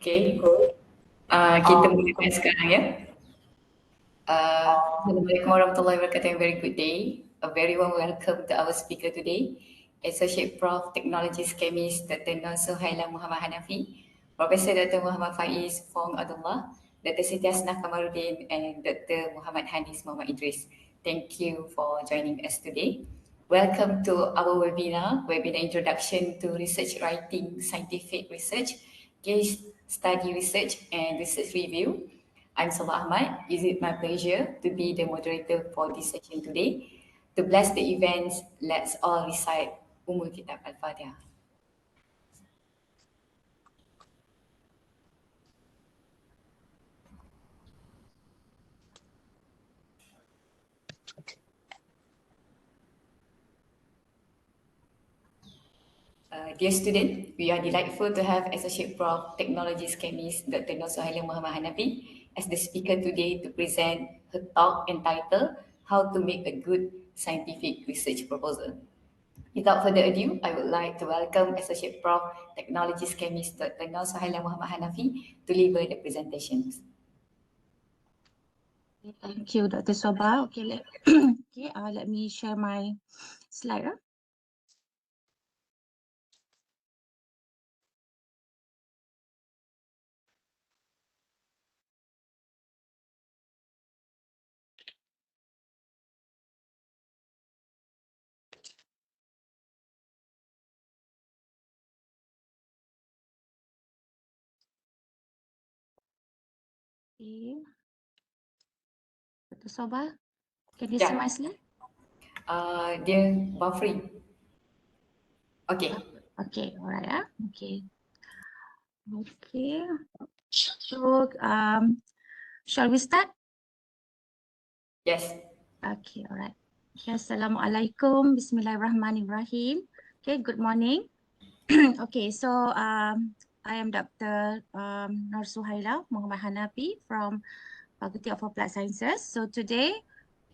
Okay. Kita mulakan sekarang ya. Assalamualaikum warahmatullahi wabarakatuh. Very good day. A very warm welcome to our speaker today, Associate Prof. Technologist Chemist Dr. Nur Suhaila Muhammad Hanafi, Professor Dr. Muhammad Faiz Fong Abdullah, Dr. Siti Asnaf Kamaruddin, and Dr. Muhammad Hadis Muhammad Idris. Thank you for joining us today. Welcome to our webinar Introduction to Research Writing, Scientific Research, Case Study Research, and Research Review. I'm Salah Ahmad. Is it my pleasure to be the moderator for this session today? To bless the events, let's all recite Ummul Kitab Al-Fatiha. Dear student, we are delightful to have Associate Prof. Technologist Chemist Dr. Nur Suhaila Muhammad Hanafi as the speaker today to present her talk entitled How to Make a Good Scientific Research Proposal. Without further ado, I would like to welcome Associate Prof. Technologist Chemist Dr. Nur Suhaila Muhammad Hanafi to deliver the presentations. Thank you, Dr. Soba. Okay, let me share my slide. Okay. Dr. Soba, can you see my slide? Dia buffering. Okay. Okay, all right. Okay. Okay. So, shall we start? Yes. Okay, all right. Okay, Assalamualaikum. Bismillahirrahmanirrahim. Okay, good morning. Okay, so I am Dr. Nur Suhaila Muhammad Hanafi from Faculty of Applied Sciences. So today,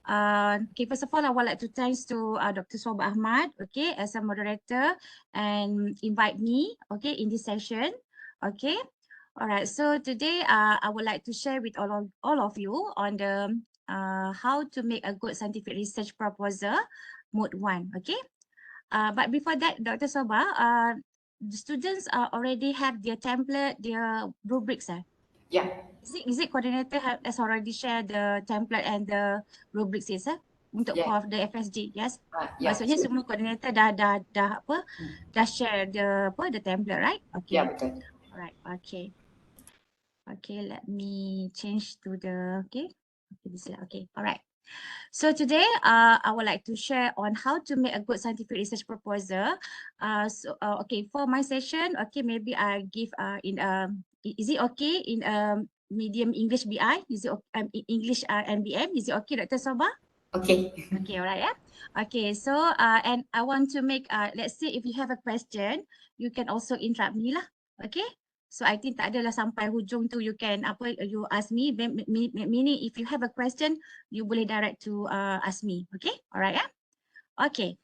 okay, first of all, I would like to thanks to Dr. Soba Ahmad, okay, as a moderator and invite me, okay, in this session, okay. All right, so today I would like to share with all of you on the how to make a good scientific research proposal, mode 1, okay. But before that, Dr. Soba, the students already have their template, their rubrics. Yeah. Is it coordinator has already shared the template and the rubrics untuk Yeah. for the FSG, yes? Yeah. Maksudnya semua coordinator dah share the template, right? Okay. Yeah, betul. Alright, okay. Okay, let me change to the okay, alright. So today, I would like to share on how to make a good scientific research proposal. Okay, for my session, okay, maybe I give in is it okay in medium English BI? Is it English MBM? Is it okay, Dr. Soba? Okay. Okay, all right, yeah. Okay, so and I want to make let's say if you have a question, you can also interrupt me lah. Okay. So I think tak adalah sampai hujung tu you can you ask me, meaning if you have a question you boleh direct to ask me. Okay, alright, yeah. Okay,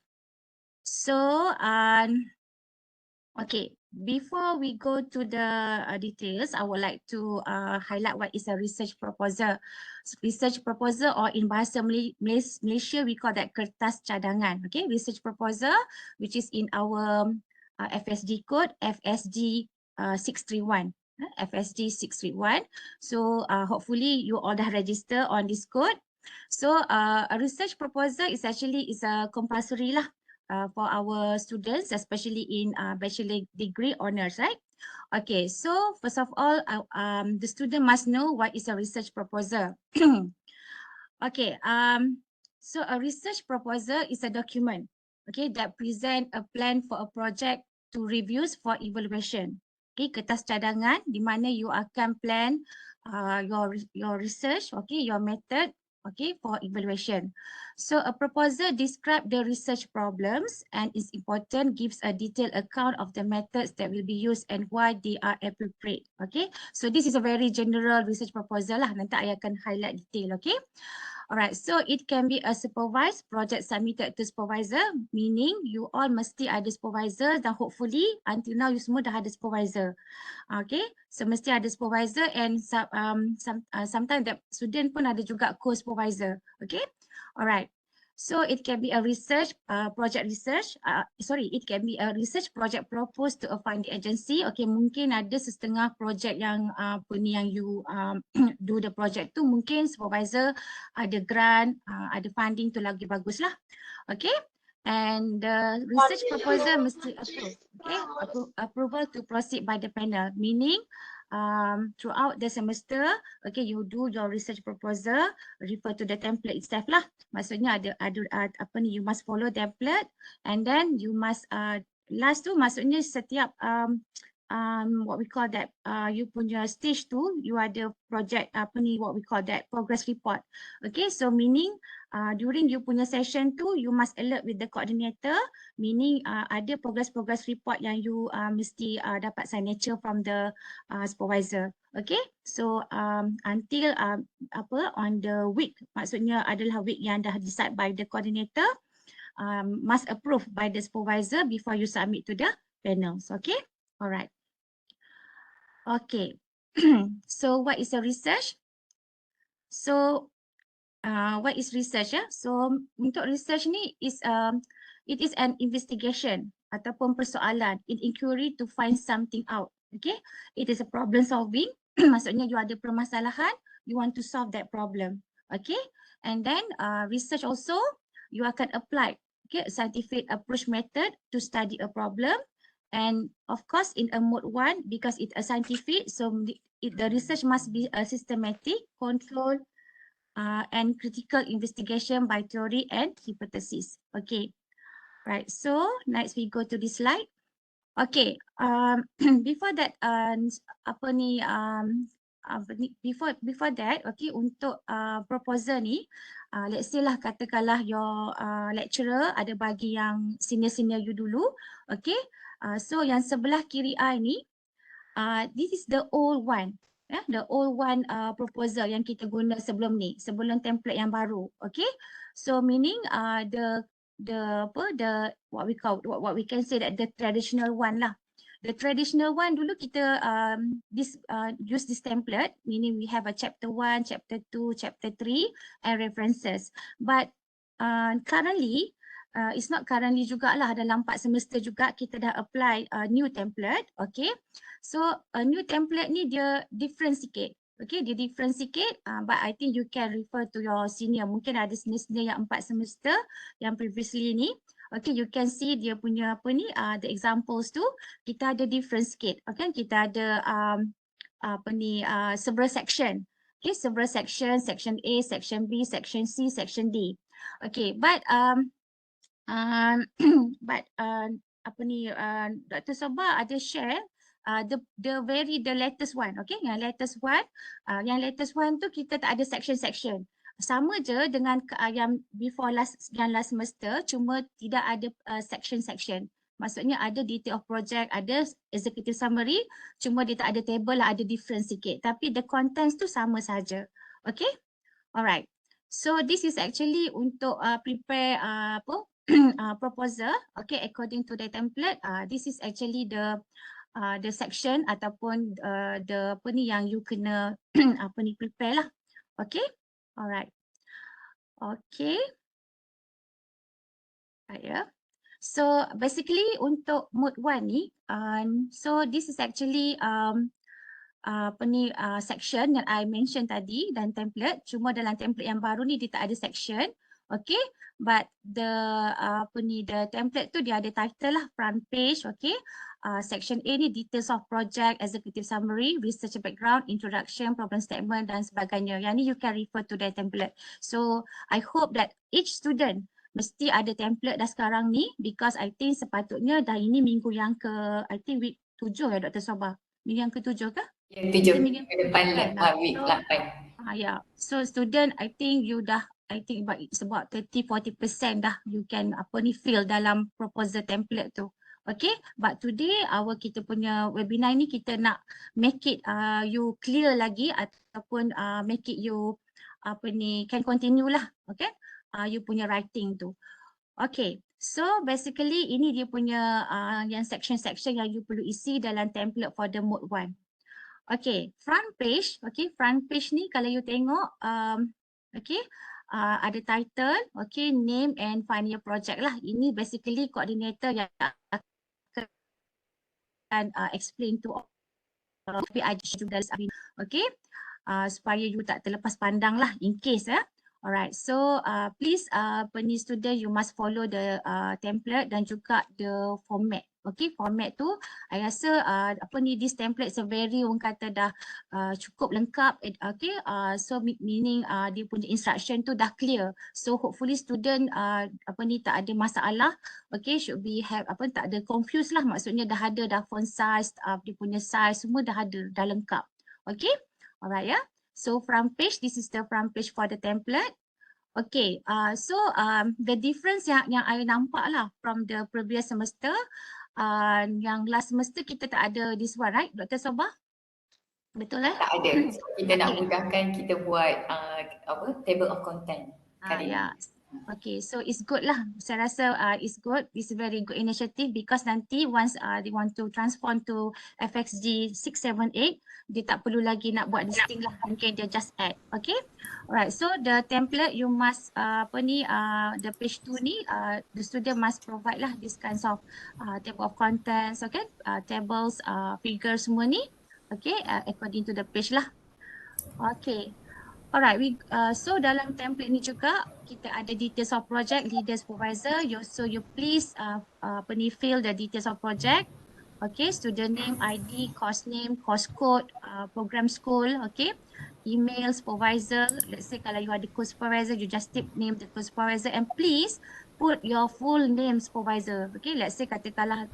so okay, before we go to the details, I would like to highlight what is a research proposal. Research proposal, or in bahasa Malaysia we call that kertas cadangan. Okay, research proposal, which is in our FSD code FSD 631. FSD 631. So hopefully you all dah register on this code. So a research proposal is actually a compulsory lah for our students, especially in bachelor degree honors, right? Okay, so first of all, the student must know what is a research proposal. Okay, so a research proposal is a document, okay, that present a plan for a project to reviews for evaluation. Okay, kertas cadangan di mana you akan plan your research, okay, your method, okay, for evaluation. So a proposal describes the research problems and is important, gives a detailed account of the methods that will be used and why they are appropriate. Okay, so this is a very general research proposal lah. Nanti I akan highlight detail. Okay. Alright, so it can be a supervised project submitted to supervisor, meaning you all mesti ada supervisor dan hopefully until now you semua dah ada supervisor. Okay, so mesti ada supervisor and sometimes the student pun ada juga co-supervisor. Okay, alright. So it can be a research, project research, it can be a research project proposed to a funding agency. Okay, mungkin ada setengah project yang yang you do the project tu, mungkin supervisor ada grant, ada funding tu lagi bagus lah. Okay, and the research proposal mesti approve. Okay, approval to proceed by the panel, meaning throughout the semester, okay, you do your research proposal, refer to the template itself lah. Maksudnya ada apa ni, you must follow template and then you must last tu maksudnya setiap what we call that you punya stage tu you ada project apa ni, what we call that progress report. Okay, so meaning during you punya session tu you must alert with the coordinator, meaning ada progress report yang you mesti dapat signature from the supervisor. Okay, so until on the week, maksudnya adalah week yang dah decide by the coordinator, must approve by the supervisor before you submit to the panels. Okay, alright. Okay, so what is a research? So what is research? So untuk research ni is it is an investigation ataupun persoalan, in inquiry to find something out. Okay, it is a problem solving. Maksudnya you ada permasalahan, you want to solve that problem. Okay, and then research also you akan apply scientific approach method to study a problem. And of course in a mode 1, because it's a scientific, so the research must be a systematic, controlled and critical investigation by theory and hypothesis. Okay, right, so next we go to this slide. Okay, before that before that, okay, untuk proposal ni, let's say lah katakanlah your lecturer ada bagi yang senior you dulu, okay, so yang sebelah kiri I ni, this is the old one, the old one proposal yang kita guna sebelum ni, sebelum template yang baru, okay, so meaning what we can say that the traditional one lah. The traditional one dulu kita use this template, meaning we have a chapter 1, chapter 2, chapter 3 and references. But currently, it's not currently jugalah, dalam 4 semester juga kita dah apply a new template, okay. So a new template ni dia different sikit. Okay, dia different sikit, but I think you can refer to your senior. Mungkin ada senior yang 4 semester yang previously ni. Okay, you can see dia punya apa ni, the examples tu, kita ada different sikit. Okay, kita ada several section. Okay, several section, section A, section B, section C, section D. Okay, but Dr. Soba ada share the latest one, okay, yang latest one tu kita tak ada section. Sama je dengan yang before last semester, cuma tidak ada section. Maksudnya ada detail of project, ada executive summary, cuma dia tak ada table lah, ada different sikit. Tapi the contents tu sama saja. Okay, alright. So this is actually untuk prepare proposal. Okay, according to the template, this is actually the section ataupun the apa ni yang you kena prepare lah. Okay, alright. Okay, yeah. So basically untuk mode 1 ni, so this is actually section yang I mention tadi dan template. Cuma dalam template yang baru ni dia tak ada section. Okay, but the template tu dia ada title lah, front page. Okay, section A ni details of project, executive summary, research background, introduction, problem statement dan sebagainya. Yang ni you can refer to the template. So I hope that each student mesti ada template dah sekarang ni, because I think sepatutnya dah ini minggu yang I think week 7 ya Dr. Soba. Minggu yang ke-7 ke? Yang 7, ke depan week 8. Yeah, so student I think you dah, I think about 30-40% dah you can fill dalam proposal template tu. Okay, but today kita punya webinar ni kita nak make it you clear lagi ataupun make it you can continue lah, okay? You punya writing tu. Okay, so basically ini dia punya yang section-section yang you perlu isi dalam template for the mode 1. Okay, front page ni kalau you tengok, okay, ada title, okay, name and find your project lah. Ini basically coordinator yang akan explain to PI juga, okay, supaya you tak terlepas pandang lah in case. Alright, so please penny student you must follow the template dan juga the format. Okay, format tu I rasa this template is a very orang kata dah cukup lengkap. Okay, so meaning dia punya instruction tu dah clear. So hopefully student tak ada masalah. Okay, should be have tak ada confused lah, maksudnya dah ada dah font size, dia punya size semua dah ada, dah lengkap. Okay, alright ya. So front page, this is the front page for the template. Okay, so the difference yang I nampak lah from the previous semester, yang last semester kita tak ada this one, right, Dr. Sobah? Betul Tak ada. So, kita nak mudahkan kita buat table of content kali ni. Yeah. Okay, so it's good lah. Saya rasa it's good. It's a very good initiative because nanti once they want to transform to FXG 678, dia tak perlu lagi nak buat listing lah. Mungkin dia just add. Okay. Alright. So the template you must the page 2 ni the student must provide lah this kinds of table of contents. Okay. Tables, figures semua ni. Okay. According to the page lah. Okay. Alright, so dalam template ni juga kita ada details of project, leader, supervisor. So you please fill the details of project. Okay, student name, ID, course name, course code, program school, okay. Email, supervisor. Let's say kalau you ada co-supervisor, you just type name the co-supervisor and please put your full name supervisor. Okay, let's say katakanlah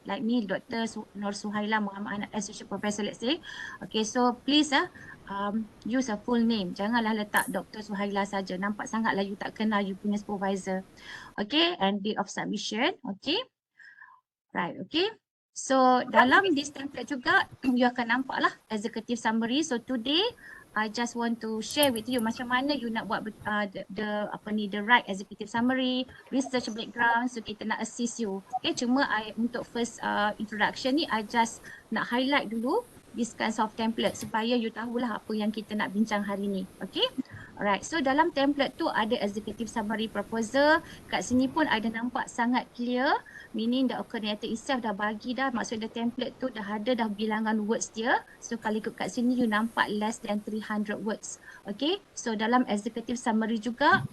like me, Dr. Nur Suhaila Muhammad Anak, Associate Professor, let's say. Okay, so please use a full name. Janganlah letak Dr. Suhaila saja. Nampak sangatlah you tak kenal you punya supervisor. Okay, and date of submission. Okay. Right, okay. So dalam this template juga you akan nampak lah executive summary. So today I just want to share with you macam mana you nak buat the right executive summary, research background. So kita nak assist you. Okay, cuma untuk first introduction ni I just nak highlight dulu this kinds of template supaya you tahulah apa yang kita nak bincang hari ni. Okay. Alright, so dalam template tu ada executive summary proposal. Kat sini pun ada nampak sangat clear, meaning the coordinator itself dah bagi dah, maksud the template tu dah ada dah bilangan words dia. So kalau ikut kat sini you nampak less than 300 words. Okay, so dalam executive summary juga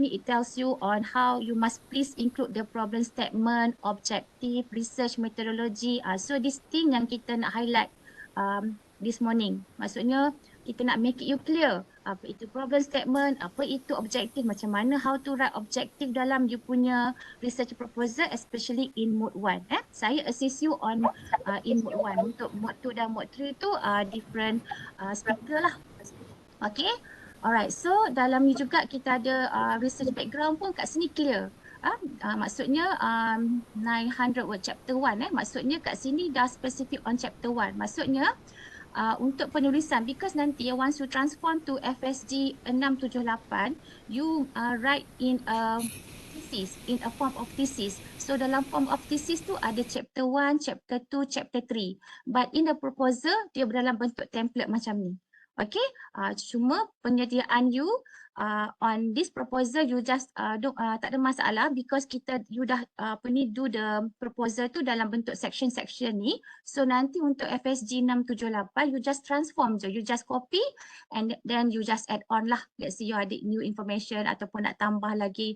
it tells you on how you must please include the problem statement, objective, research methodology. So this thing yang kita nak highlight this morning. Maksudnya kita nak make it you clear. Apa itu problem statement, apa itu objective, macam mana how to write objective dalam you punya research proposal, especially in mode 1. Saya assist you on in mode 1. Untuk mode 2 dan mode 3 tu different speaker lah. Okay. Alright, so dalam ni juga kita ada research background pun kat sini clear. Maksudnya 900 word chapter 1 maksudnya kat sini dah specific on chapter 1. Maksudnya untuk penulisan, because nanti once you transform to FSG 678, you write in a thesis, in a form of thesis. So dalam form of thesis tu ada chapter 1, chapter 2, chapter 3. But in the proposal, dia dalam bentuk template macam ni. Okay, cuma penyediaan you on this proposal you just tak ada masalah because you dah do the proposal tu dalam bentuk section-section ni. So nanti untuk FSG 678 you just transform je, you just copy and then you just add on lah. Let's say you ada new information ataupun nak tambah lagi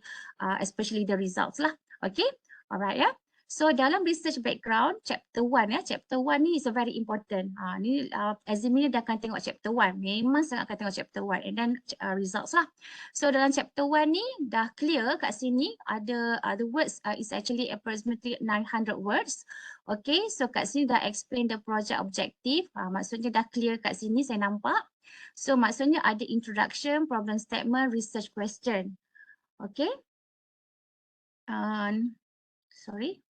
especially the results lah. Okay, alright ya. So dalam research background chapter 1 chapter 1 ni is a very important. Ni examiner dah akan tengok chapter 1. Memang sangat akan tengok chapter 1 and then results lah. So dalam chapter 1 ni dah clear kat sini ada the words is actually approximately 900 words. Okay, so kat sini dah explain the project objective. Maksudnya dah clear kat sini saya nampak. So maksudnya ada introduction, problem statement, research question. Okay. Sorry.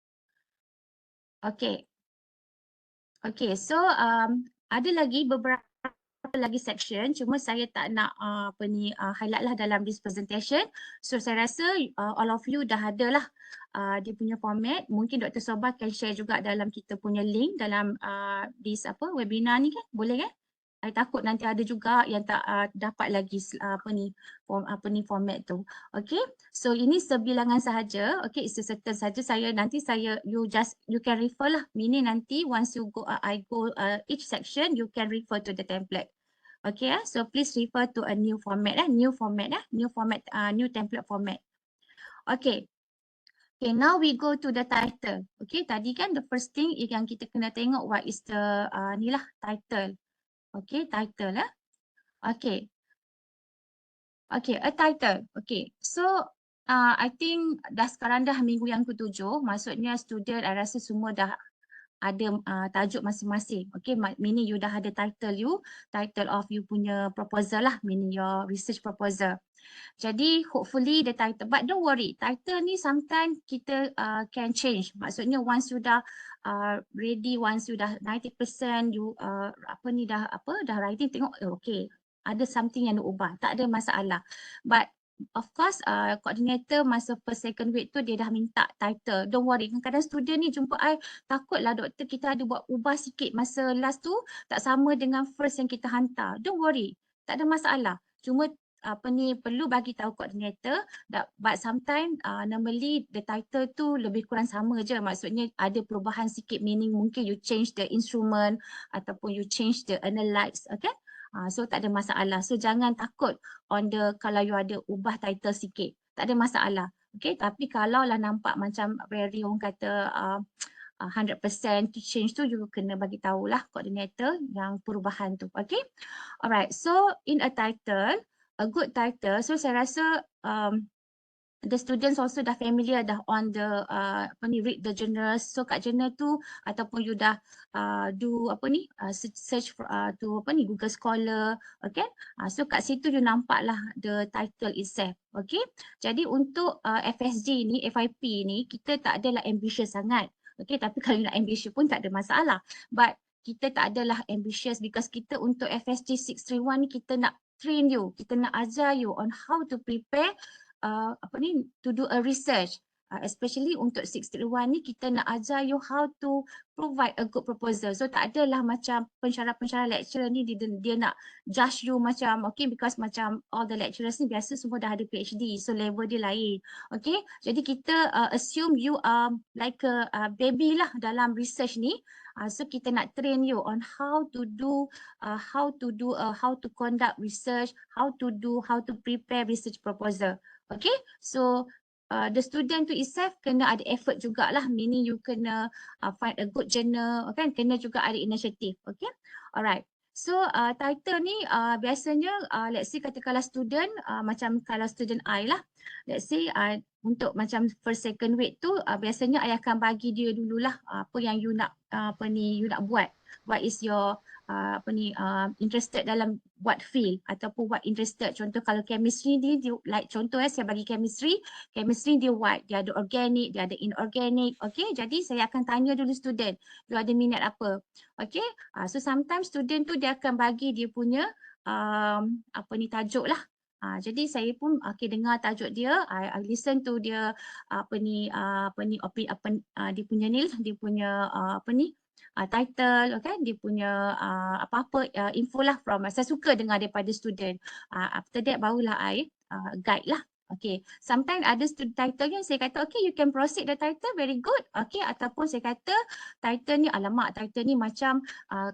Okay. Okay, so ada lagi beberapa lagi section, cuma saya tak nak highlight lah dalam this presentation. So saya rasa all of you dah ada lah dia punya format. Mungkin Dr. Sobah can share juga dalam kita punya link dalam this webinar ni kan, boleh kan? I takut nanti ada juga yang tak dapat lagi format tu. Okay, so ini sebilangan sahaja. Okay, it's a certain sahaja. You can refer lah. Meaning nanti once you go, I go each section, you can refer to the template. Okay, so please refer to a new format, new template format. Okay. Okay, now we go to the title. Okay, tadi kan the first thing yang kita kena tengok what is the ni lah title. Okay, title lah. Okay. Okay, a title. Okay, so I think sekarang dah minggu yang ke-7, maksudnya student I rasa semua dah ada tajuk masing-masing. Okay, meaning you dah ada title of you punya proposal lah, meaning your research proposal. Jadi hopefully the title, but don't worry, title ni sometimes kita can change. Maksudnya once you dah ready, once you dah 90% you dah writing, tengok okay, ada something yang nak ubah, tak ada masalah. But of course coordinator masa first second week tu dia dah minta title. Don't worry, kadang-kadang student ni jumpa I, takutlah doktor kita ada buat ubah sikit masa last tu tak sama dengan first yang kita hantar. Don't worry, tak ada masalah. Cuma perlu bagi tahu coordinator, but sometimes normally the title tu lebih kurang sama je, maksudnya ada perubahan sikit, meaning mungkin you change the instrument ataupun you change the analytes, okay? So tak ada masalah. So jangan takut kalau you ada ubah title sikit, tak ada masalah. Okay, tapi kalau lah nampak macam very orang kata 100% to change tu, you kena bagi tahulah coordinator yang perubahan tu. Okay, alright. So in a title, a good title, so saya rasa the students also dah familiar dah on the read the journals. So kat journal tu ataupun you dah do search for Google Scholar, okay? So kat situ you nampak lah the title itself. Okay, jadi untuk FSG ni, FIP ni, kita tak adalah ambitious sangat. Okay, tapi kalau nak ambitious pun tak ada masalah. But kita tak adalah ambitious because kita untuk FSG 631 ni kita nak train you, kita nak ajar you on how to prepare to do a research. Especially untuk 631 ni kita nak ajar you how to provide a good proposal. So tak adalah macam pensyarah-pensyarah lecturer ni dia nak judge you macam okay, because macam all the lecturers ni biasa semua dah ada PhD, so level dia lain. Okay, jadi kita assume you are like a baby lah dalam research ni. So kita nak train you on how to conduct research, how to prepare research proposal. Okay, so the student tu itself kena ada effort jugalah, meaning you kena find a good journal, okay? Kena juga ada initiative. Okay, alright. So title ni biasanya let's say katakanlah student macam kalau student I lah, let's say untuk macam first second week tu biasanya I akan bagi dia dululah apa yang you nak you nak buat. What is your interested dalam what field ataupun what interested. Contoh kalau chemistry ni like contoh saya bagi chemistry dia what, dia ada organic, dia ada inorganic. Okay, jadi saya akan tanya dulu student, you ada minat apa. Okay, so sometimes student tu dia akan bagi dia punya tajuk lah. Jadi saya pun dengar tajuk dia, I listen to dia dia punya ni, dia punya title, okay, dia punya apa-apa info lah from saya suka dengar daripada student. After that barulah I guide lah. Okay, sometimes ada student title yang saya kata okay, you can proceed the title, very good. Okay, ataupun saya kata title ni alamak, title ni macam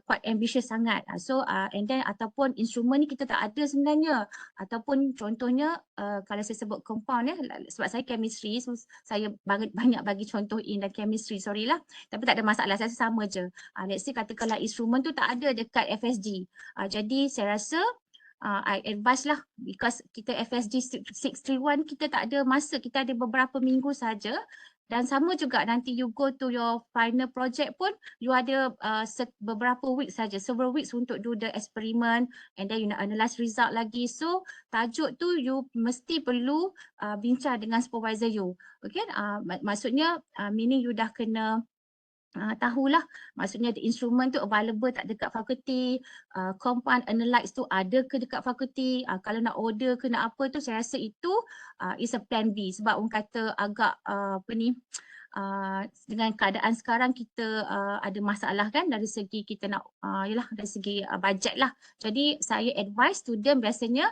quite ambitious sangat. So and then ataupun instrumen ni kita tak ada sebenarnya, ataupun contohnya kalau saya sebut compound sebab saya chemistry, so saya banyak bagi contoh in the chemistry, sorry lah, tapi tak ada masalah, saya sama je. Let's say katakanlah instrumen tu tak ada dekat FSG, jadi saya rasa I advise lah, because kita FSG 631 kita tak ada masa, kita ada beberapa minggu saja. Dan sama juga nanti you go to your final project pun you ada beberapa weeks saja, several weeks untuk do the experiment and then you nak analyze result lagi. So tajuk tu you mesti perlu bincang dengan supervisor you. Okay, maksudnya meaning you dah kena tahulah, maksudnya the instrument tu available tak dekat fakulti, compound analytes tu ada ke dekat fakulti, kalau nak order ke nak apa tu saya rasa itu is a plan B sebab orang kata agak apa ni, dengan keadaan sekarang kita ada masalah kan dari segi kita nak yalah dari segi bajet lah. Jadi saya advise student biasanya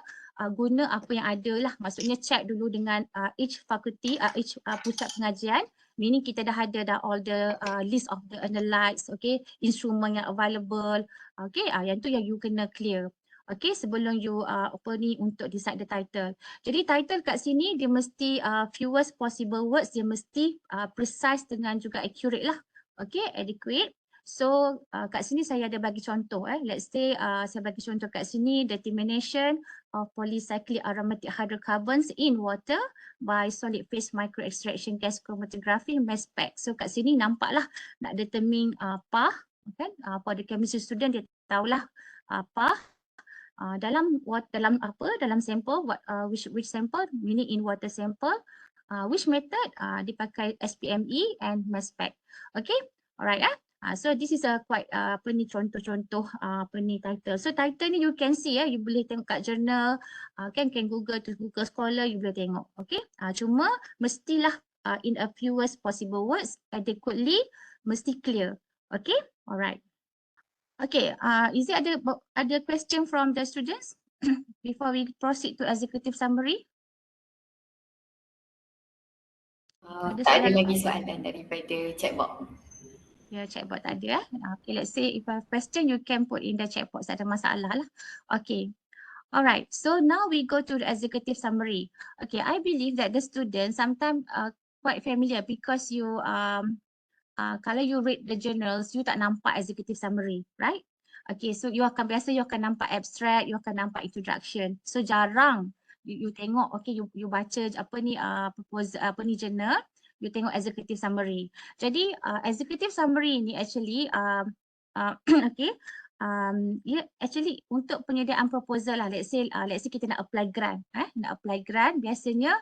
guna apa yang ada lah, maksudnya check dulu dengan each fakulti, each pusat pengajian, meaning kita dah ada dah all the list of the analytes, okay, instrument yang available, okay, yang tu yang you kena clear. Okay, sebelum you apa ni untuk decide the title. Jadi title kat sini dia mesti fewest possible words, dia mesti precise dengan juga accurate lah. Okay, adequate. So kat sini saya ada bagi contoh. Let's say saya bagi contoh kat sini, determination of polycyclic aromatic hydrocarbons in water by solid phase micro extraction gas chromatography mass spec. So kat sini nampaklah nak determine PAH kan, for the chemistry student dia tahulah PAH. Dalam sample which sample, meaning in water sample, which method dipakai SPME and mass spec. Okay, alright. So this is a quite apa ni contoh-contoh apa ni title. So title ni you can see you boleh tengok kat journal, can Google to Google Scholar, you boleh tengok. Okay, cuma mestilah in a fewest possible words, adequately, mesti clear. Okay, alright. Okay, is there ada question from the students before we proceed to executive summary? Tak ada lagi soalan daripada chatbot. Ya, chatbot tak ada. Okay, let's say if you have question, you can put in the chatbot. Tak ada masalah lah. Okay. Alright, so now we go to the executive summary. Okay, I believe that the students sometimes quite familiar because you kalau you read the journals, you tak nampak executive summary, right? Okay, so you akan nampak abstract, you akan nampak introduction. So jarang you tengok, okay, you baca apa ni proposal apa ni journal, you tengok executive summary. Jadi executive summary ni actually okay, actually untuk penyediaan proposal lah, let's say kita nak apply grant, biasanya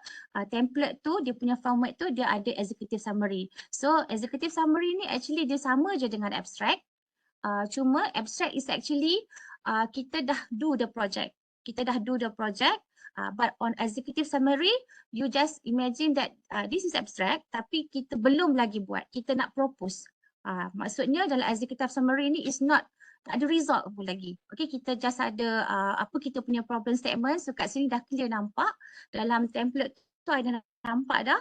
template tu dia punya format tu dia ada executive summary. So executive summary ni actually dia sama je dengan abstract, cuma abstract is actually kita dah do the project, but on executive summary you just imagine that this is abstract tapi kita belum lagi buat, kita nak propose. Maksudnya dalam executive summary ni is not, tak ada result pun lagi. Okay, kita just ada apa kita punya problem statement. So kat sini dah clear nampak. Dalam template tu ada nampak dah.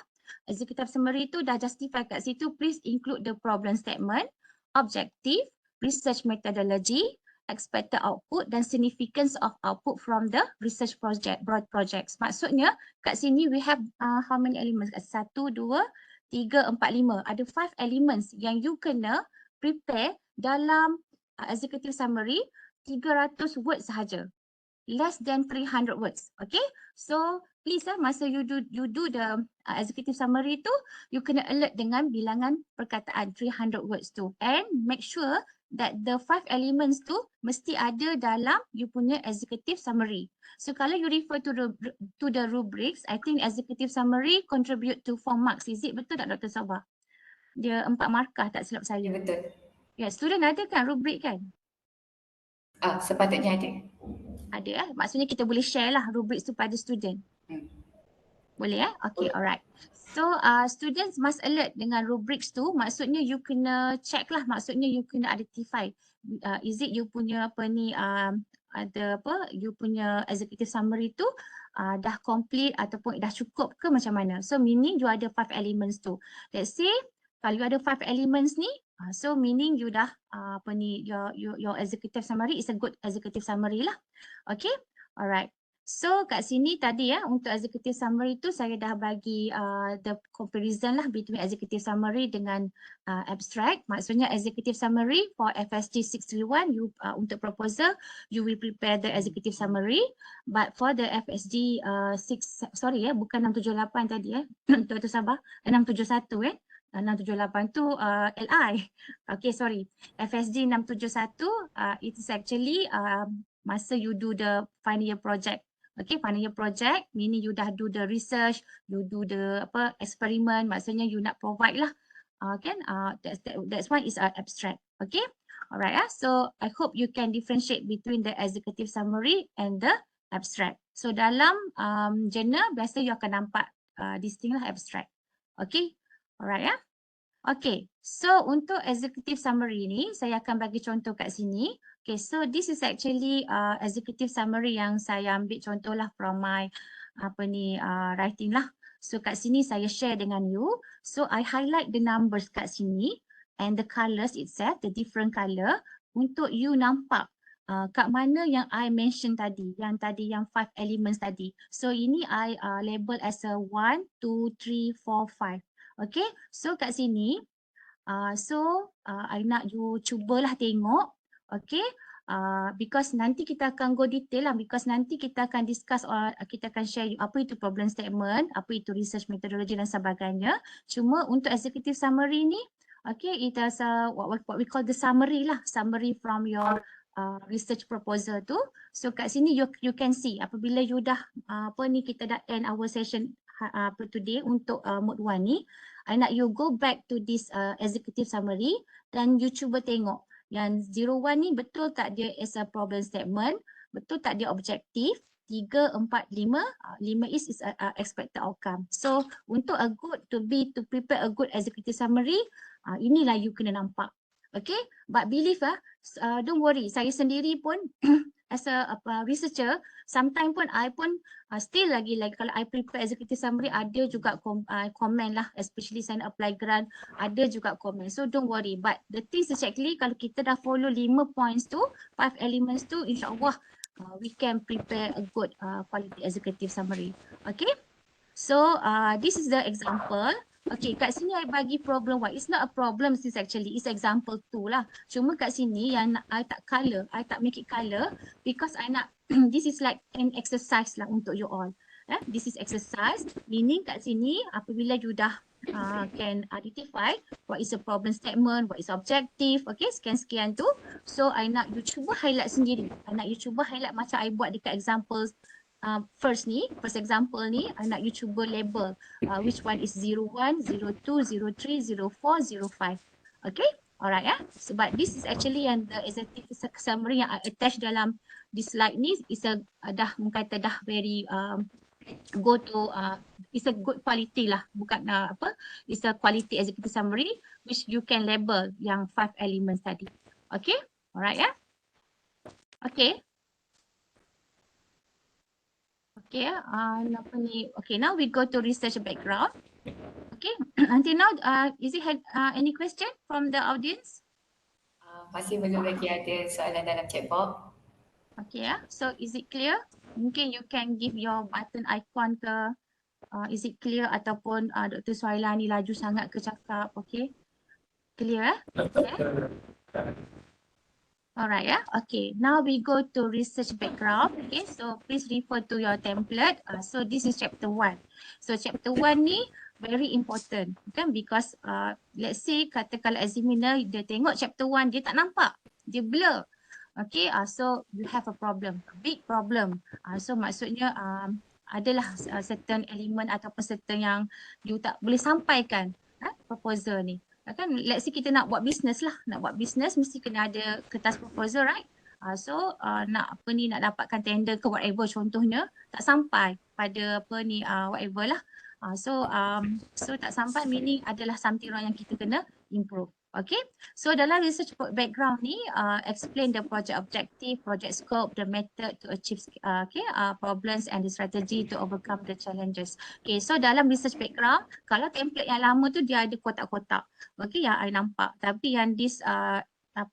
Executive summary tu dah justify kat situ. Please include the problem statement, objective, research methodology, expected output dan significance of output from the research project, broad projects. Maksudnya kat sini we have how many elements? 1, 2, 3, 4, 5. Ada 5 elements yang you kena prepare dalam executive summary, 300 words sahaja. Less than 300 words. Okay, so please masa you do the executive summary tu, you kena alert dengan bilangan perkataan 300 words tu, and make sure that the 5 elements tu mesti ada dalam you punya executive summary. So kalau you refer to the rubrics, I think executive summary contribute to 4 marks. Is it betul tak Dr. Sabah? Dia 4 markah tak silap saya. Ya, betul. Ya, student ada kan rubrik kan? Sepatutnya ada. Ada maksudnya kita boleh share lah rubrik tu pada student. Boleh Okay, alright. So students must alert dengan rubrics tu, maksudnya you kena check lah, maksudnya you kena identify is it you punya apa ni ada apa you punya executive summary tu dah complete ataupun dah cukup ke macam mana. So meaning you ada 5 elements tu. Let's say kalau you ada 5 elements ni, so meaning you dah apa ni your executive summary is a good executive summary lah. Okay, alright. So kat sini tadi untuk executive summary tu saya dah bagi the comparison lah between executive summary dengan abstract. Maksudnya executive summary for FSG 631 you untuk proposal you will prepare the executive summary, but for the FSG 6 bukan 678 tadi Tuan-tuan sabar, 671 678 tu LI. Okay, sorry. FSG 671 it is actually masa you do the final year project. Okay, final year project meaning you dah do the research, you do the experiment, maksudnya you nak provide lah That's one is abstract. Okay, alright. So I hope you can differentiate between the executive summary and the abstract. So dalam journal biasa you akan nampak this thing lah, abstract. Okay, alright ya. Okay, so untuk executive summary ni saya akan bagi contoh kat sini. Okay, so this is actually executive summary yang saya ambil contoh lah from my writing lah. So kat sini saya share dengan you. So I highlight the numbers kat sini and the colours itself, the different colour untuk you nampak kat mana yang I mention tadi, yang 5 elements tadi. So ini I label as a 1, 2, 3, 4, 5. Okay, so kat sini, I nak you cubalah tengok, okay, because nanti kita akan go detail lah, because nanti kita akan discuss or kita akan share apa itu problem statement, apa itu research methodology dan sebagainya. Cuma untuk executive summary ni, okay, it is what we call the summary lah, summary from your research proposal tu. So kat sini you can see apabila you dah kita dah end our session today untuk mode 1 ni, I nak you go back to this executive summary dan you cuba tengok yang 01 ni betul tak dia as a problem statement, betul tak dia objektif, 3, 4, 5, 5 is expected outcome. So untuk to prepare a good executive summary, inilah you kena nampak. Okay, but believe don't worry, saya sendiri pun as a researcher, sometimes pun I pun still lagi kalau I prepare executive summary ada juga komen lah, especially saya nak apply grant, ada juga komen. So don't worry, but the things is actually kalau kita dah follow 5 points tu, 5 elements tu, insyaAllah we can prepare a good quality executive summary. Okay, so this is the example. Okay, kat sini I bagi problem 1. It's not a problem, this actually, it's example 2 lah. Cuma kat sini yang I tak make it color because I nak, this is like an exercise lah untuk you all. This is exercise, meaning kat sini apabila you dah can identify what is a problem statement, what is objective, okay, sekian-sekian tu. So I nak you cuba highlight sendiri. I nak you cuba highlight macam I buat dekat examples. First example ni, I nak you cuba label which one is 01, 02, 03, 04, 05. Okay, alright ya. Sebab this is actually yang the executive summary yang I attach dalam this slide ni is a dah mengkata dah very go to it's a good quality lah, bukan it's a quality executive summary which you can label yang 5 elements tadi. Okay, alright ya. Okay. Okay, okay, now we go to research background. Okay, until now, is it any question from the audience? Masih belum lagi ada soalan dalam chat box. Okay, so is it clear? Mungkin you can give your button icon ke, is it clear ataupun Dr. Suhaila ni laju sangat ke cakap, okay? Clear Okay. Alright okay, now we go to research background. Okay, so please refer to your template. So this is chapter 1. So chapter 1 ni very important, kan? Because let's say kata kalau examiner dia tengok chapter 1 dia tak nampak, dia blur. Okay, so you have a problem, a big problem. So maksudnya adalah certain element ataupun certain yang you tak boleh sampaikan proposal ni. Kan let's say kita nak buat business lah, mesti kena ada kertas proposal, right? So nak dapatkan tender ke whatever contohnya, tak sampai pada whatever lah. So tak sampai meaning adalah something wrong yang kita kena improve. Okay, so dalam research background ni explain the project objective, project scope, the method to achieve problems and the strategy to overcome the challenges. Okay, so dalam research background, kalau template yang lama tu dia ada kotak-kotak. Okay, yang I nampak. Tapi yang this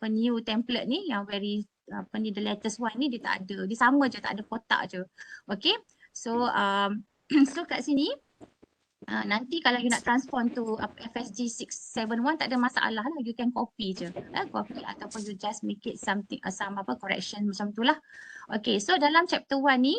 new template ni yang very the latest one ni dia tak ada. Dia sama je, tak ada kotak je. Okay, so so kat sini nanti kalau you nak transform to FSG 671 tak ada masalah lah, you can copy je, copy ataupun you just make it something some correction macam tu lah. Okay, so dalam chapter 1 ni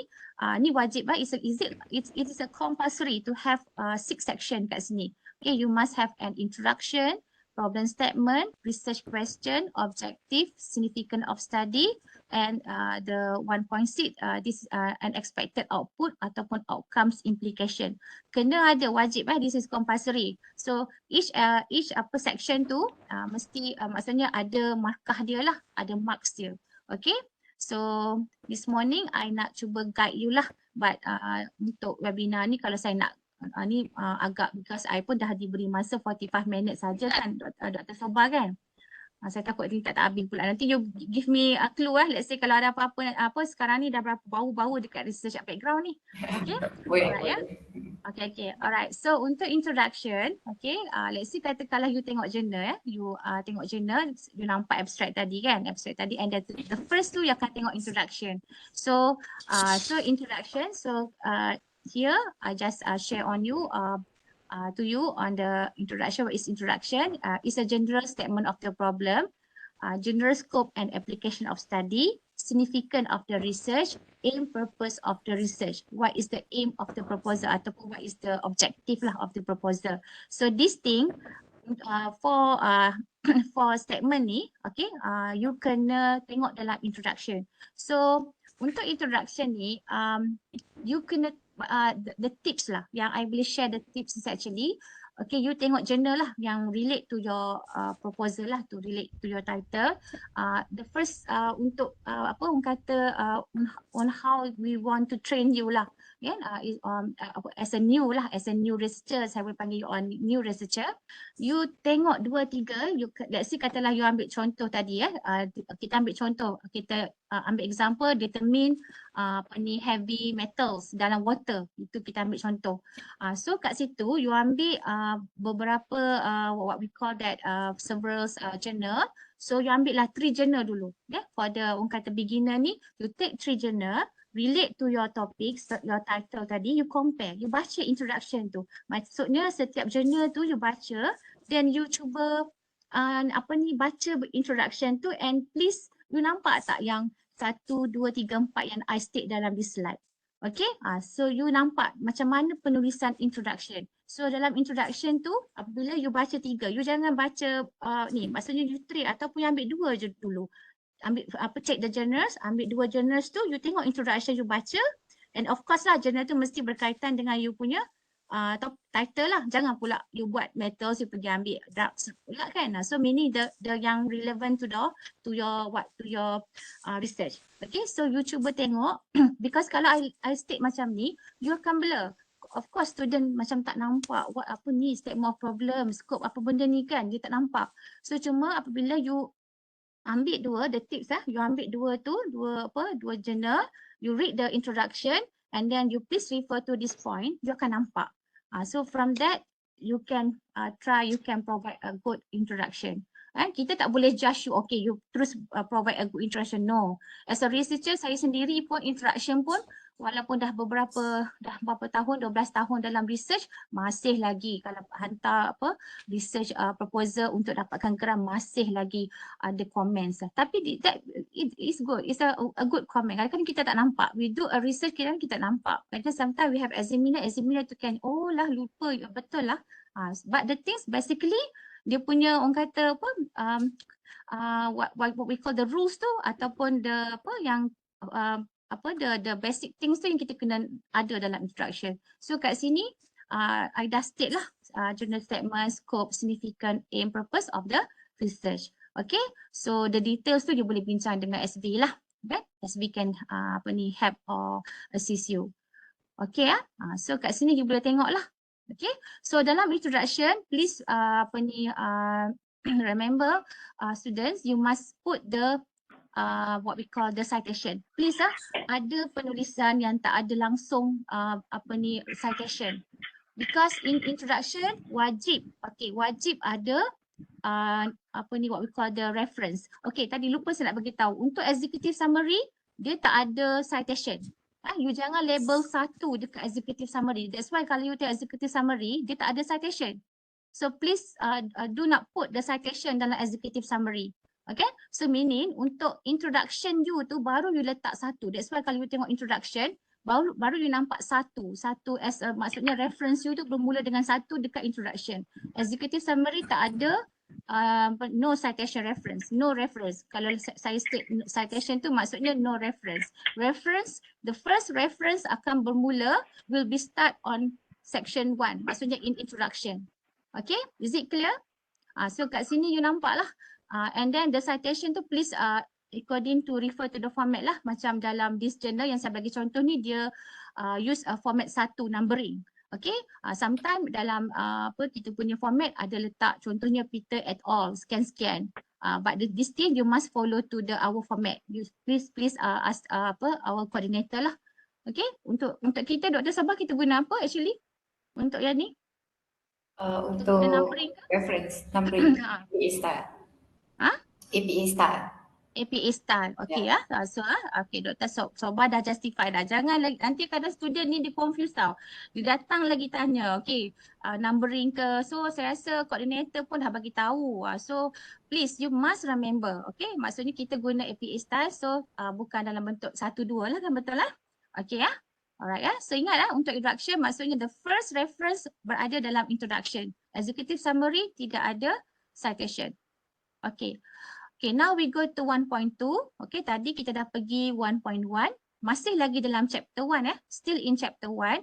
ni wajib it is a compulsory to have 6 section kat sini. Okay, you must have an introduction, problem statement, research question, objective, significance of study, and the 1.6, this an expected output ataupun outcomes implication. Kena ada, wajib this is compulsory. So each apa section tu mesti maksudnya ada markah dia lah, ada marks dia. Okay, so this morning I nak cuba guide you lah, but untuk webinar ni kalau saya nak ni agak, because I pun dah diberi masa 45 minit saja kan Dr. Soba kan. Saya takut ni tak habis pula. Nanti you give me a clue let's say kalau ada apa-apa sekarang ni dah berapa bau-bau dekat research background ni. Okay? Alright, ya. Okay. Alright. So untuk introduction, okay, let's say katakanlah you tengok journal you tengok journal, you nampak abstract tadi kan, and the first tu you akan tengok introduction. So introduction, here I just share on you to you on the introduction. What is introduction? It's a general statement of the problem, general scope and application of study, significance of the research, aim, purpose of the research. What is the aim of the proposal ataupun what is the objective lah of the proposal. So this thing for statement ni, okay, you kena tengok dalam introduction. So untuk introduction ni, you kena the tips lah yang I boleh share. The tips is actually, okay, you tengok journal lah yang relate to your proposal lah, to relate to your title. The first untuk apa orang kata on how we want to train you lah, kan, as a new researcher, saya boleh panggil you on new researcher. You tengok 2-3, let's say katalah you ambil contoh tadi kita ambil contoh, kita ambil example determine heavy metals dalam water, itu kita ambil contoh. So kat situ you ambil beberapa what we call that several journal. So you ambil lah 3 journal dulu, for the orang kata beginner ni, you take 3 journal relate to your topics, your title tadi, you compare, you baca introduction tu. Maksudnya setiap journal tu you baca, then you cuba baca introduction tu, and please you nampak tak yang 1, 2, 3, 4 yang I state dalam this slide. Okay, so you nampak macam mana penulisan introduction. So dalam introduction tu, apabila you baca 3, you jangan baca maksudnya you 3 ataupun you ambil 2 je dulu. Ambil check the journals, ambil 2 journals tu, you tengok introduction, you baca, and of course lah journal tu mesti berkaitan dengan you punya title lah. Jangan pula you buat metals, you pergi ambil drugs pula kan. So meaning the yang relevant to your research. Okay, so you cuba tengok because kalau I state macam ni, you akan blur. Of course student macam tak nampak apa ni statement of problem, scope apa benda ni kan, dia tak nampak. So cuma apabila you ambil 2, the tips you ambil 2 journal, you read the introduction, and then you please refer to this point, you akan nampak. So from that you can you can provide a good introduction. Kita tak boleh judge you, okay, you terus provide a good introduction. No. As a researcher, saya sendiri pun introduction pun walaupun dah berapa tahun, 12 tahun dalam research, masih lagi kalau hantar research proposal untuk dapatkan grant, masih lagi ada comments. Tapi that it is good, it's a good comment. Kadang-kadang kita tak nampak, we do a research, kita nampak. Kadang sometimes we have examiner tu kan, oh lah lupa, betul lah. But the things basically dia punya orang kata what we call the rules tu ataupun the the basic things tu yang kita kena ada dalam introduction. So kat sini I dah state lah journal statement, scope, significance, aim, purpose of the research. Okay, so the details tu dia boleh bincang dengan SB lah. Okay, SB can help or assist you. Okay, so kat sini you boleh tengok lah. Okay, so dalam introduction, please remember students, you must put the what we call the citation. Please ada penulisan yang tak ada langsung citation. Because in introduction wajib ada what we call the reference. Okay, tadi lupa saya nak bagi tahu. Untuk executive summary, dia tak ada citation. You jangan label 1 dekat executive summary. That's why kalau you tengok executive summary, dia tak ada citation. So please do not put the citation dalam executive summary. Okay, so meaning untuk introduction you tu baru you letak 1. That's why kalau you tengok introduction, baru you nampak 1 as maksudnya reference you tu bermula dengan 1 dekat introduction. Executive summary tak ada no citation reference, no reference. Kalau saya state citation tu maksudnya no reference. Reference, the first reference akan bermula will be start on section 1, maksudnya in introduction. Okay, is it clear? So kat sini you nampak lah. And then the citation tu please according to refer to the format lah. Macam dalam this journal yang saya bagi contoh ni dia use format 1 numbering. Okay, sometimes dalam apa kita punya format ada letak contohnya Peter et al. Sekian-sekian. But this thing you must follow to the our format. You please ask our coordinator lah. Okay, untuk kita Dr. Sabah kita guna apa actually untuk yang ni? Untuk numbering ke? reference numbering APA style. APA style. APA style. Okay ya. So okay Dr. Sobah dah justify dah. Jangan lagi nanti kadang student ni dia confused tau. Dia datang lagi tanya, okay, numbering ke. So saya rasa coordinator pun dah bagi tahu. So please you must remember. Okay, maksudnya kita guna APA style so bukan dalam bentuk 1 2 lah kan, betul lah. Okay ya. Alright ya. So ingatlah untuk introduction maksudnya the first reference berada dalam introduction. Executive summary tidak ada citation. Okay. Okay, now we go to 1.2. Okay, tadi kita dah pergi 1.1. Masih lagi dalam chapter 1 Still in chapter 1.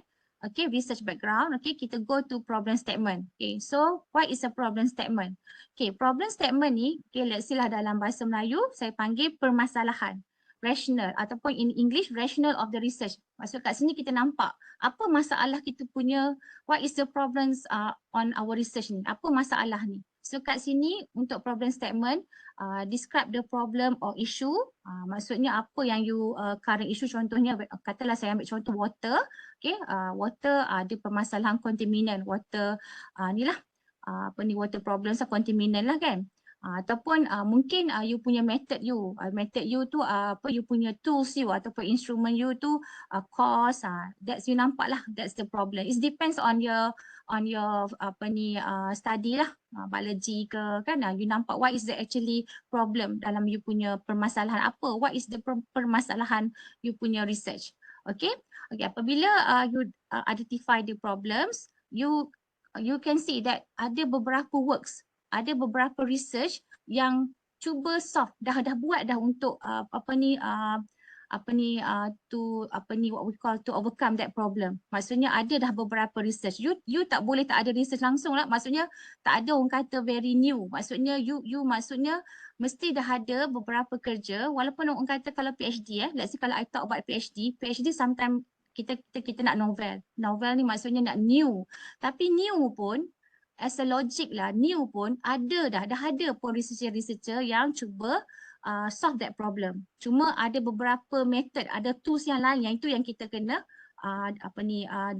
Okay, research background. Okay, kita go to problem statement. Okay, so what is a problem statement? Okay, problem statement ni, okay, let's see lah dalam bahasa Melayu, saya panggil permasalahan. Rational ataupun in English, rational of the research. Maksud kat sini kita nampak apa masalah kita punya, what is the problems on our research ni, apa masalah ni. So kat sini untuk problem statement, describe the problem or issue. Maksudnya apa yang you current issue, contohnya katalah saya ambil contoh water. Okay, water ada permasalahan contaminant, water ni lah apa ni water problems contaminant lah kan. Ataupun mungkin you punya method you tu apa you punya tools you ataupun instrument you tu cost, that's you nampak lah, that's the problem. It depends on your apa ni study lah, biology ke kan, you nampak what is the actually problem dalam you punya permasalahan apa, what is the permasalahan you punya research. Okay, apabila you identify the problems, you can see that ada beberapa works, ada beberapa research yang cuba solve, dah buat dah untuk what we call to overcome that problem. Maksudnya ada dah beberapa research. You tak boleh tak ada research langsung lah. Maksudnya tak ada orang kata very new. Maksudnya you maksudnya mesti dah ada beberapa kerja, walaupun orang kata kalau PhD let's say kalau I talk about PhD sometimes kita nak novel. Novel ni maksudnya nak new. Tapi new pun as a logic lah, new pun ada dah ada pun researcher yang cuba solve that problem. Cuma ada beberapa method, ada tools yang lain yang itu yang kita kena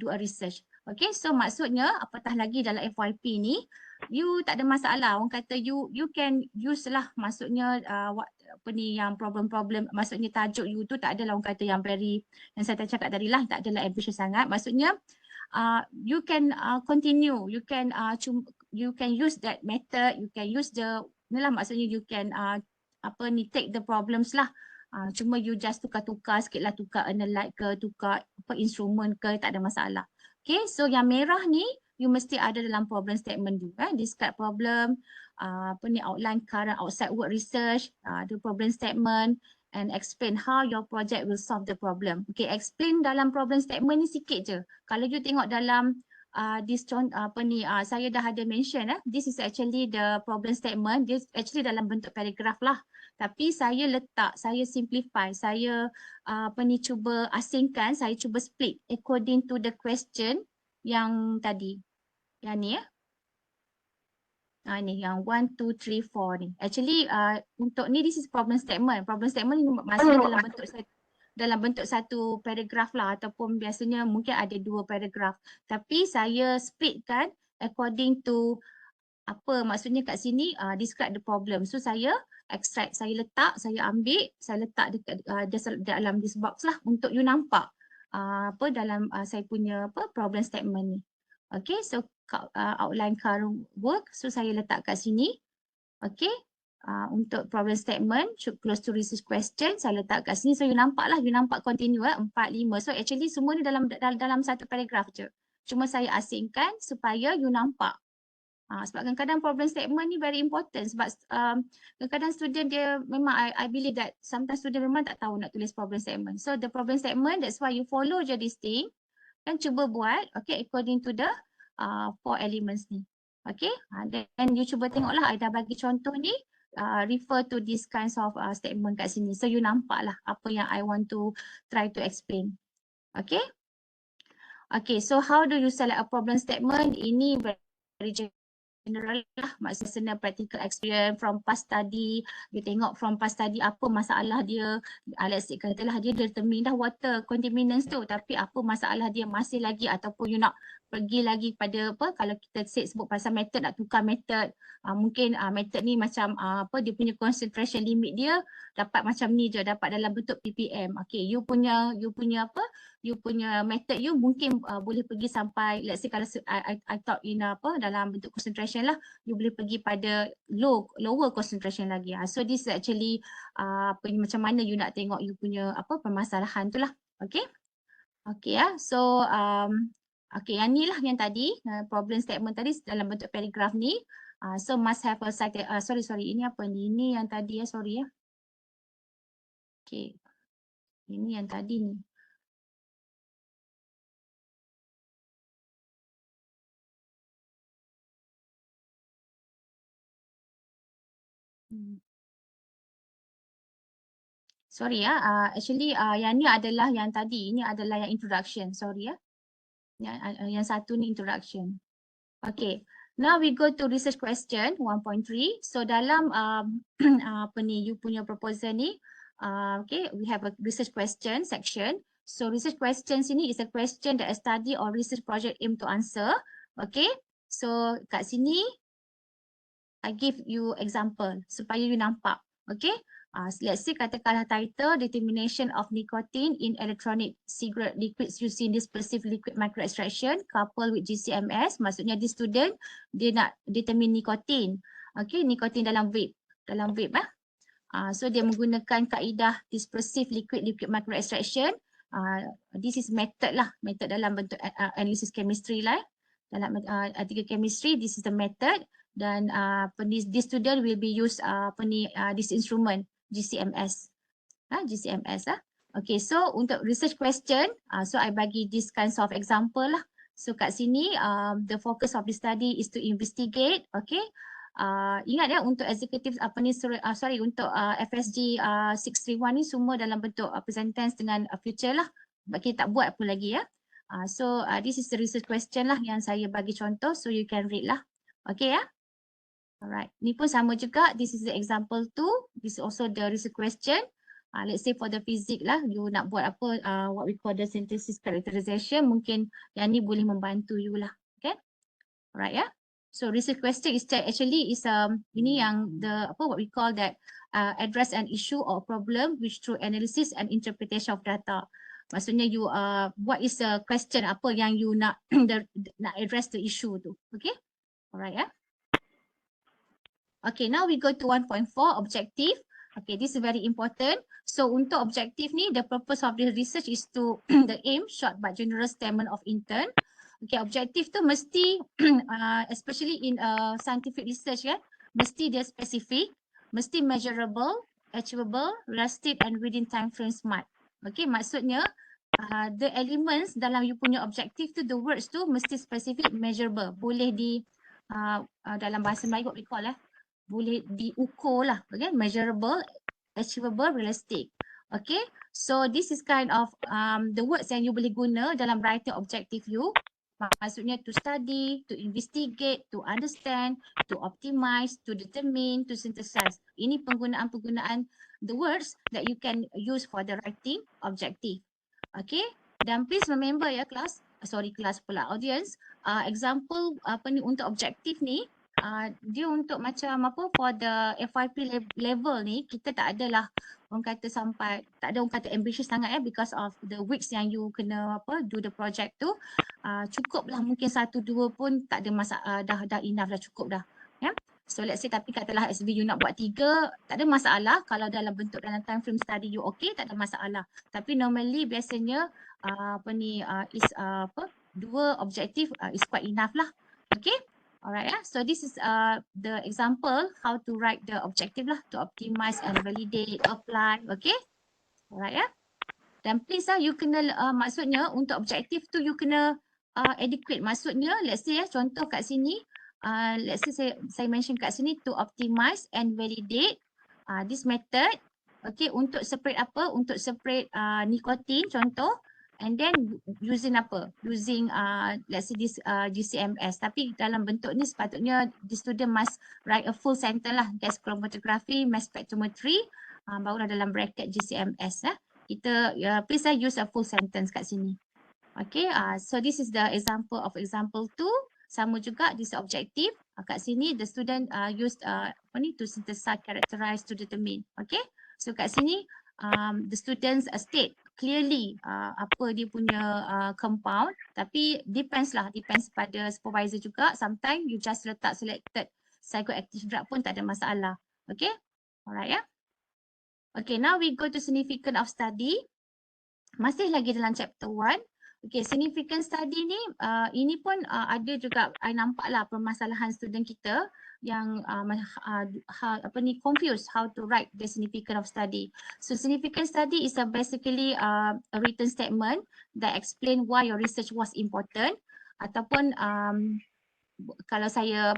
do a research. Okay, so maksudnya apatah lagi dalam FYP ni, you tak ada masalah. Orang kata you can use lah, maksudnya yang problem-problem, maksudnya tajuk you tu tak adalah orang kata yang very, yang saya cakap tadi lah, tak adalah ambitious sangat. Maksudnya you can continue, you can use that method, you can use the maksudnya you can take the problems lah. Cuma you just tukar-tukar sikit lah, tukar analyte ke, tukar instrument ke, tak ada masalah. Okay, so yang merah ni you mesti ada dalam problem statement tu. Describe problem, outline current outside work research, the problem statement, and explain how your project will solve the problem. Okay, explain dalam problem statement ni sikit je. Kalau you tengok dalam this saya dah ada mention this is actually the problem statement. Dia actually dalam bentuk paragraph lah. Tapi saya letak, saya simplify, saya cuba asingkan, saya cuba split according to the question yang tadi. Yang ni ni yang 1, 2, 3, 4 ni. Actually untuk ni this is problem statement. Problem statement ni masih dalam bentuk satu paragraf lah, ataupun biasanya mungkin ada 2 paragraf. Tapi saya splitkan according to apa maksudnya kat sini, describe the problem. So saya extract, saya letak, saya ambil, saya letak dekat dalam this box lah untuk you nampak dalam saya punya problem statement ni. Okay, so outline current work, so saya letak kat sini. Okay, untuk problem statement, close to research question, saya letak kat sini. So you nampak lah, you nampak continue 4, 5. So actually semua ni dalam satu paragraf je. Cuma saya asingkan supaya you nampak. Sebab kadang-kadang problem statement ni very important sebab kadang-kadang student dia memang I believe that sometimes student memang tak tahu nak tulis problem statement. So the problem statement, that's why you follow je this thing dan cuba buat okay according to the 4 elements ni. Okay, then you cuba tengoklah I dah bagi contoh ni, refer to this kinds of statement kat sini. So you nampak lah apa yang I want to try to explain. Okay. Okay, so how do you select a problem statement? Ini very general lah, maksudnya practical experience from past study. You tengok from past study apa masalah dia. Let's say katalah dia determine dah water contaminants tu, tapi apa masalah dia masih lagi, ataupun you nak pergi lagi pada apa, kalau kita sebut pasal method, nak tukar method. Mungkin method ni macam apa, dia punya concentration limit dia dapat macam ni je, dapat dalam bentuk ppm. Okay, you punya apa, you punya method you mungkin boleh pergi sampai, let's say kalau I thought in apa dalam bentuk concentration lah, you boleh pergi pada lower concentration lagi. So this is actually macam mana you nak tengok you punya apa permasalahan tu lah. Okay. Okay ya. So okay, yang ni lah yang tadi problem statement tadi dalam bentuk paragraph ni. So must have a sorry ini apa ni? Ini yang tadi ya, sorry ya. Okay. Ini yang tadi ni. Sorry ya, actually yang ni adalah yang tadi, ini adalah yang introduction, sorry ya. Yang satu ni introduction. Okay, now we go to research question 1.3. So dalam apa ni, you punya proposal ni, okay, we have a research question section. So research question sini is a question that a study or research project aim to answer. Okay, so kat sini, I give you example supaya you nampak. Okay. Let's say katakanlah title determination of nicotine in electronic cigarette liquids using this passive liquid micro extraction coupled with GCMS. Maksudnya this student dia nak determine nikotin. Okay, nikotin dalam vape. So dia menggunakan kaedah dispersive liquid micro extraction. This is method lah, method dalam bentuk analysis chemistry lah. Dalam artikel chemistry, this is the method. Dan this student will be use this instrument GCMS. GCMS lah. Okay, so untuk research question, so I bagi this kinds of example lah. So kat sini the focus of the study is to investigate. Okay, ingat ya untuk executive untuk FSG 631 ni semua dalam bentuk present tense dengan future lah. Sebab kita tak buat apa lagi ya. So this is the research question lah yang saya bagi contoh, so you can read lah. Okay ya. Alright, ni pun sama juga. This is the example 2. This is also the research question. Let's say for the physics lah, you nak buat apa, what we call the synthesis characterization, mungkin yang ni boleh membantu you lah. Okay. Alright ya. So research question is actually is ini yang the what we call that address an issue or problem which through analysis and interpretation of data. Maksudnya you what is the question, apa yang you nak nak address the issue tu. Okay. Alright ya. Okay, now we go to 1.4 objective. Okay, this is very important. So untuk objective ni, the purpose of the research is to the aim, short but general statement of intent. Okay, objective tu mesti especially in scientific research kan, mesti dia specific, mesti measurable, achievable, realistic and within time frame smart. Okay, maksudnya the elements dalam you punya objective tu, the words tu mesti specific, measurable, boleh di dalam bahasa Melayu what we call boleh diukur lah, okay? Measurable, achievable, realistic. Okay, so this is kind of the words yang you boleh guna dalam writing objective you. Maksudnya to study, to investigate, to understand, to optimize, to determine, to synthesize. Ini penggunaan-penggunaan the words that you can use for the writing objective. Okay, dan please remember ya kelas pula audience, example apa ni untuk objektif ni, dia untuk macam apa for the FYP level ni, kita tak adalah orang kata sampai, tak ada orang kata ambitious sangat because of the weeks yang you kena do the project tu. Cukup lah mungkin 1-2 pun tak ada masalah, dah enough dah, cukup dah. So let's say tapi katalah SB you nak buat 3, tak ada masalah. Kalau dalam bentuk dalam time frame study you okay, tak ada masalah. Tapi normally biasanya is 2 objektif is quite enough lah. Okay. Alright, so this is the example how to write the objective lah, to optimize and validate, apply, okay? Alright. Dan please you kena maksudnya untuk objektif tu you kena adequate. Maksudnya let's say contoh kat sini, let's say saya mention kat sini to optimize and validate this method, okay, untuk separate apa? Untuk separate nikotin contoh. And then using apa? Using let's say this GCMS. Tapi dalam bentuk ni sepatutnya the student must write a full sentence lah. Gas chromatography, mass spectrometry, barulah dalam bracket GCMS. Kita please use a full sentence kat sini. Okay, so this is the example of example 2. Sama juga this objective. Kat sini the student used apa ni, to synthesize, characterize, to determine. Okay, so kat sini the students state clearly apa dia punya compound, tapi depends pada supervisor juga. Sometimes you just letak selected psychoactive drug pun tak ada masalah. Okay, alright ya. Okay, now we go to significance of study. Masih lagi dalam chapter 1. Okay, significant study ni, ini pun ada juga I nampak lah permasalahan student kita yang confused how to write the significance of study. So significant study is basically a written statement that explain why your research was important, ataupun kalau saya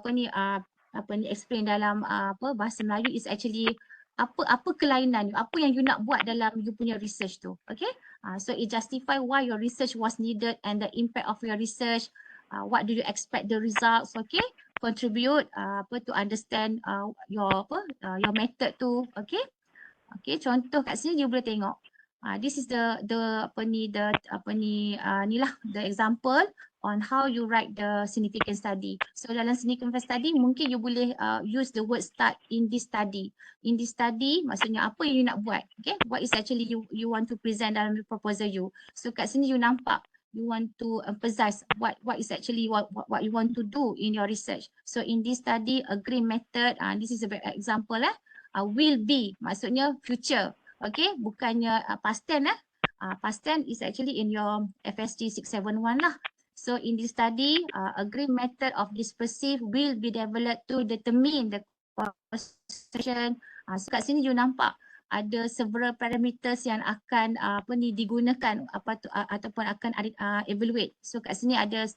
explain dalam bahasa Melayu is actually apa kelainan you, apa yang you nak buat dalam you punya research tu. Okay, so it justify why your research was needed and the impact of your research, what do you expect the results, okay, contribute to understand your method tu. Okay, contoh kat sini you boleh tengok this is the example on how you write the significant study. So dalam significant study mungkin you boleh use the word start in this study. In this study maksudnya apa yang you nak buat. Okay, what is actually you want to present dalam proposal you. So kat sini you nampak you want to emphasize what is actually what you want to do in your research. So in this study, a green method, this is a example will be maksudnya future. Okay, bukannya past tense past tense is actually in your FSG 671 lah. So in this study, a green method of dispersive will be developed to determine the concentration. So kat sini you nampak ada several parameters yang akan digunakan ataupun akan evaluate. So kat sini ada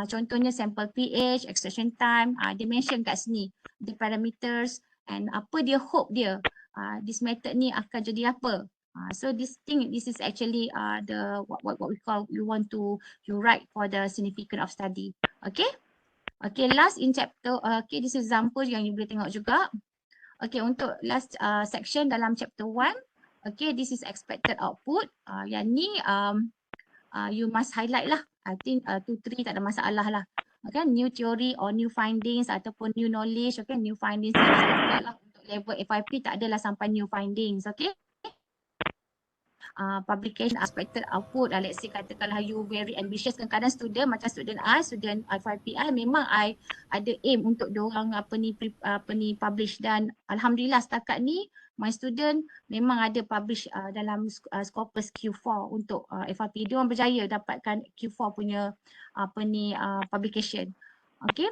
contohnya sample pH, extraction time, dia mention kat sini the parameters and apa dia hope dia this method ni akan jadi apa. So this is actually the what we call you write for the significance of study. Okay. Okay, last in chapter, okay, this is example yang you boleh tengok juga. Okay, untuk last section dalam chapter 1, okay, this is expected output. Yang ni you must highlight lah. I think 2-3 tak ada masalah lah. Okay, new theory or new findings ataupun new knowledge. Okay, new findings lah. Untuk level FYP tak adalah sampai new findings. Okay. Publication expected output, let's say katakanlah you very ambitious, kadang-kadang student macam student FYPI memang I ada aim untuk diorang publish, dan alhamdulillah setakat ni my student memang ada publish dalam Scopus Q4 untuk FYP. Diorang berjaya dapatkan Q4 punya publication. Okay,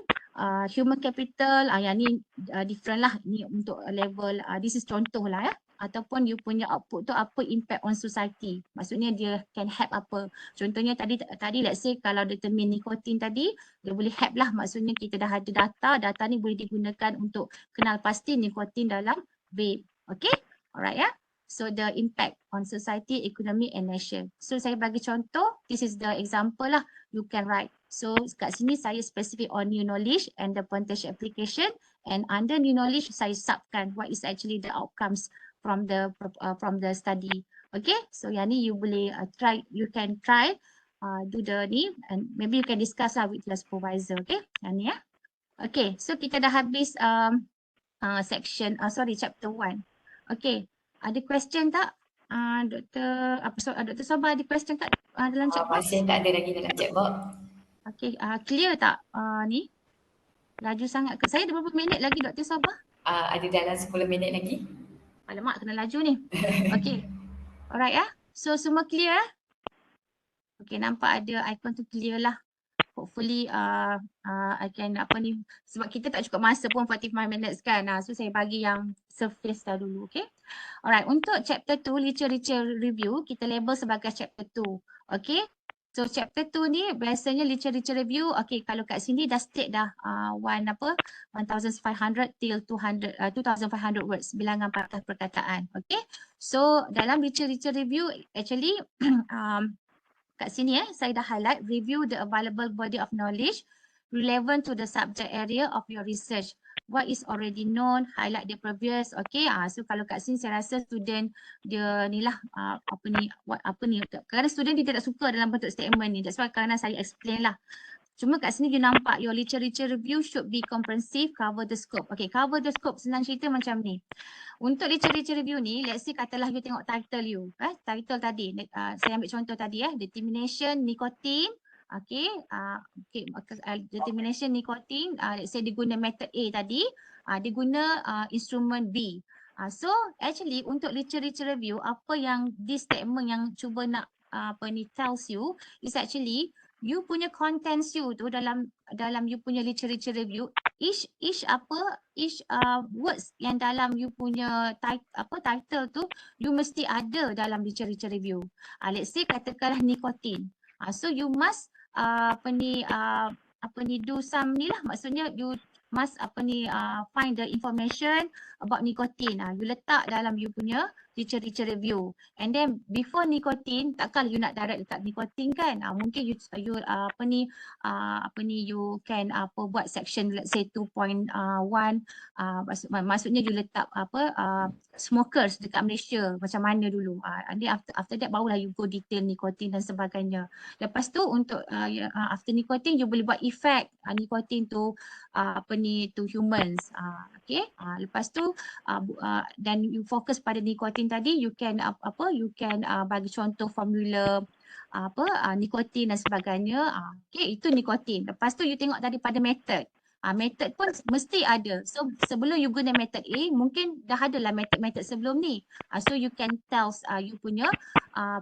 human capital yang ni different lah, ni untuk level this is contoh lah ataupun you punya output tu apa impact on society. Maksudnya dia can help apa. Contohnya tadi let's say kalau determine nikotin tadi, dia boleh help lah. Maksudnya kita dah ada data ni boleh digunakan untuk kenal pasti nikotin dalam vape. Okay, alright ya. So the impact on society, economy and nation. So saya bagi contoh, this is the example lah you can write. So kat sini saya specific on new knowledge and the potential application, and under new knowledge saya subkan what is actually the outcomes from the study. Okay, so yang ni you boleh you can try do the ni, and maybe you can discuss lah with the supervisor. Okay, yang ni ya. Okay, so kita dah habis section chapter 1. Okay, ada question tak? Dr. Sabah ada question tak dalam chat box? Masih tak ada lagi dalam chat box. Okay, clear tak ni? Laju sangat ke? Saya ada berapa minit lagi Dr. Sabah? Ada dalam 10 minit lagi. Alamak, kena laju ni. Okay. Alright ya. So semua clear Okay, nampak ada icon tu clear lah. hopefully I can apa ni, sebab kita tak cukup masa pun 45 minutes kan. So saya bagi yang surface dah dulu, okay. Alright, untuk chapter 2 literature review kita label sebagai chapter 2. Okay. So chapter 2 ni biasanya literature review, okay, kalau kat sini dah state dah 1500 till 200 2500 words, bilangan patah perkataan. Okay. So dalam literature review actually kat sini saya dah highlight review the available body of knowledge relevant to the subject area of your research. What is already known, highlight the previous. Okay, so kalau kat sini saya rasa student dia ni lah apa ni kadang student dia tidak suka dalam bentuk statement ni. That's why kerana saya explain lah. Cuma kat sini you nampak your literature review should be comprehensive, cover the scope. Okay, cover the scope senang cerita macam ni. Untuk literature review ni, let's say katalah you tengok title you. Title tadi, saya ambil contoh tadi determination nicotine. Okay, determination nicotine, let's say dia guna method A tadi, dia guna instrument B. So actually untuk literature review, apa yang this statement yang cuba nak tells you is actually you punya contents you tu dalam you punya literature review, each words yang dalam you punya title tu you mesti ada dalam literature review. Let's say katakanlah nikotin. So you must do some ni lah, maksudnya you must find the information about nicotine. You letak dalam you punya literature review. And then before nicotine, takkan you nak direct letak nicotine kan? Mungkin you can buat section let's say 2.1, maksudnya you letak smokers dekat Malaysia macam mana dulu. And then after that barulah you go detail nicotine dan sebagainya. Lepas tu untuk after nicotine you boleh buat effect nicotine tu to humans. Okay. Lepas tu dan you fokus pada nicotine tadi, you can bagi contoh formula nikotin dan sebagainya. Okay, itu nikotin. Lepas tu you tengok tadi pada method. Method pun mesti ada. So sebelum you guna method A, mungkin dah ada lah method sebelum ni. So you can tell you punya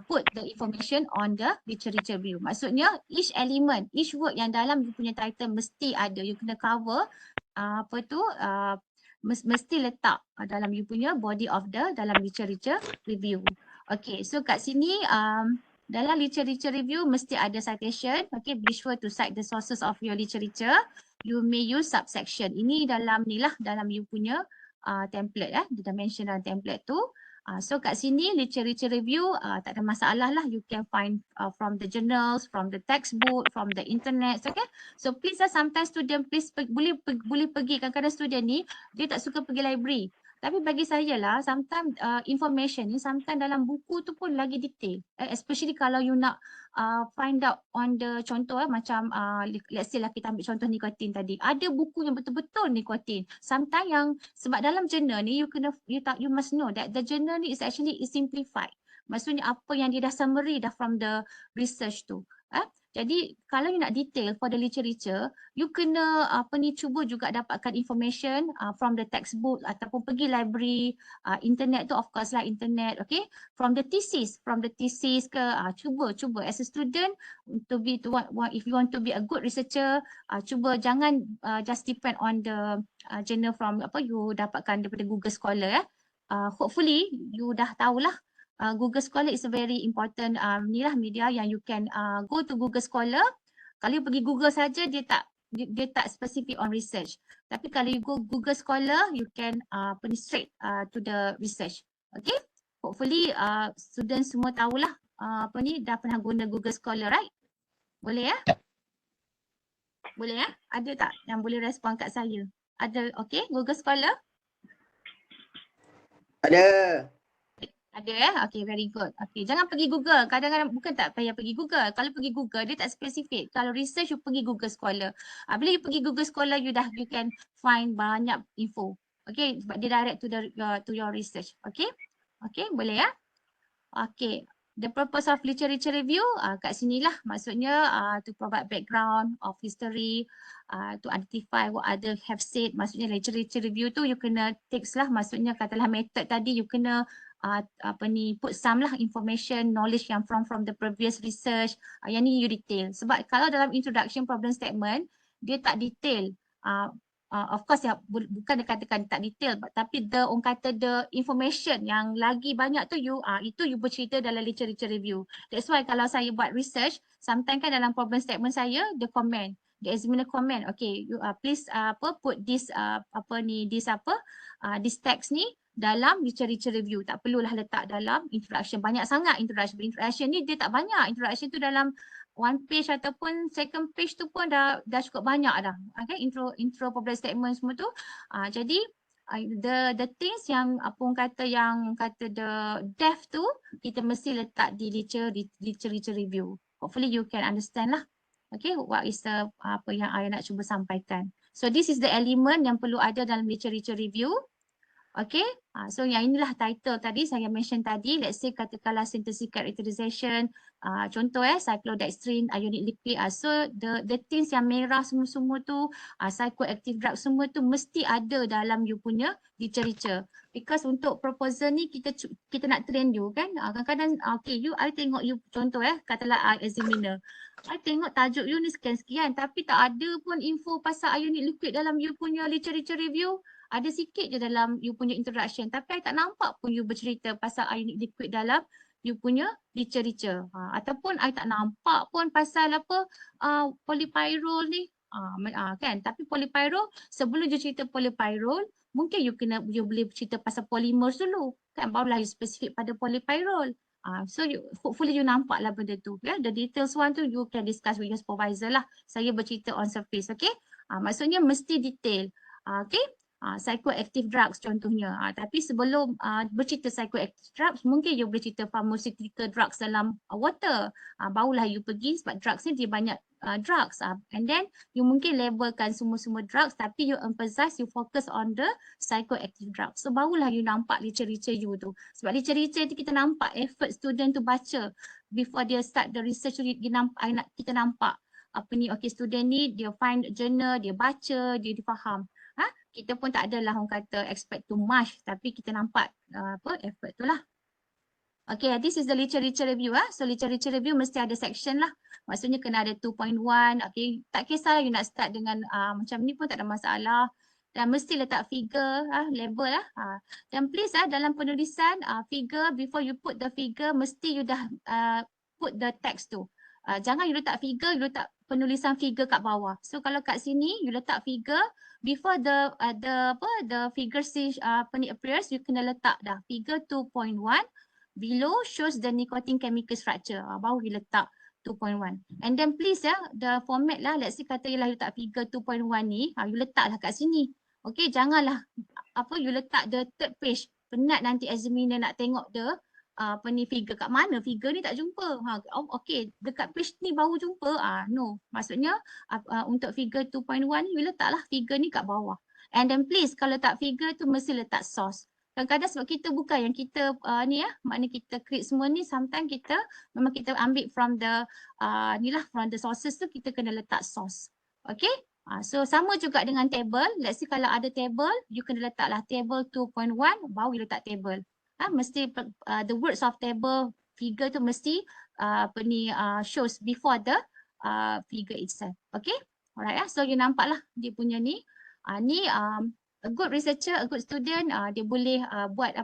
put the information on the literature review. Maksudnya each element, each word yang dalam you punya title mesti ada. You kena cover mesti letak dalam you punya body of the dalam literature review. Okay, so kat sini dalam literature review mesti ada citation. Okay, be sure to cite the sources of your literature. You may use subsection. Ini dalam ni lah, dalam you punya template dia dah mention dalam template tu. So kat sini literature review tak ada masalah lah. You can find from the journals, from the textbook, from the internet. Okay. So please sometimes student please boleh pergi, kadang-kadang student ni dia tak suka pergi library. Tapi bagi saya lah sometimes information ni sometimes dalam buku tu pun lagi detail. Especially kalau you nak find out on the contoh macam let's say lah kita ambil contoh nikotin tadi. Ada buku yang betul-betul nikotin. Sometimes yang sebab dalam journal ni you must know that the journal ni is actually simplified. Maksudnya apa yang dia dah summary dah from the research tu. Jadi kalau you nak detail for the literature, you kena cuba juga dapatkan information from the textbook ataupun pergi library, internet tu of course lah internet, okay? From the thesis ke cuba as a student if you want to be a good researcher, cuba jangan just depend on the journal from you dapatkan daripada Google Scholar. Hopefully you dah tahulah. Google Scholar is a very important media yang you can go to Google Scholar. Kalau you pergi Google saja dia tak specific on research. Tapi kalau you go Google Scholar, you can straight to the research. Okay? Hopefully student semua tahulah dah pernah guna Google Scholar, right? Boleh ya? Boleh ya? Ada tak yang boleh respon kat saya? Ada, okay? Google Scholar? Ada. Ada okay, very good. Okay, jangan pergi Google. Kadang-kadang bukan tak payah pergi Google. Kalau pergi Google, dia tak spesifik. Kalau research, you pergi Google Scholar. Bila you pergi Google Scholar, you can find banyak info. Okay, sebab dia direct to your research. Okay, okay, boleh ya? Okay, the purpose of literature review kat sinilah. Maksudnya to provide background of history, to identify what other have said. Maksudnya literature review tu you kena text lah. Maksudnya katalah method tadi you kena put some lah information, knowledge yang from the previous research. Yang ni you detail. Sebab kalau dalam introduction problem statement, dia tak detail. Of course ya, bukan dikatakan tak detail, tapi orang kata the information yang lagi banyak tu itu you bercerita dalam literature review. That's why kalau saya buat research, sometimes kan dalam problem statement saya, the examiner comment, okay, you please put this this text ni dalam literature review. Tak perlulah letak dalam introduction. Banyak sangat introduction. Introduction ni dia tak banyak. Introduction tu dalam one page ataupun second page tu pun dah cukup banyak dah. Okay, intro problem statement semua tu. Jadi the things yang yang kata the depth tu kita mesti letak di literature review. Hopefully you can understand lah. Okay, what is the apa yang I nak cuba sampaikan. So this is the element yang perlu ada dalam literature review. Okay, so yang inilah title tadi saya mention tadi. Let's say katakanlah synthesis characterization, contoh cyclodextrin, ionic lipid. So the things yang merah semua tu, psychoactive drug semua tu mesti ada dalam you punya literature. Because untuk proposal ni kita nak train you kan. Kadang-kadang okay, I tengok you contoh katalah I examiner. I tengok tajuk you ni sekian-sekian tapi tak ada pun info pasal ionic liquid dalam you punya literature review. Ada sikit je dalam you punya introduction tapi I tak nampak pun you bercerita pasal ionic liquid dalam you punya literature. Ataupun I tak nampak pun pasal polypyrrole ni. Kan, tapi polypyrrole sebelum you cerita polypyrrole mungkin you boleh cerita pasal polymers dulu kan, barulah you spesifik pada polypyrrole. So hopefully you nampak lah benda tu. The details one tu you can discuss with your supervisor lah. Saya bercerita on surface, okay. Maksudnya mesti detail. Okay. Psychoactive drugs contohnya. Tapi sebelum bercerita psychoactive drugs, mungkin you boleh cerita pharmaceutical drugs dalam water. Barulah you pergi sebab drugs ni dia banyak drugs. And then you mungkin labelkan semua drugs tapi you emphasize, you focus on the psychoactive drugs. So barulah you nampak literature you tu. Sebab literature tu kita nampak effort student tu baca before dia start the research, kita nampak okay, student ni dia find journal, dia baca, dia faham. Kita pun tak adalah orang kata expect too much tapi kita nampak effort tu lah. Okay, this is the literature review. So literature review mesti ada section lah. Maksudnya kena ada 2.1. Okay, tak kisah you nak start dengan macam ni pun tak ada masalah. Dan mesti letak figure, label lah. Dan please dalam penulisan figure, before you put the figure mesti you dah put the text tu. Jangan you letak figure, you letak penulisan figure kat bawah. So kalau kat sini you letak figure, before the figure appears, you kena letak dah figure 2.1 below shows the nicotine chemical structure. Baru you letak 2.1. And then please the format lah, let's say kata you letak figure 2.1 ni, you letaklah kat sini. Okay, janganlah you letak the third page. Penat nanti examiner nak tengok figure kat mana, figure ni tak jumpa. Okay, dekat page ni baru jumpa. No, maksudnya untuk figure 2.1 ni you letaklah figure ni kat bawah. And then please kalau letak figure tu mesti letak source. Kadang-kadang sebab kita bukan yang kita makna kita create semua ni, sometimes memang kita ambil from the from the sources tu, kita kena letak source. Okay, so sama juga dengan table. Let's say kalau ada table, you kena letaklah table 2.1 baru you letak table. Mesti the words of table figure tu mesti shows before the figure itself. Okay, alright. So you nampak lah dia punya ni. A good researcher, a good student, dia boleh buat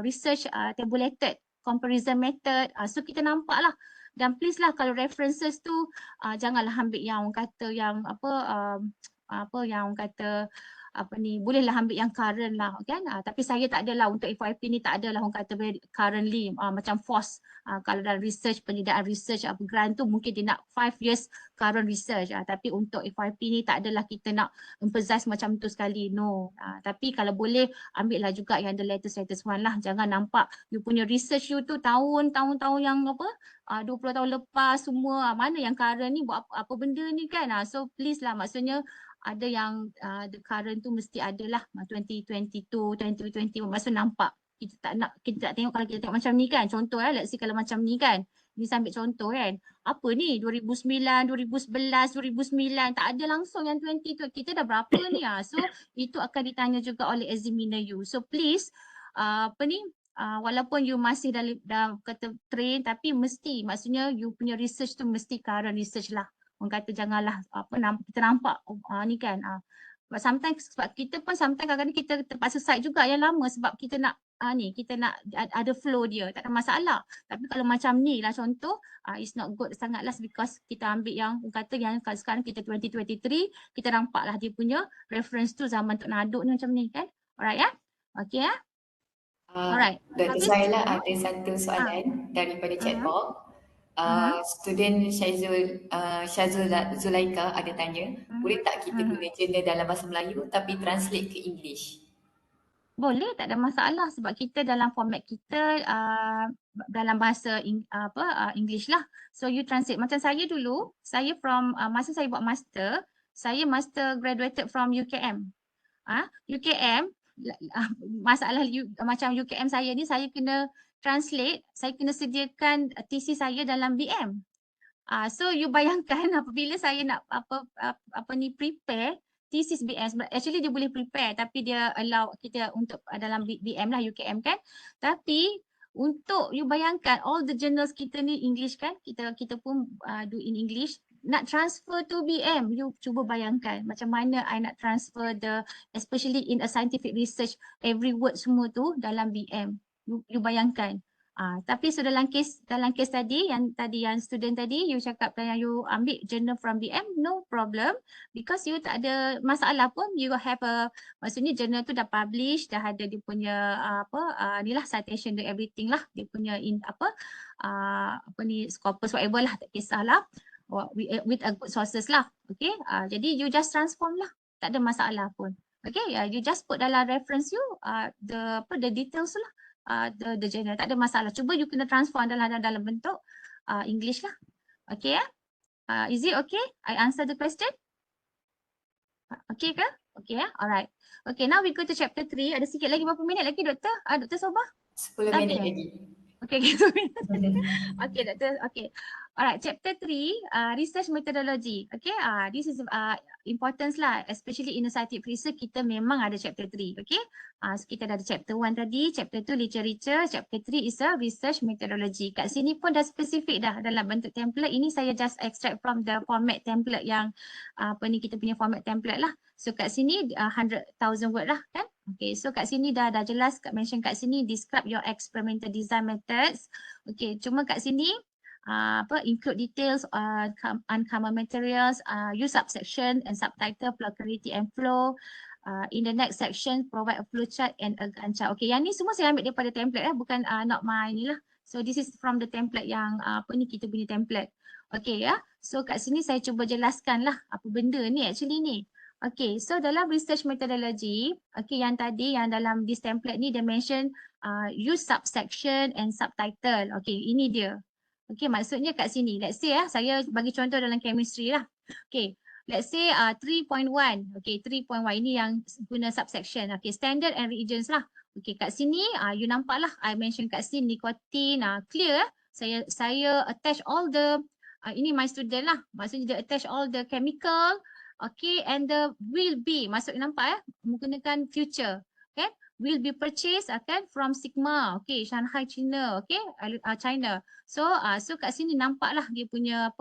research tabulated comparison method. So kita nampak lah. Dan please lah kalau references tu janganlah ambil yang orang kata yang yang orang kata bolehlah ambil yang current lah kan. Tapi saya tak adalah untuk FYP ni, tak adalah orang kata very currently macam force. Kalau dalam research, penyediaan research grant tu mungkin dia nak 5 years current research. Tapi untuk FYP ni tak adalah kita nak emphasize macam tu sekali, no. Tapi kalau boleh ambil lah juga yang the latest one lah. Jangan nampak you punya research you tu tahun yang 20 tahun lepas semua, mana yang current ni buat apa benda ni kan. So please lah, maksudnya ada yang the current tu mesti adalah 2022, 2020, maksud nampak. Kita tak tengok kalau kita tengok macam ni kan. Contoh let's say kalau macam ni kan. Ni sambil contoh kan. Apa ni 2009, 2011, 2009 tak ada langsung yang 2020. Kita dah berapa ni So itu akan ditanya juga oleh examiner you. So please walaupun you masih dalam kata train, tapi mesti, maksudnya you punya research tu mesti current research lah. Orang kata janganlah kita nampak ni kan. But sometimes sebab kita pun sometimes kadang-kadang kita terpaksa cite juga yang lama sebab kita nak kita nak ada flow dia, tak ada masalah. Tapi kalau macam ni lah contoh, it's not good sangatlah because kita ambil yang kata yang sekarang kita 2023, kita nampak lah dia punya reference tu zaman Tok Naduk ni macam ni kan. Alright ya. Okay ya. Alright. Dr. Saila ada satu soalan daripada chat box. Student Syazul Zulaika ada tanya, boleh tak kita guna jurnal dalam bahasa Melayu tapi translate ke English? Boleh, tak ada masalah sebab kita dalam format kita dalam bahasa English lah. So you translate. Macam saya dulu, saya from masa saya buat master, saya master graduated from UKM. UKM, masalah macam UKM saya ni, saya kena translate, saya kena sediakan thesis saya dalam BM. So you bayangkan apabila saya nak prepare thesis BM, actually dia boleh prepare tapi dia allow kita untuk dalam BM lah UKM kan. Tapi untuk you bayangkan all the journals kita ni English kan, kita pun do in English. Nak transfer to BM, you cuba bayangkan macam mana I nak transfer especially in a scientific research, every word semua tu dalam BM. You bayangkan. Tapi so dalam case tadi yang student tadi you cakap yang you ambil journal from BM, no problem because you tak ada masalah pun. You have maksudnya journal tu dah publish, dah ada dia punya ni lah citation dan everything lah, dia punya scopus whatever lah, tak kisahlah, with a good sources lah. Okay, jadi you just transform lah, tak ada masalah pun. Okay, you just put dalam reference you the details lah. The journal, tak ada masalah. Cuba you kena transform dalam bentuk English lah. Okay ya? Is it okay? I answer the question? Okay ke? Okay ya? Alright. Okay, now we go to chapter 3. Ada sikit lagi, berapa minit lagi Doktor? Dr. Sobah? 10 minit lagi. Okay, gitu. Okay, Doktor. Okay. Alright, chapter 3, research methodology. Okay, this is importance lah, especially in a scientific research, kita memang ada chapter 3. Okay, so kita dah ada chapter 1 tadi, chapter 2 literature, chapter 3 is a research methodology. Kat sini pun dah spesifik dah dalam bentuk template. Ini saya just extract from the format template yang kita punya format template lah. So kat sini 100,000 word lah kan. Okay, so kat sini dah jelas mention kat sini, describe your experimental design methods. Okay, cuma kat sini include details on uncommon materials, use subsection and subtitle, flow clarity and flow. In the next section, provide a flowchart and a Gantt chart. Okay, yang ni semua saya ambil daripada template bukan not my ni lah. So this is from the template yang kita punya template. Okay ya, so kat sini saya cuba jelaskan lah apa benda ni actually ni. Okay, so dalam research methodology, okay, yang tadi yang dalam this template ni dia mention use subsection and subtitle. Okay, ini dia. Okay, maksudnya kat sini, let's say saya bagi contoh dalam chemistry lah. Okay, let's say 3.1. Okay, 3.1 ini yang guna subsection. Okay, standard and reagents lah. Okay, kat sini you nampak lah, I mention kat sini nicotine, clear. Saya attach all the, ini my student lah. Maksudnya dia attach all the chemical. Okay, and the will be, maksudnya nampak menggunakan future. Okay, will be purchased from Sigma, okay, Shanghai, China, okay, China. So kat sini nampaklah dia punya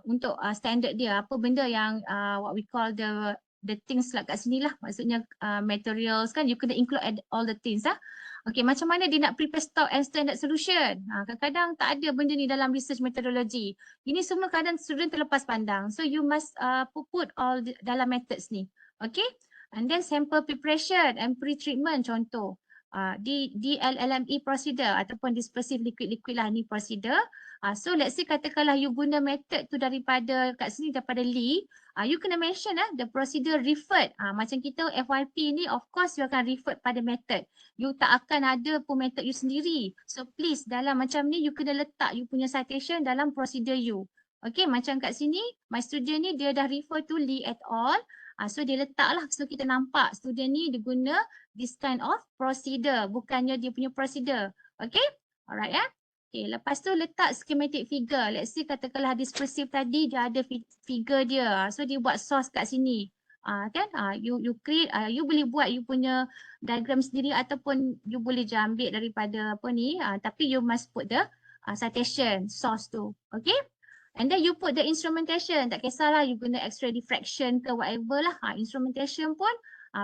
untuk standard dia, apa benda yang what we call the things lah kat sini lah, maksudnya materials kan, you kena include all the things Okay, macam mana dia nak prepare stock and standard solution? Kadang-kadang tak ada benda ni dalam research methodology. Ini semua kadang student terlepas pandang. So you must put all dalam methods ni. Okay? And then sample preparation and pre-treatment contoh. DLLME procedure ataupun dispersive liquid-liquid lah ni procedure. So let's say katakanlah you guna method tu daripada kat sini daripada Lee, you kena mention the procedure referred. Macam kita FYP ni, of course you akan refer pada method. You tak akan ada pun method you sendiri. So please dalam macam ni you kena letak you punya citation dalam procedure you. Okay, macam kat sini my student ni dia dah refer to Lee et al. So dia letak lah, so kita nampak student ni dia guna this kind of procedure, bukannya dia punya procedure. Okay, alright ya. Okay, lepas tu letak schematic figure. Let's say katakanlah dispersive tadi dia ada figure dia. So dia buat source kat sini. Kan you create, you boleh buat you punya diagram sendiri ataupun you boleh je ambil daripada apa ni, tapi you must put the citation source tu. Okay, and then you put the instrumentation. Tak kisahlah you guna X-ray diffraction ke whatever lah, instrumentation pun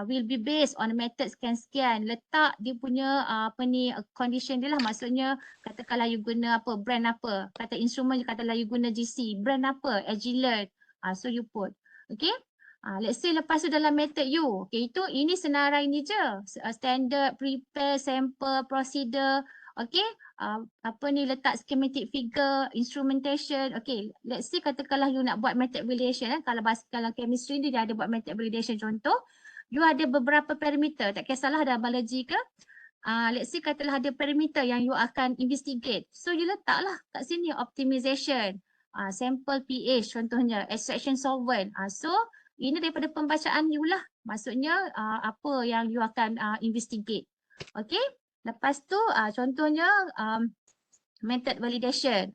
will be based on method sekian-sekian. Letak dia punya apa ni condition dia lah, maksudnya katakanlah you guna apa, brand apa, kata instrument katalah you guna GC, brand apa, Agilent, so you put. Okay, let's say lepas tu dalam method you, okay, ini senarai ni je, standard, prepare, sample, procedure, okay, apa ni letak schematic figure, instrumentation, okay, let's say katakanlah you nak buat method validation, kalau dalam chemistry ni dia ada buat method validation, contoh, you ada beberapa parameter, tak kisahlah dalam biology ke, let's say katalah ada parameter yang you akan investigate, so you letaklah kat sini optimization, sample pH contohnya, extraction solvent, so ini daripada pembacaan you lah, maksudnya apa yang you akan investigate. Okay, lepas tu contohnya method validation.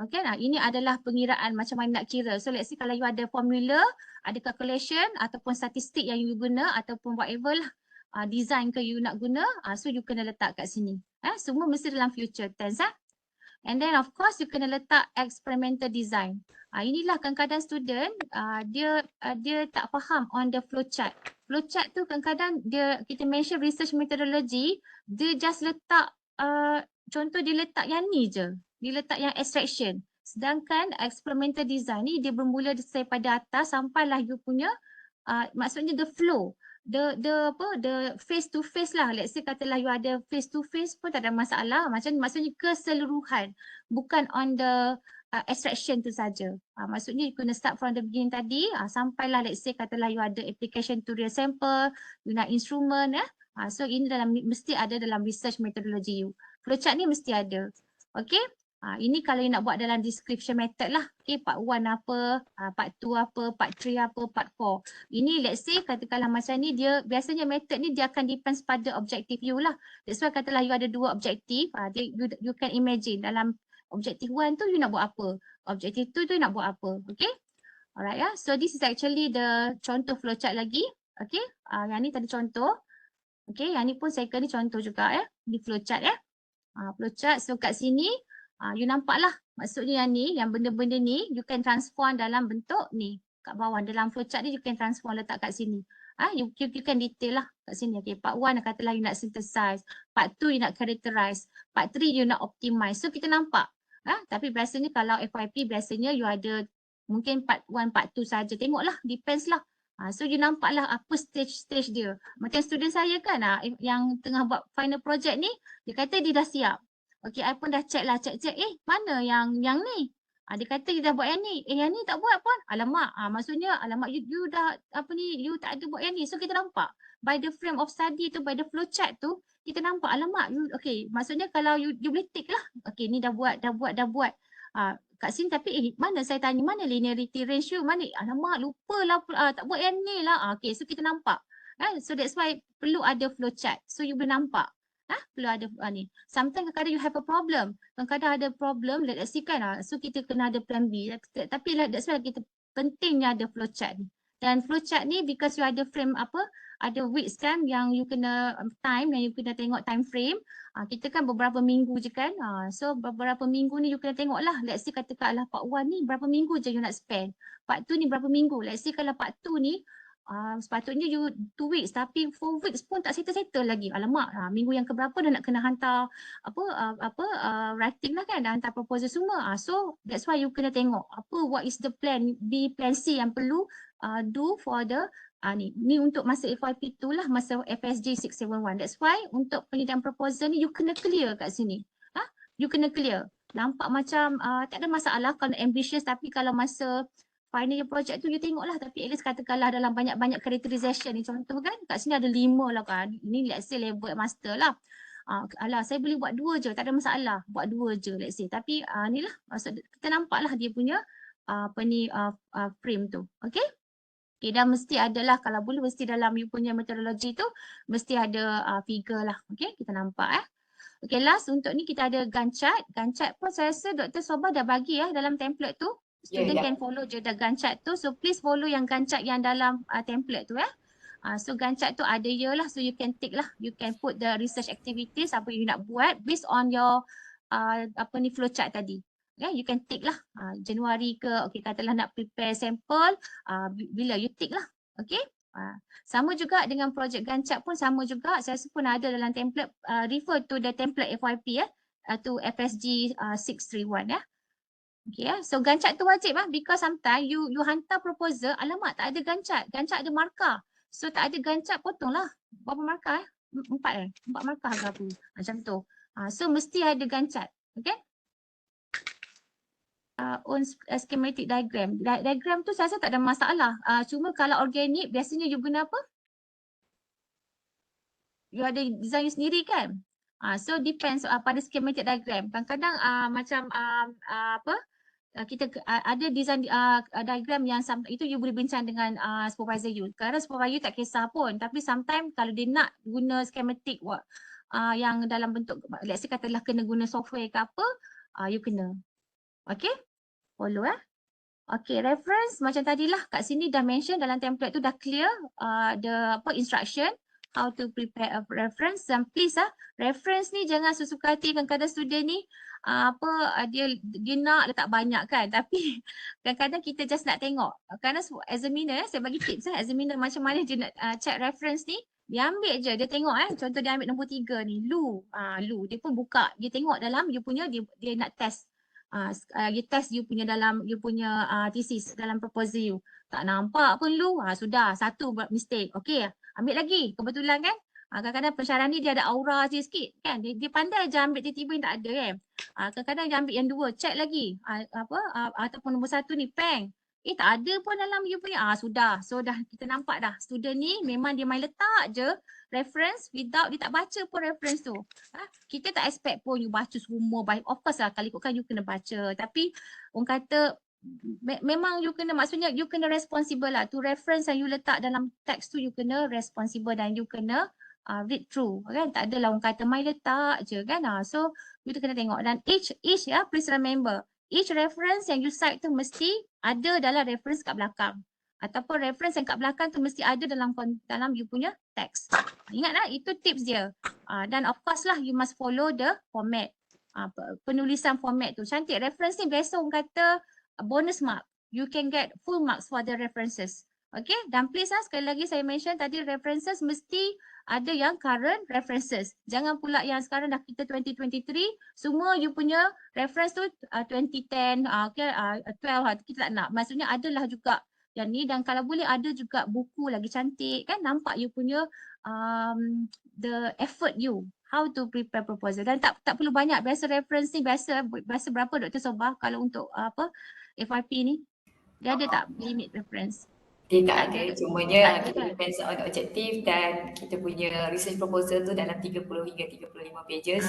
Okay, ini adalah pengiraan macam mana nak kira. So let's say kalau you ada formula, ada calculation ataupun statistik yang you guna ataupun whatever lah, design ke you nak guna, so you kena letak kat sini. Semua mesti dalam future tense. And then of course you kena letak experimental design. Inilah kadang-kadang student dia tak faham on the flowchart. Flowchart tu kadang-kadang kita mention research methodology, dia just letak contoh dia letak yang ni je. Dia letak yang extraction. Sedangkan experimental design ni dia bermula daripada atas sampailah you punya maksudnya the flow. The face to face lah. Let's say katalah you ada face to face pun tak ada masalah. Maksudnya keseluruhan, bukan on the extraction tu saja. Maksudnya you kena start from the beginning tadi, sampailah let's say katalah you ada application to real sample, you nak instrument, so ini mesti ada dalam research methodology you. Flowchart ni mesti ada. Okay. Ini kalau you nak buat dalam description method lah. Okay, part 1 apa, part 2 apa, part 3 apa, part 4. Ini let's say katakanlah macam ni, dia biasanya method ni dia akan depends pada objektif you lah. That's why katalah you ada 2 objektif, you can imagine dalam objektif 1 tu you nak buat apa, objektif 2 tu you nak buat apa. Okay, alright ya. So this is actually the contoh flowchart lagi. Okay, yang ni tadi contoh. Okay, yang ni pun second ni contoh juga di flowchart flowchart. So kat sini you nampak lah, maksudnya yang ni, yang benda-benda ni you can transform dalam bentuk ni kat bawah. Dalam flowchart ni you can transform letak kat sini. You can detail lah kat sini. Okay, part 1 katalah you nak synthesize, part 2 you nak characterize, part 3 you nak optimize. So kita nampak. Tapi biasanya kalau FYP biasanya you ada mungkin part 1, part 2 saja. Tengoklah, depends lah. So you nampak lah apa stage dia. Macam student saya kan yang tengah buat final project ni, dia kata dia dah siap. Okay, I pun dah check lah, check. Mana yang ni? Dia kata dia dah buat yang ni. Yang ni tak buat pun. Alamak, maksudnya alamak you dah apa ni, you tak ada buat yang ni. So kita nampak by the frame of study tu, by the flowchart tu, kita nampak alamak you, okay, maksudnya kalau you boleh tick lah. Okay, ni dah buat. Kat sini tapi mana saya tanya, mana linearity ratio, mana, alamak lupa lah, tak buat yang ni lah. Okay, so kita nampak. So that's why perlu ada flowchart. So you boleh nampak. Perlu ada ni. Sometimes kadang-kadang you have a problem. Kadang-kadang ada problem, let's say kan, so kita kena ada plan B. Tapi that's why kita pentingnya ada flowchart ni. Dan flowchart ni because you ada frame ada weeks kan yang you kena time, yang you kena tengok time frame. Kita kan beberapa minggu je kan. So beberapa minggu ni you kena tengok lah. Let's say katakanlah part 1 ni berapa minggu je you nak spend. Part 2 ni berapa minggu. Let's say kalau part 2 ni sepatutnya you 2 weeks tapi 4 weeks pun tak settle lagi. Alamak, minggu yang keberapa dah nak kena hantar writing lah kan, dah hantar proposal semua. So that's why you kena tengok what is the plan B, plan C yang perlu do for the ni untuk masa FYP tu lah, masa FSG 671. That's why untuk penelitian proposal ni you kena clear kat sini. You kena clear. Nampak macam tak ada masalah kalau ambitious, tapi kalau masa final project tu you tengoklah, tapi at least katakanlah dalam banyak-banyak characterization ni, contoh kan kat sini ada 5 lah kan, ini let's say level master lah. Alah saya boleh buat 2 je, tak ada masalah, buat 2 je let's say, tapi ni lah maksud kita nampaklah dia punya frame tu. Okay, dan mesti adalah kalau boleh mesti dalam you punya metodologi tu mesti ada figure lah. Okay, kita nampak Okay, last untuk ni kita ada Gantt chart. Gantt chart pun saya rasa Dr. Sobah dah bagi dalam template tu. Student yeah. can follow je the Gantt chart tu. So please follow yang Gantt chart yang dalam template tu ya. So Gantt chart tu ada year lah, so you can tick lah. You can put the research activities apa you nak buat based on your apa ni flow chart tadi. Okay, you can tick lah. Januari ke, okay katalah nak prepare sampel, bila you tick lah. Okay. Sama juga dengan projek Gantt chart pun sama juga. Saya rasa pun ada dalam template, refer to the template FYP to FSG 631 ya. Okay, so Gantt chart tu wajib lah because sometimes you hantar proposal, alamak tak ada Gantt chart. Gantt chart ada markah. So tak ada Gantt chart, potonglah. Berapa markah 4 4 markah ke apa. Macam tu. So mesti ada Gantt chart. Okay. On schematic diagram. Diagram tu saya rasa tak ada masalah. Cuma kalau organik biasanya you guna apa? You ada design you sendiri kan? So depends pada schematic diagram. Kadang-kadang macam apa? Kita ada design diagram yang itu you boleh bincang dengan supervisor you. Kerana supervisor you tak kisah pun. Tapi sometimes kalau dia nak guna schematic yang dalam bentuk, let's say katalah kena guna software ke apa, you kena. Okay? Follow Okay, reference macam tadilah kat sini dah mention dalam template tu dah clear the instruction how to prepare a reference. Dan please reference ni jangan sesuka hati. Kadang-kadang student ni dia nak letak banyak kan, tapi kadang-kadang kita just nak tengok. Kerana examiner saya bagi tips examiner macam mana dia nak check reference ni. Dia ambil je, dia tengok contoh dia ambil nombor 3 ni, Lu dia pun buka, dia tengok dalam you punya, dia nak test. You test you punya dalam you punya thesis dalam proposal you. Tak nampak pun Lu, sudah satu buat mistake. Okey, ambil lagi. Kebetulan kan kadang-kadang pensyarah ni dia ada aura je sikit kan. Dia pandai je ambil tiba-tiba yang tak ada kan. Kadang-kadang dia ambil yang 2, check lagi. Ataupun nombor 1 ni peng. Tak ada pun dalam you punya. Sudah. So dah kita nampak dah student ni memang dia main letak je reference without dia tak baca pun reference tu. Kita tak expect pun you baca semua. Of course lah kali ikutkan you kena baca. Tapi orang kata memang you kena, maksudnya you kena responsible lah. Tu reference yang you letak dalam teks tu you kena responsible dan you kena read through kan. Tak adalah orang kata main letak je kan. So you kena tengok dan each please remember each reference yang you cite tu mesti ada dalam reference kat belakang. Ataupun reference yang kat belakang tu mesti ada dalam you punya teks. Ingatlah itu tips dia. Dan of course lah you must follow the format. Penulisan format tu. Cantik reference ni biasa orang kata bonus mark. You can get full marks for the references. Okay, dan please sekali lagi saya mention tadi references mesti ada yang current references. Jangan pula yang sekarang dah kita 2023 semua you punya reference tu 2010, 12 kita tak nak. Maksudnya adalah juga yang ni dan kalau boleh ada juga buku lagi cantik kan, nampak you punya the effort you how to prepare proposal dan tak perlu banyak. Biasa reference ni biasa berapa Dr. Sobah kalau untuk FYP ni? Dia ada tak limit reference? Dia tak ada, cumanya kita depends on objektif dan kita punya research proposal tu dalam 30 hingga 35 pages.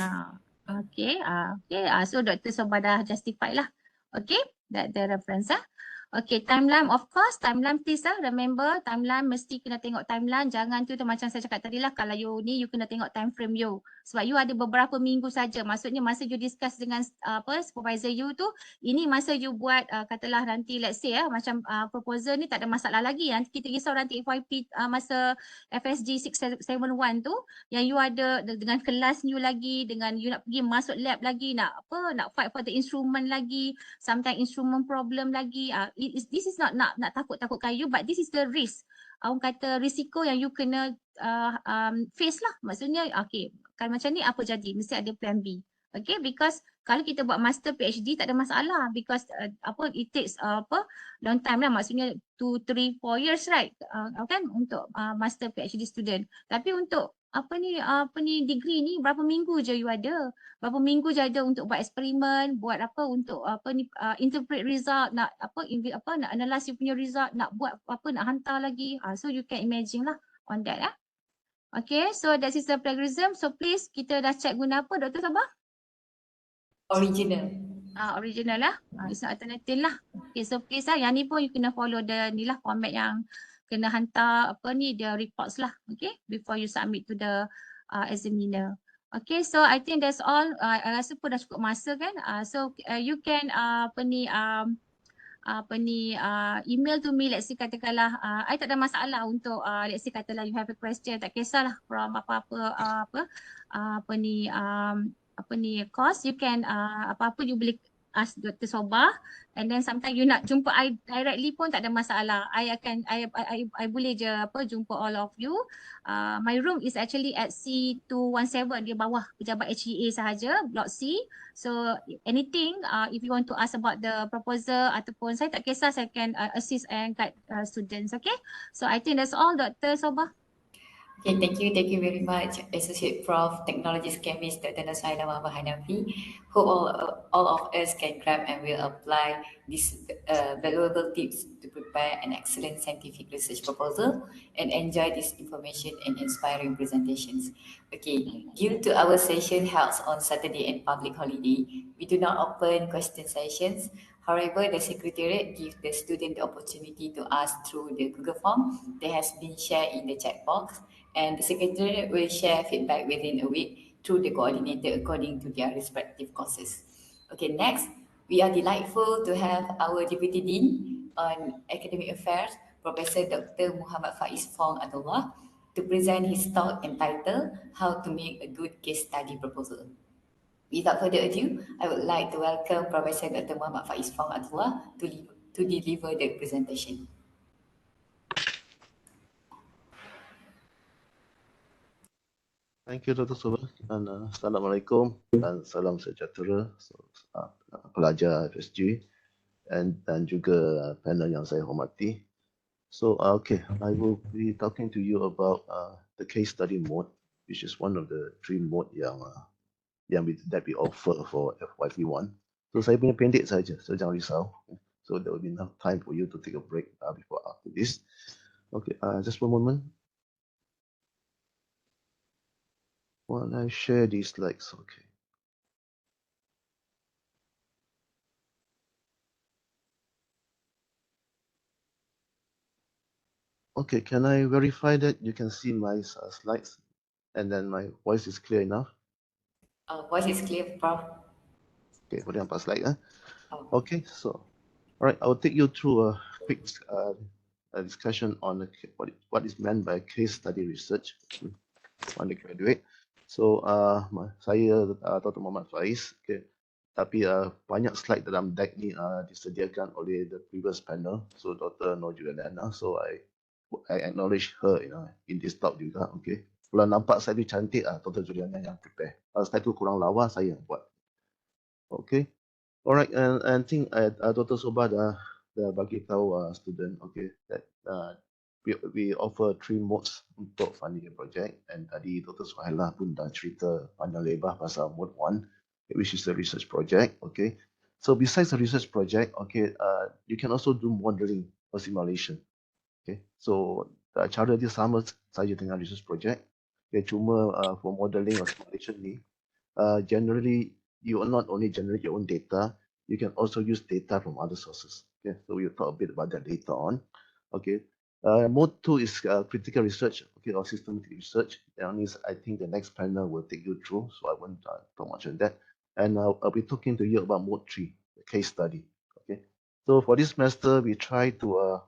Okay, so Dr. Sobah dah justify lah. Okay, that the reference Okay, timeline of course, timeline please remember timeline mesti kena tengok timeline. Jangan tu macam saya cakap tadi lah, kalau you ni you kena tengok time frame you. Sebab you ada beberapa minggu saja. Maksudnya masa you discuss dengan supervisor you tu, ini masa you buat katalah nanti let's say macam proposal ni tak ada masalah lagi. Nanti kita risau nanti FYP masa FSG 671 tu yang you ada dengan kelas you lagi, dengan you nak pergi masuk lab lagi, nak fight for the instrument lagi, sometimes instrument problem lagi. This is not nak takut-takutkan you, but this is the risk. Orang kata risiko yang you kena face lah. Maksudnya okay, kalau macam ni apa jadi? Mesti ada plan B. Okay, because kalau kita buat master PhD tak ada masalah because it takes long time lah, maksudnya 2, 3, 4 years right kan untuk master PhD student. Tapi untuk degree ni berapa minggu je you ada, berapa minggu je ada untuk buat eksperimen, buat untuk interpret result, nak nak analyse you punya result, nak buat nak hantar lagi. So you can imagine lah on that Okay, so that is the plagiarism. So please kita dah check guna apa Dr. Sabah? Original. Original lah. It's not alternative lah. Okay, so please yang ni pun you kena follow the ni lah format yang kena hantar the reports lah. Okay, before you submit to the examiner. Okay, so I think that's all. I rasa pun dah cukup masa kan. So you can email to me, let's say katakanlah I tak ada masalah untuk let's say katalah you have a question, tak kisahlah from apa-apa course, you can apa-apa you boleh ask Dr. Sobah, and then sometimes you nak jumpa I directly pun tak ada masalah. I boleh je jumpa all of you. My room is actually at C217 di bawah pejabat HEA sahaja, block C. So anything if you want to ask about the proposal ataupun saya tak kisah, saya can assist and guide students. Okay, so I think that's all, Dr. Sobah. Okay, thank you very much, Associate Prof. Technologist Chemist Dr. Nasailah Muhammad Hanafi. Hope all of us can grab and will apply these valuable tips to prepare an excellent scientific research proposal and enjoy this information and inspiring presentations. Okay, due to our session held on Saturday and public holiday, we do not open question sessions. However, the Secretariat gives the student the opportunity to ask through the Google form that has been shared in the chat box, and the Secretariat will share feedback within a week through the coordinator according to their respective courses. Okay, next, we are delightful to have our Deputy Dean on Academic Affairs, Professor Dr. Muhammad Faiz Fong Atullah, to present his talk entitled How to Make a Good Case Study Proposal. Without further ado, I would like to welcome Professor Dr. Muhammad Faiz Fong Atullah to deliver the presentation. Thank you, Dr. Sobah, and Assalamualaikum dan salam sejahtera pelajar FSG dan juga panel yang saya hormati. So, okay, I will be talking to you about the case study mode, which is one of the 3 mode that we offer for FYP1. So, saya punya pendek saja, so jangan risau. So, there will be enough time for you to take a break before after this. Okay, just one moment. While I share these slides, okay. Okay, can I verify that you can see my slides and then my voice is clear enough? Voice is clear, Prof. Okay, boleh nampak slide. Oh. Okay, so, all right, I'll take you through a quick discussion on what is meant by case study research undergraduate. So, saya Dr. Muhammad Faiz. Okay, tapi banyak slide dalam deck ni disediakan oleh the previous panel. So, Dr. Nur Juliana. So, I acknowledge her, in this talk juga. Okay, kalau nampak slide tu cantik, Dr. Juliana yang prepare. Kalau slide tu kurang lawa, saya yang buat. Okay, alright, and I think Dr. Sobah dah bagi tahu student, okay, that we offer 3 modes untuk funding a project, and tadi Dr. Suhaila pun dah cerita panjang lebar pasal mode 1, which is the research project. Okay, so besides the research project, okay, you can also do modeling or simulation. Okay, so cara dia sama saja dengan research project. Okay, cuma for modeling or simulation ni, generally you will not only generate your own data, you can also use data from other sources. Okay, so we'll talk a bit about that later on. Okay, mode 2 is critical research, okay, or systematic research. That is, I think the next panel will take you through, so I won't talk much on that. And I'll be talking to you about mode 3, the case study. Okay, so for this semester, we try to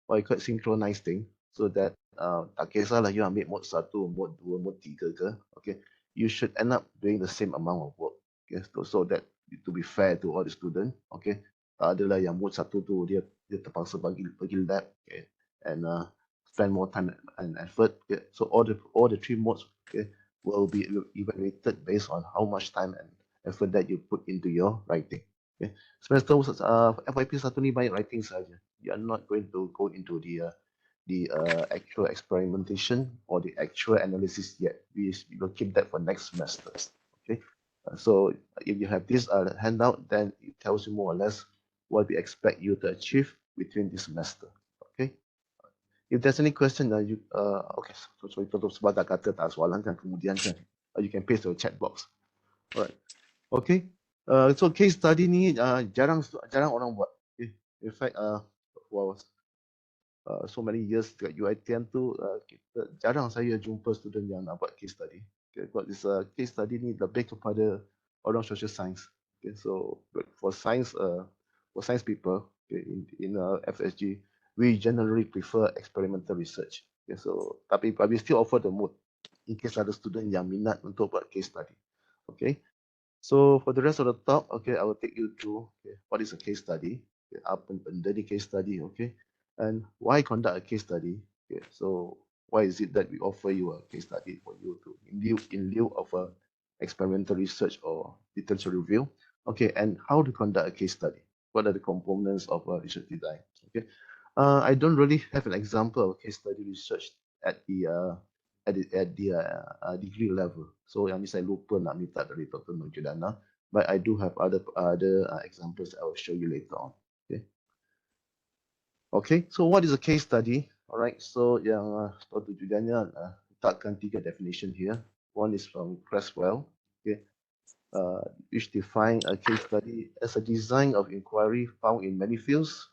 what you call synchronize thing, so that tak kisahlah you ambil mode 1, mode 2, mode 3 ke, okay, you should end up doing the same amount of work. Okay, so that to be fair to all the students. Okay, adalah yang mode 1 tu dia terpaksa pergi lab, okay, and spend more time and effort. Okay, so all the 3 modes, okay, will be evaluated based on how much time and effort that you put into your writing. Okay, semester FYP 1 ni banyak writing saja. You are not going to go into the actual experimentation or the actual analysis yet. We will keep that for next semester. Okay, so if you have this handout, then it tells you more or less what we expect you to achieve between this semester. Okay, if there's any question, okay, so sorry, tutup sebab dah kata tak soalan kan, kemudian kan, you can paste your chat box. Alright, okay, so case study ni jarang orang buat. Okay? In fact, well, so many years dekat UiTM tu, jarang saya jumpa student yang nak buat case study. Okay, but this case study ni lebih kepada orang social science. Okay, so but for science, for science people, okay, in FSG, we generally prefer experimental research. Okay, so tapi we still offer the mode in case ada student yang minat untuk buat case study. Okay, so for the rest of the talk, okay, I will take you through okay, what is a case study, okay, apa benda ni case study, okay, and why conduct a case study. Okay, so why is it that we offer you a case study for you to in lieu of a experimental research or literature review, okay, and how to conduct a case study. What are the components of a research design? Okay, I don't really have an example of case study research at the degree level. So yang ni saya lupa nak minta dari Dr. Nur Judana, but I do have other examples I will show you later on. Okay. Okay. So what is a case study? Alright. So yang Dr. Judana letakkan 3 definition here. One is from Creswell. Okay. Which define a case study as a design of inquiry found in many fields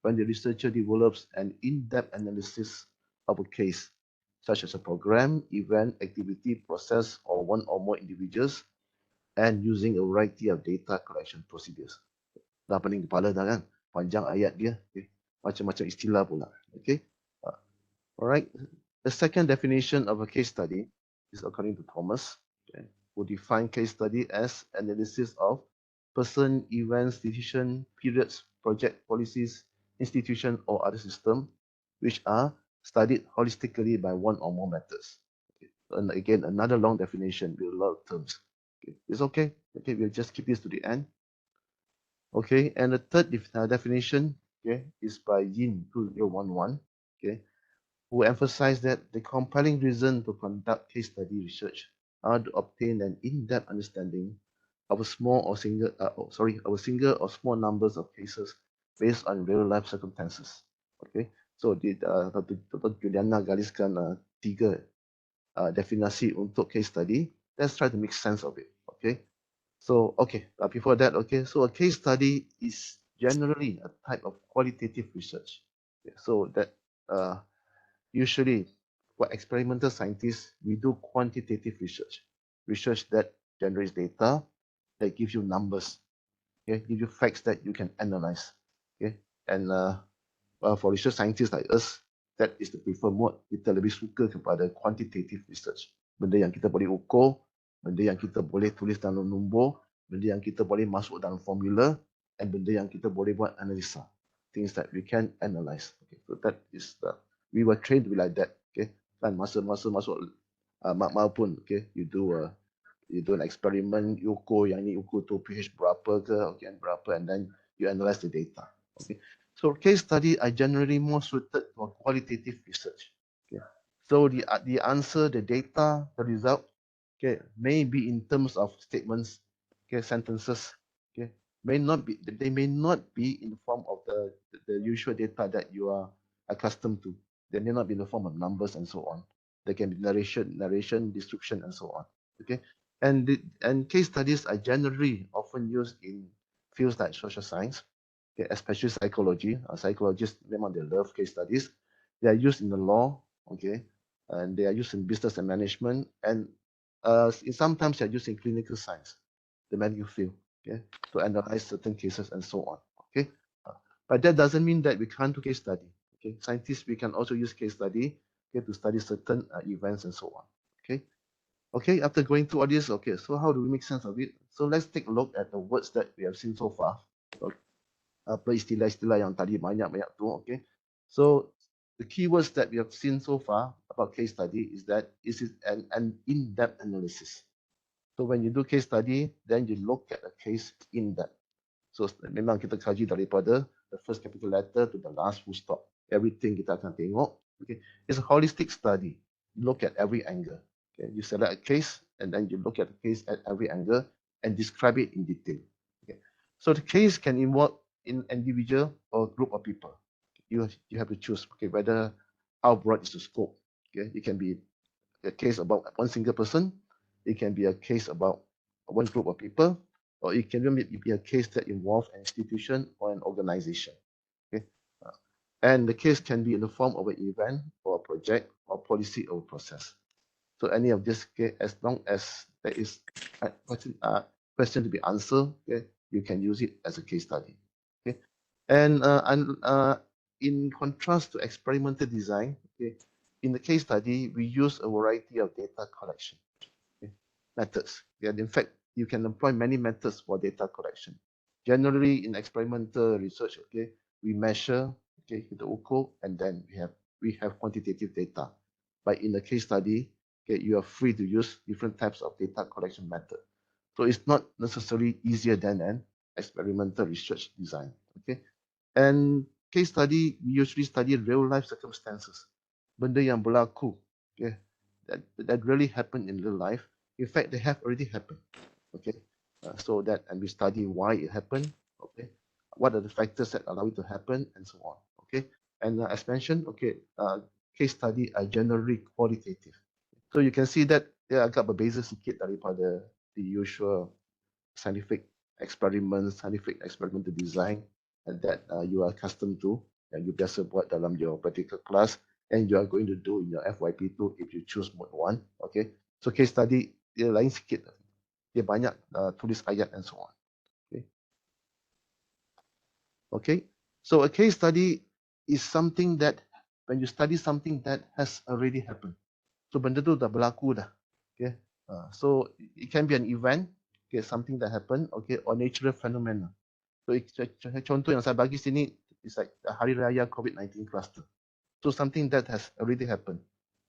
when the researcher develops an in-depth analysis of a case, such as a program, event, activity, process, or one or more individuals, and using a variety of data collection procedures. Dah pening kepala dah kan? Panjang ayat dia. Okay. Macam-macam istilah pula. Okay. Alright. The second definition of a case study is according to Thomas. Okay, who define case study as analysis of person, events, decision, periods, project, policies, institution, or other system, which are studied holistically by one or more methods. Okay. And again, another long definition with a lot of terms. Okay. It's okay. Okay, we'll just keep this to the end. Okay, and the third definition, okay, is by Yin 2011. Okay, who emphasized that the compelling reason to conduct case study research are to obtain an in-depth understanding of a single or small numbers of cases based on real-life circumstances. Okay, so Dr. Juliana gariskan 3 definisi untuk case study. Let's try to make sense of it. Okay, so before that, okay, so a case study is generally a type of qualitative research. Okay, so that usually, for experimental scientists, we do quantitative research that generates data, that gives you numbers, okay, give you facts that you can analyze, okay. And for research scientists like us, that is the preferred mode. Kita lebih suka kepada quantitative research. Benda yang kita boleh ukur, benda yang kita boleh tulis dalam nombor, benda yang kita boleh masuk dalam formula, and benda yang kita boleh buat analisa. Things that we can analyze. Okay, so that is we were trained to be like that. Okay, kan masa masuk mak pun, okay, you do an experiment, you ukur yang ni, ukur tu pH berapa ke, okay, berapa, and then you analyze the data. Okay, so case study are generally more suited for qualitative research. Okay, so the answer, the data, the result, okay, may be in terms of statements, okay, sentences, okay, they may not be in the form of the usual data that you are accustomed to. They may not be in the form of numbers and so on. They can be narration, description, and so on. Okay, and case studies are generally often used in fields like social science, okay, especially psychology. Psychologists, they love case studies. They are used in the law, okay, and they are used in business and management, and sometimes they are used in clinical science, the medical field, okay, to analyze certain cases and so on. Okay, but that doesn't mean that we can't do case study. Okay, scientists, we can also use case study, okay, to study certain events and so on. Okay. Okay, after going through all this, okay, so how do we make sense of it? So let's take a look at the words that we have seen so far. Okay. Apa istilah-istilah yang tadi banyak-banyak tu, okay. So the keywords that we have seen so far about case study is that it is an in-depth analysis. So when you do case study, then you look at the case in depth. So memang kita kaji daripada the first capital letter to the last full stop. Everything kita akan tengok. Okay, it's a holistic study. You look at every angle. Okay, you select a case and then you look at the case at every angle and describe it in detail. Okay, so the case can involve an individual or group of people. You have to choose. Okay, whether how broad is the scope. Okay, it can be a case about one single person. It can be a case about one group of people, or it can be a case that involves an institution or an organization. Okay, and the case can be in the form of an event or a project or policy or process. So any of this, okay, as long as there is a question to be answered, okay, you can use it as a case study. Okay, And in contrast to experimental design, okay, in the case study, we use a variety of data collection methods. And in fact, you can employ many methods for data collection. Generally, in experimental research, okay, we measure, okay, the ukur, and then we have quantitative data. But in the case study, okay, you are free to use different types of data collection method. So it's not necessarily easier than an experimental research design. Okay, and case study, we usually study real life circumstances, benda yang berlaku, okay, that really happened in real life. In fact, they have already happened. Okay, so that, and we study why it happened. Okay, what are the factors that allow it to happen, and so on. Okay, and as mentioned, okay, case study are generally qualitative. So you can see that dia agak berbeza sikit daripada the usual scientific experiments, scientific experimental design, and that you are accustomed to, yang you biasa buat dalam your practical class, and you are going to do in your FYP2 if you choose mode 1. Okay, so case study dia lain sikit, dia banyak tulis ayat and so on. Okay, okay, so a case study is something that when you study something that has already happened. So benda tu dah berlaku dah. Okay, so it can be an event, okay, something that happened, okay, or natural phenomena. So contoh yang saya bagi sini is like the Hari Raya COVID-19 cluster. So something that has already happened.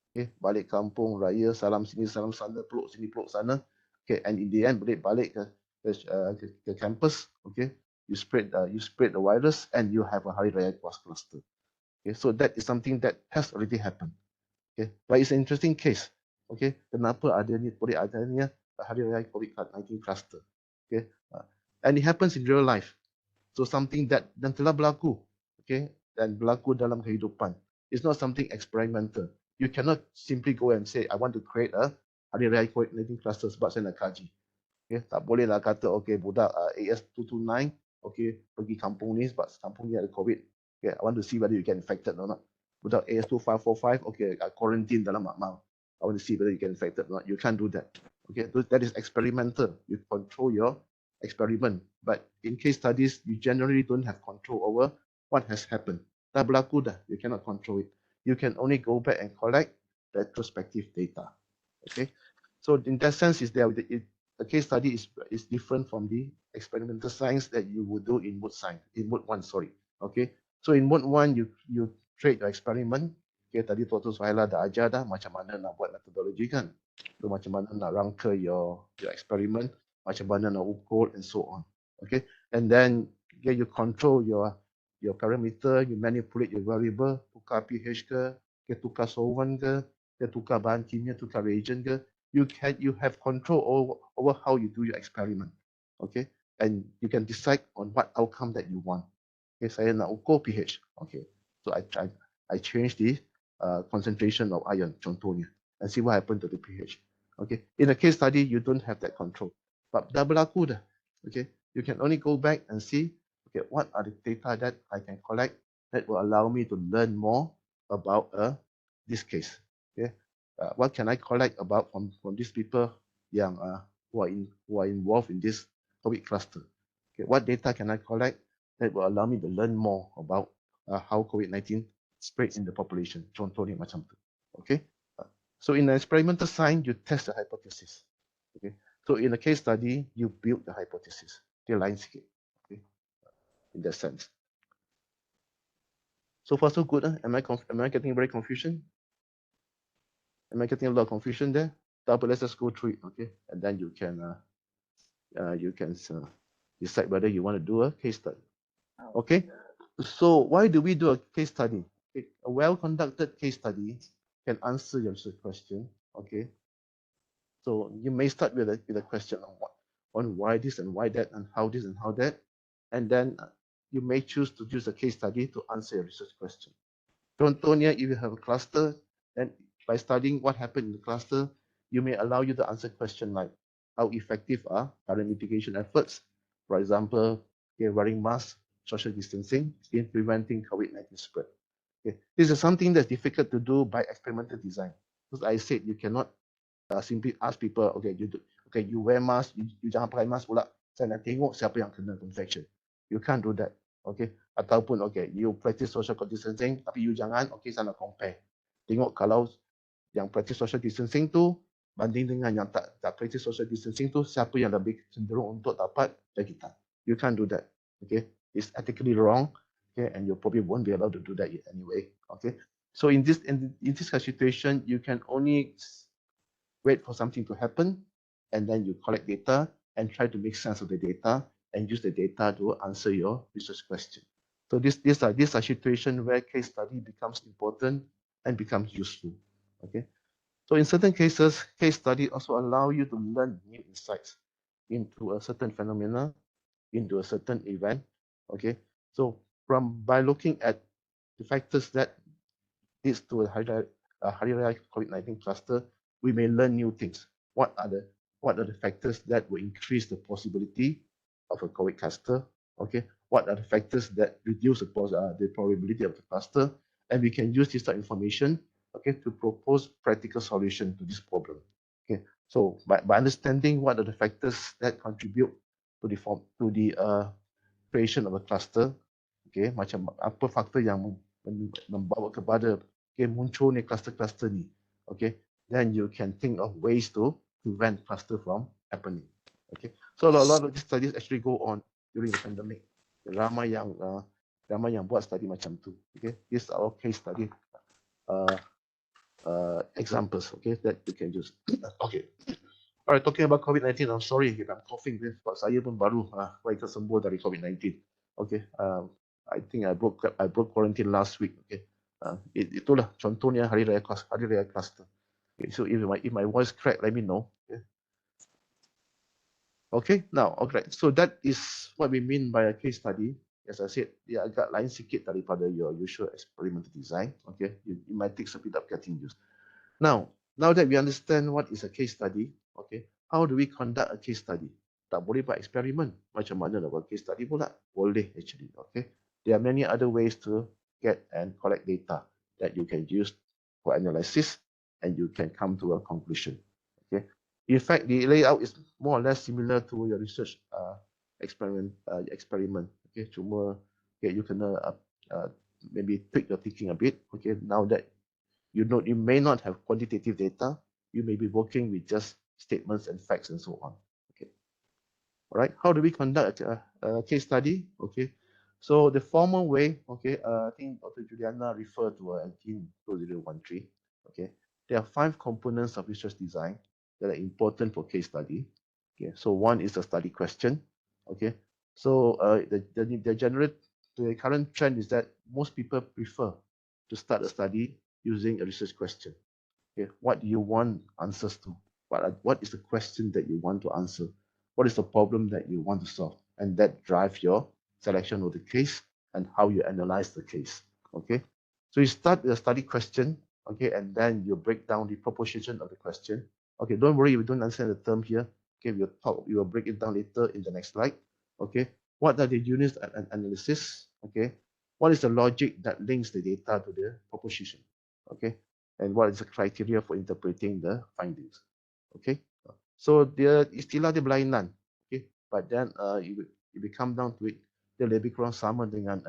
Okay, balik kampung raya, salam sini, salam sana, peluk sini, peluk sana. Okay, and in the end balik ke campus. Okay, you spread the virus and you have a Hari Raya cluster. Okay, so that is something that has already happened. Okay, but it's an interesting case. Okay, kenapa boleh adanya Hari Raya COVID-19 cluster? Okay, and it happens in real life. So something that dan telah berlaku, okay, dan berlaku dalam kehidupan. It's not something experimental. You cannot simply go and say, I want to create a Hari Raya COVID-19 cluster sebab saya nak kaji. Okay, tak boleh lah kata, okay, budak AS229, okay, pergi kampung ni sebab kampung ni ada COVID. Okay, I want to see whether you get infected or not. Budak AS2545, okay, quarantine dalam makmal. I want to see whether you get infected or not. You can't do that. Okay, that is experimental. You control your experiment. But in case studies, you generally don't have control over what has happened. Dah berlaku dah, you cannot control it. You can only go back and collect retrospective data. Okay, so in that sense, a case study is different from the experimental science that you would do in mode science, in mode 1, sorry. Okay, so in mode 1, you trade your experiment. Okay, tadi Dr. Suhaila dah ajar dah macam mana nak buat metodologi kan. So macam mana nak rangka your experiment, macam mana nak ukur and so on. Okay, and then okay, you control your parameter, you manipulate your variable, tukar pH ke, tukar solvent ke, tukar bahan kimia, tukar reagent ke. You have control over how you do your experiment. Okay, and you can decide on what outcome that you want. Okay, saya nak ukur pH. Okay, so I change the concentration of iron, contohnya, and see what happened to the pH. Okay, in a case study, you don't have that control. But dah berlaku dah. Okay, you can only go back and see, okay, what are the data that I can collect that will allow me to learn more about this case. Okay, what can I collect about from these people yang who are involved in this COVID cluster? Okay, what data can I collect that will allow me to learn more about how COVID-19 spread in the population? Contohnya macam tu. Okay, so in the experimental science, you test the hypothesis. Okay, so in a case study, you build the hypothesis. Dia lain sikit. Okay, in that sense. So far so good. Am I getting very confusion? Am I getting a lot of confusion there? But let's just go through it, okay? And then you can decide whether you want to do a case study. Okay. So why do we do a case study? Okay. A well-conducted case study can answer your question. Okay. So you may start with a question on why this and why that and how this and how that, and then you may choose to use a case study to answer your research question. Contohnya, if you have a cluster, then by studying what happened in the cluster, you may allow you to answer questions like how effective are current mitigation efforts, for example, okay, wearing masks, social distancing in preventing COVID-19 spread. Okay. This is something that's difficult to do by experimental design. Because I said you cannot simply ask people, okay, you wear mask, you jangan pakai mask pula, saya nak tengok siapa yang kena infection. You can't do that. Okay, Ataupun okay, you practice social distancing tapi you jangan saya nak compare. Tengok kalau yang practice social distancing tu banding dengan yang tak practice social distancing tu, siapa yang lebih cenderung untuk dapat jangkitan. You can't do that. Okay, it's ethically wrong. Okay, and you probably won't be able to do that anyway. Okay, so in this situation, you can only wait for something to happen, and then you collect data and try to make sense of the data and use the data to answer your research question. So these are situations where case study becomes important and becomes useful. Okay. So in certain cases, case study also allow you to learn new insights into a certain phenomena, into a certain event. Okay. So by looking at the factors that leads to a hierarchical COVID-19 cluster, we may learn new things. What are the factors that will increase the possibility of a COVID cluster? Okay, what are the factors that reduce the probability of the cluster? And we can use this type of information, okay, to propose practical solution to this problem. Okay, so by understanding what are the factors that contribute to the creation of a cluster, okay, macam apa faktor yang membawa kepada munculnya cluster-cluster ni, okay, then you can think of ways to prevent cluster from happening. Okay, so a lot of these studies actually go on during the pandemic. Ramai yang buat study macam tu. Okay, these are all case study examples. Okay, that you can use. Okay. Alright, talking about COVID-19, I'm sorry if I'm coughing. Sebab saya pun baru sembuh dari COVID-19. Okay, I think I broke quarantine last week. Okay, itulah contohnya hari raya cluster. Okay, so if my voice crack, let me know. Okay. Okay, now, okay, so that is what we mean by a case study. As I said, dia agak lain sikit daripada your usual experimental design. Okay, it might take a bit of getting used. Now that we understand what is a case study, okay, how do we conduct a case study? Tak boleh buat eksperimen. Macam mana nak buat case study pula? Boleh actually, okay. There are many other ways to get and collect data that you can use for analysis, and you can come to a conclusion. Okay. In fact, the layout is more or less similar to your research experiment. Okay, cuma okay, you can maybe tweak your thinking a bit. Okay, now that you may not have quantitative data, you may be working with just statements and facts and so on. Okay. All right. How do we conduct a case study? Okay. So the formal way, okay, I think Dr. Juliana referred to 2013. Okay. There are 5 components of research design that are important for case study. Okay. So one is the study question. Okay. So the current trend is that most people prefer to start a study using a research question. Okay, what do you want answers to? What is the question that you want to answer? What is the problem that you want to solve? And that drives your selection of the case and how you analyze the case. Okay, so you start with a study question, okay, and then you break down the proposition of the question. Okay, don't worry if you don't understand the term here. Okay, we will break it down later in the next slide. Okay, what are the units and analysis? Okay, what is the logic that links the data to the proposition? Okay, and what is the criteria for interpreting the findings? Okay, so dia istilah dia berlainan. Okay, but then if we come down to it, dia lebih kurang sama dengan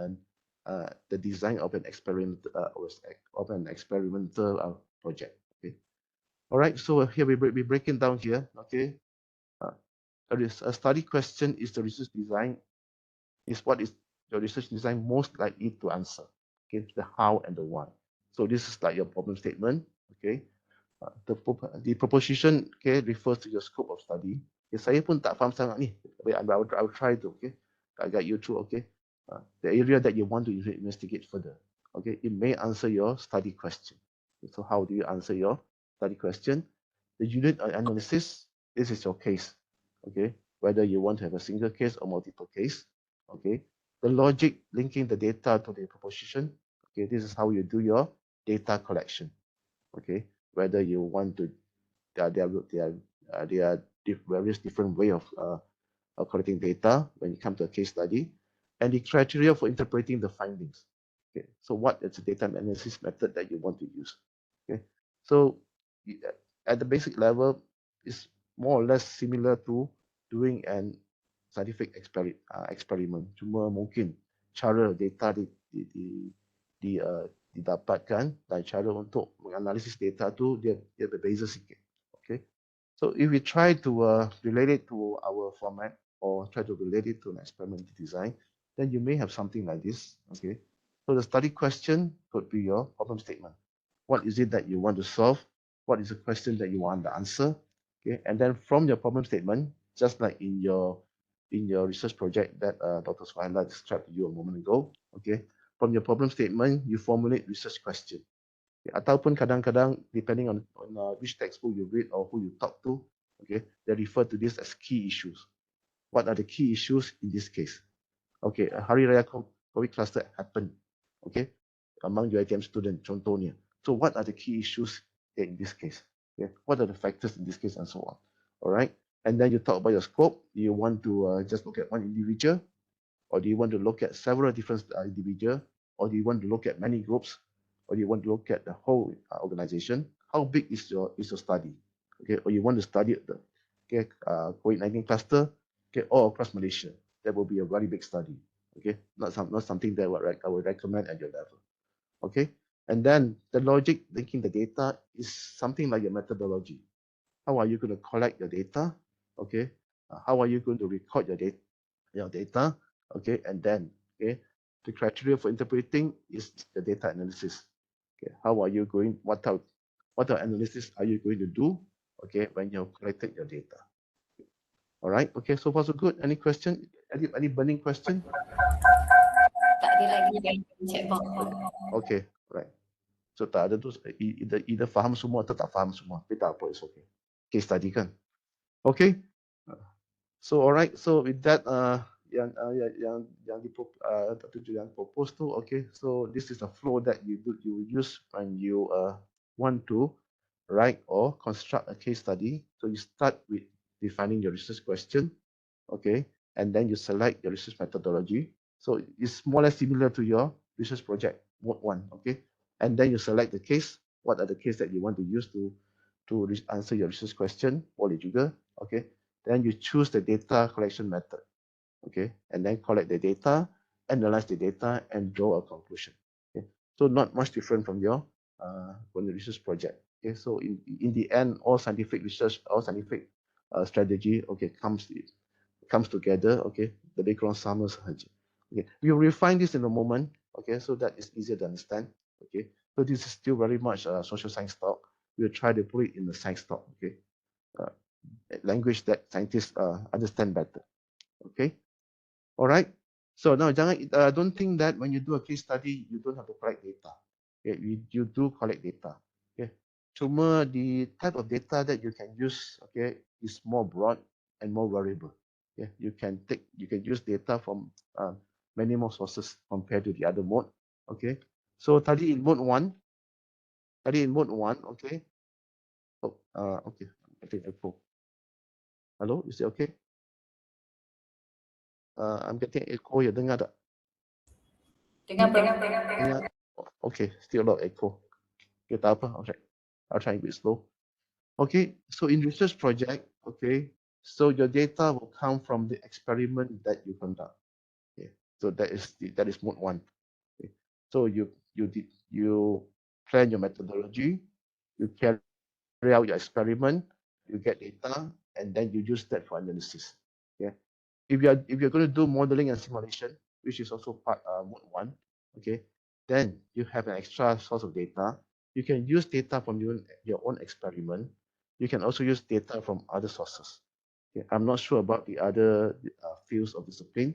the design of an experimental project. Okay, all right. So here we breaking down here. Okay, a study question is the research design. Is what is the research design most likely to answer? Okay, the how and the why. So this is like your problem statement. Okay, the proposition, okay, refers to your scope of study. Okay, saya pun tak faham sangat ni. I will try to, okay, I guide you through, okay, the area that you want to investigate further. Okay, it may answer your study question. Okay, so how do you answer your study question? The unit analysis, this is your case. Okay, whether you want to have a single case or multiple case. Okay, the logic linking the data to the proposition. Okay, this is how you do your data collection. Okay, whether you want to, there are various different way of collecting data when it comes to a case study, and the criteria for interpreting the findings. Okay, so what is the data analysis method that you want to use? Okay, so at the basic level, it's more or less similar to doing an scientific experiment. Cuma mungkin cara data didapatkan dan cara untuk menganalisis data tu dia berbeza sikit. Okay. So if we try to relate it to our format or try to relate it to an experimental design, then you may have something like this. Okay. So the study question could be your problem statement. What is it that you want to solve? What is the question that you want the answer? Okay. And then from your problem statement, just like in your research project that Dr. Suhaila described to you a moment ago, okay, from your problem statement, you formulate research question. Okay, ataupun kadang-kadang, depending on which textbook you read or who you talk to, okay, they refer to this as key issues. What are the key issues in this case? Okay, a Hari Raya COVID cluster happened, okay, among UiTM students, contohnya. So what are the key issues in this case? Okay, what are the factors in this case and so on? All right, and then you talk about your scope. Do you want to just look at one individual, or do you want to look at several different individuals, or do you want to look at many groups, or do you want to look at the whole organization? How big is your study? Okay, or you want to study the COVID-19 cluster, okay, all across Malaysia? That will be a very big study. Okay, not something that I would recommend at your level. Okay, and then the logic linking the data is something like your methodology. How are you going to collect your data? Okay, how are you going to record your data? Okay, and then the criteria for interpreting is the data analysis. Okay, how are you going? What type of analysis are you going to do? Okay, when you've collected your data. All right. Okay. So far so good. Any question? Any burning question? Tak ada lagi dari chat box. Okay. Right. So tak ada tu either faham semua atau tak faham semua. Tapi tak apa, it's okay. Case study kan. Okay. So alright. So with that, yang propose tu, okay. So this is the flow that you use when you want to write or construct a case study. So you start with defining your research question, okay, and then you select your research methodology. So it's more or less similar to your research project mode 1, okay, and then you select the case. What are the case that you want to use to answer your research question? Boleh juga, okay. Then you choose the data collection method, okay, and then collect the data, analyze the data, and draw a conclusion. Okay, so not much different from your research project. Okay, so in the end, all scientific research, all scientific strategy, okay, comes together. Okay, lebih kurang sama sahaja. Okay, we will refine this in a moment. Okay, so that is easier to understand. Okay, so this is still very much social science talk. We will try to put it in the science talk. Okay, language that scientists understand better. Okay, all right. So now, don't think that when you do a case study, you don't have to collect data. Okay, you do collect data. Okay, cuma the type of data that you can use, okay, is more broad and more variable. Okay, you can use data from many more sources compared to the other mode. Okay, so tadi in mode 1, okay. Oh, okay, I think echo. Hello, is it okay? I'm getting echo ya, dengar tak? Dengar. Okay, still a lot of echo. Okay, tak apa, I'll try a bit slow. Okay, so in research project, okay, so your data will come from the experiment that you conduct. Okay, so that is mode 1. Okay, so you plan your methodology, you carry out your experiment, you get data, and then you use that for analysis. Okay, if you're going to do modeling and simulation, which is also part mode 1, okay, then you have an extra source of data. You can use data from your own experiment. You can also use data from other sources. Okay, I'm not sure about the other fields of discipline,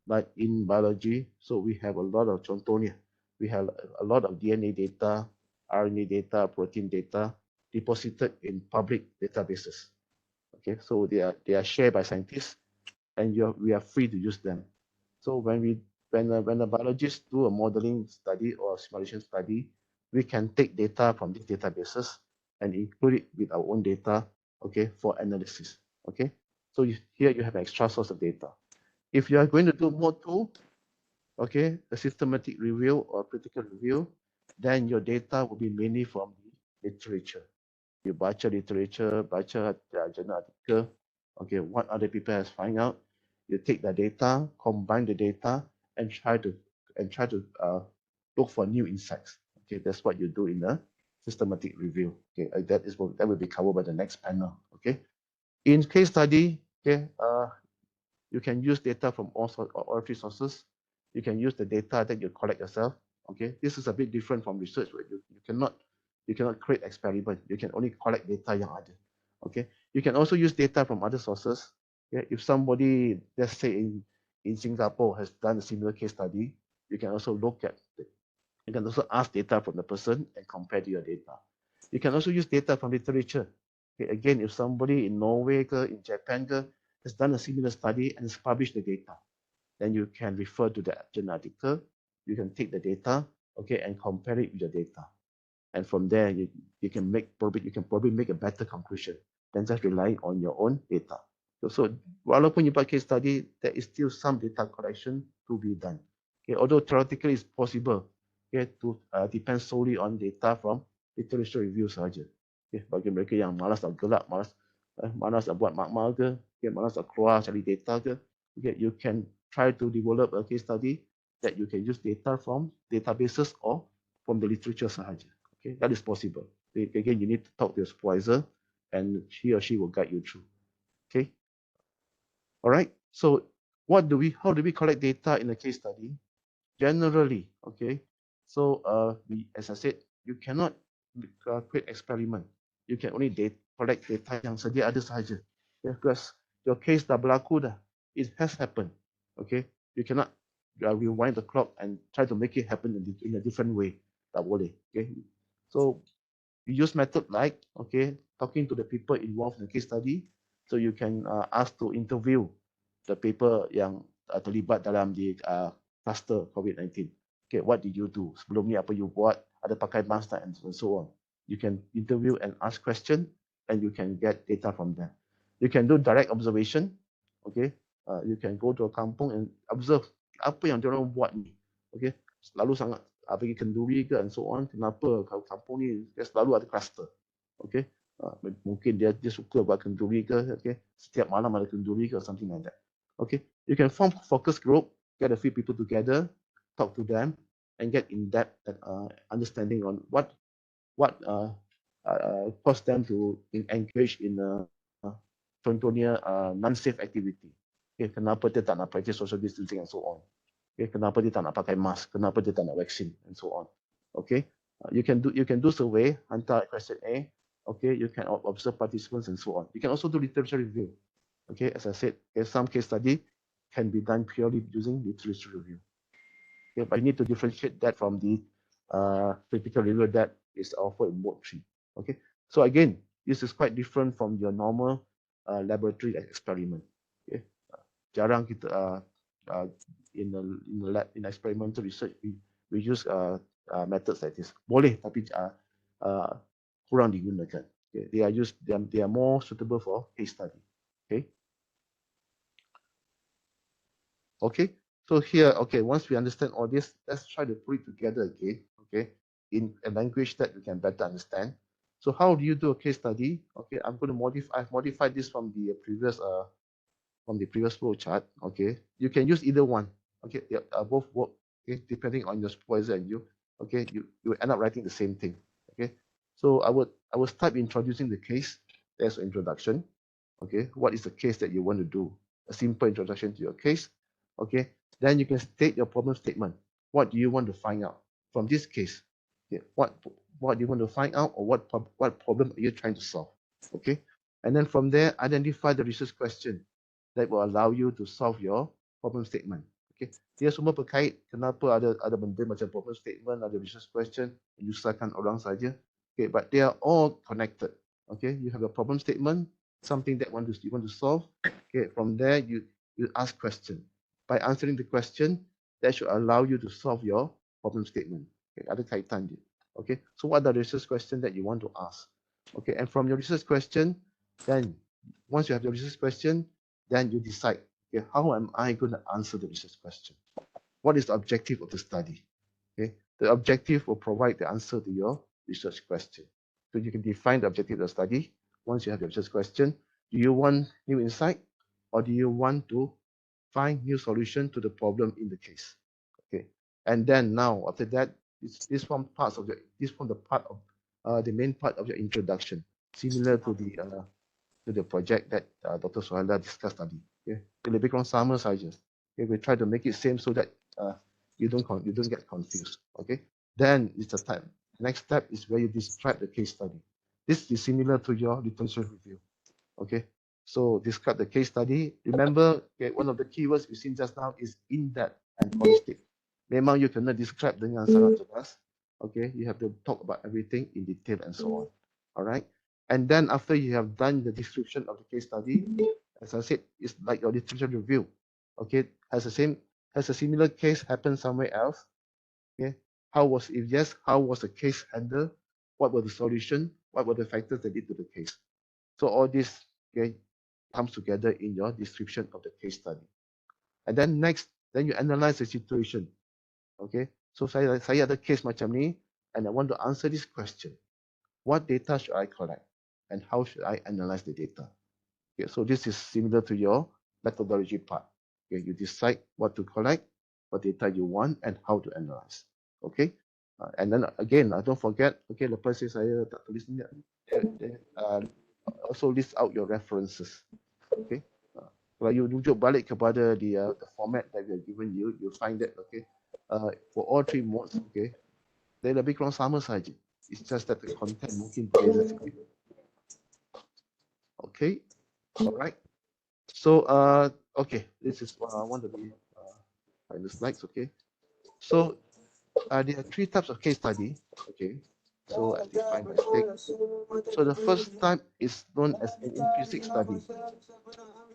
but in biology, so we have a lot of contohnya. We have a lot of DNA data, RNA data, protein data deposited in public databases. Okay, so they are shared by scientists, and we are free to use them. So when the biologists do a modeling study or a simulation study, we can take data from these databases and include it with our own data, okay, for analysis. Okay, so here you have an extra source of data. If you are going to do mode 2, okay, a systematic review or critical review, then your data will be mainly from the literature. You baca literature, baca journal article, okay, what other people has found out. You take the data, combine the data, and try to look for new insights. Okay, that's what you do in a systematic review. Okay, that will be covered by the next panel. Okay, in case study, okay, you can use data from all three sources. You can use the data that you collect yourself. Okay, this is a bit different from research where you cannot create experiment. You can only collect data yang ada. Okay, you can also use data from other sources. Okay, if somebody, let's say in Singapore, has done a similar case study, you can also you can also ask data from the person and compare to your data. You can also use data from literature. Okay, again, if somebody in Norway, in Japan, has done a similar study and has published the data, then you can refer to the journal article. You can take the data, okay, and compare it with your data. And from there, you can probably make a better conclusion than just relying on your own data. So walaupun you buat case study, there is still some data collection to be done. Okay, although theoretically it's possible, okay, to depend solely on data from literature review saja. Okay, bagi mereka yang malas nak gelak, malas nak buat makmal ke, okay, malas nak keluar cari data ke, okay, you can try to develop a case study that you can use data from databases or from the literature sahaja. Okay, that is possible. Again, you need to talk to your supervisor, and he or she will guide you through. Okay. All right. So, how do we collect data in a case study? Generally, okay. So, as I said, you cannot create experiment. You can only collect data yang sedia ada sahaja. Okay? Because your case dah berlaku dah. It has happened. Okay. You cannot rewind the clock and try to make it happen in a different way. Tak boleh. Okay. So you use method like, okay, talking to the people involved in the case study. So you can ask to interview the people yang terlibat dalam di cluster COVID-19. Okay, what did you do? Sebelum ni apa you buat? Ada pakai mask tak? And so on. You can interview and ask question, and you can get data from them. You can do direct observation. Okay, you can go to a kampung and observe apa yang diorang buat ni. Okay, selalu sangat pergi kenduri ke and so on. Kenapa kampung ni dia selalu ada cluster? Okay, mungkin dia suka buat kenduri ke? Okay, setiap malam ada kenduri ke, something like that. Okay, you can form focus group, get a few people together, talk to them, and get in-depth understanding on what caused them to engage in contohnya non-safe activity. Okay, kenapa dia tak nak practice social distancing and so on. Okay, kenapa dia tak nak pakai mask, kenapa dia tak nak vaksin, and so on. Okay, you can do survey, hantar question A. Okay, you can observe participants and so on. You can also do literature review. Okay, as I said, some case study can be done purely using literature review. Okay, but you need to differentiate that from the critical review that is offered in mode 3. Okay, so again, this is quite different from your normal laboratory experiment. Okay, jarang kita in experimental research we use methods like this. Boleh, tapi kurang digunakan. Okay, they are more suitable for case study. Okay. Okay. So here, okay, once we understand all this, let's try to put it together again. Okay, in a language that we can better understand. So how do you do a case study? Okay, I'm going to modify. I've modified this from the previous flow chart. Okay, you can use either one. Okay, both work. Okay, depending on your supervisor and you. Okay, you end up writing the same thing. Okay, so I would start introducing the case. There's an introduction. Okay, what is the case that you want to do? A simple introduction to your case. Okay, then you can state your problem statement. What do you want to find out from this case? Okay, what do you want to find out, or what problem are you trying to solve? Okay, and then from there, identify the research question that will allow you to solve your problem statement. Okay, dia semua berkait. Kenapa ada benda macam problem statement, ada research question, menyusahkan orang saja. Okay, but they are all connected. Okay, you have a problem statement, something that you want to solve. Okay, from there you ask question. By answering the question, that should allow you to solve your problem statement. Okay, ada kaitan dia. Okay, so what are the research questions that you want to ask? Okay, and from your research question, then once you have your research question, then you decide, okay, how am I going to answer the research question? What is the objective of the study? Okay, the objective will provide the answer to your research question. So you can define the objective of the study. Once you have your research question, do you want new insight, or do you want to find new solution to the problem in the case? And then now after that, this form parts of this form the part of the main part of your introduction, similar to the project that Dr. Suhaila discussed tadi. Okay, so lebih kurang sama saja. Okay, we try to make it same so that you don't get confused. Okay, then it's the time. Next step is where you describe the case study. This is similar to your literature review. Okay, so describe the case study. Remember, okay, one of the keywords we've seen just now is in-depth and holistic. Memang you kena describe dengan sangat jelas. Okay, you have to talk about everything in detail and so on. All right, and then after you have done the description of the case study, as I said, it's like your literature review. Okay, has a similar case happen somewhere else. Okay, if yes, how was the case handled? What were the solution? What were the factors that lead to the case? So all this, okay, comes together in your description of the case study. And then next, then you analyze the situation. Okay, so saya ada case macam ni, and I want to answer this question. What data should I collect? And how should I analyze the data? Okay, so this is similar to your methodology part. Okay, you decide what to collect, what data you want, and how to analyze. Okay, and then again, don't forget, okay, lepas saya tak tulis ni, also list out your references. Okay, kalau you rujuk balik kepada the format that we have given you, you'll find that, okay, for all three modes, okay, dia lebih kurang sama saja. It's just that the content mungkin berbeza sikit. Okay, all right. So, okay, this is what I want to be in the slides. Okay, so there are three types of case study. Okay, so as defined by STIC. So the first type is known as an intrinsic study.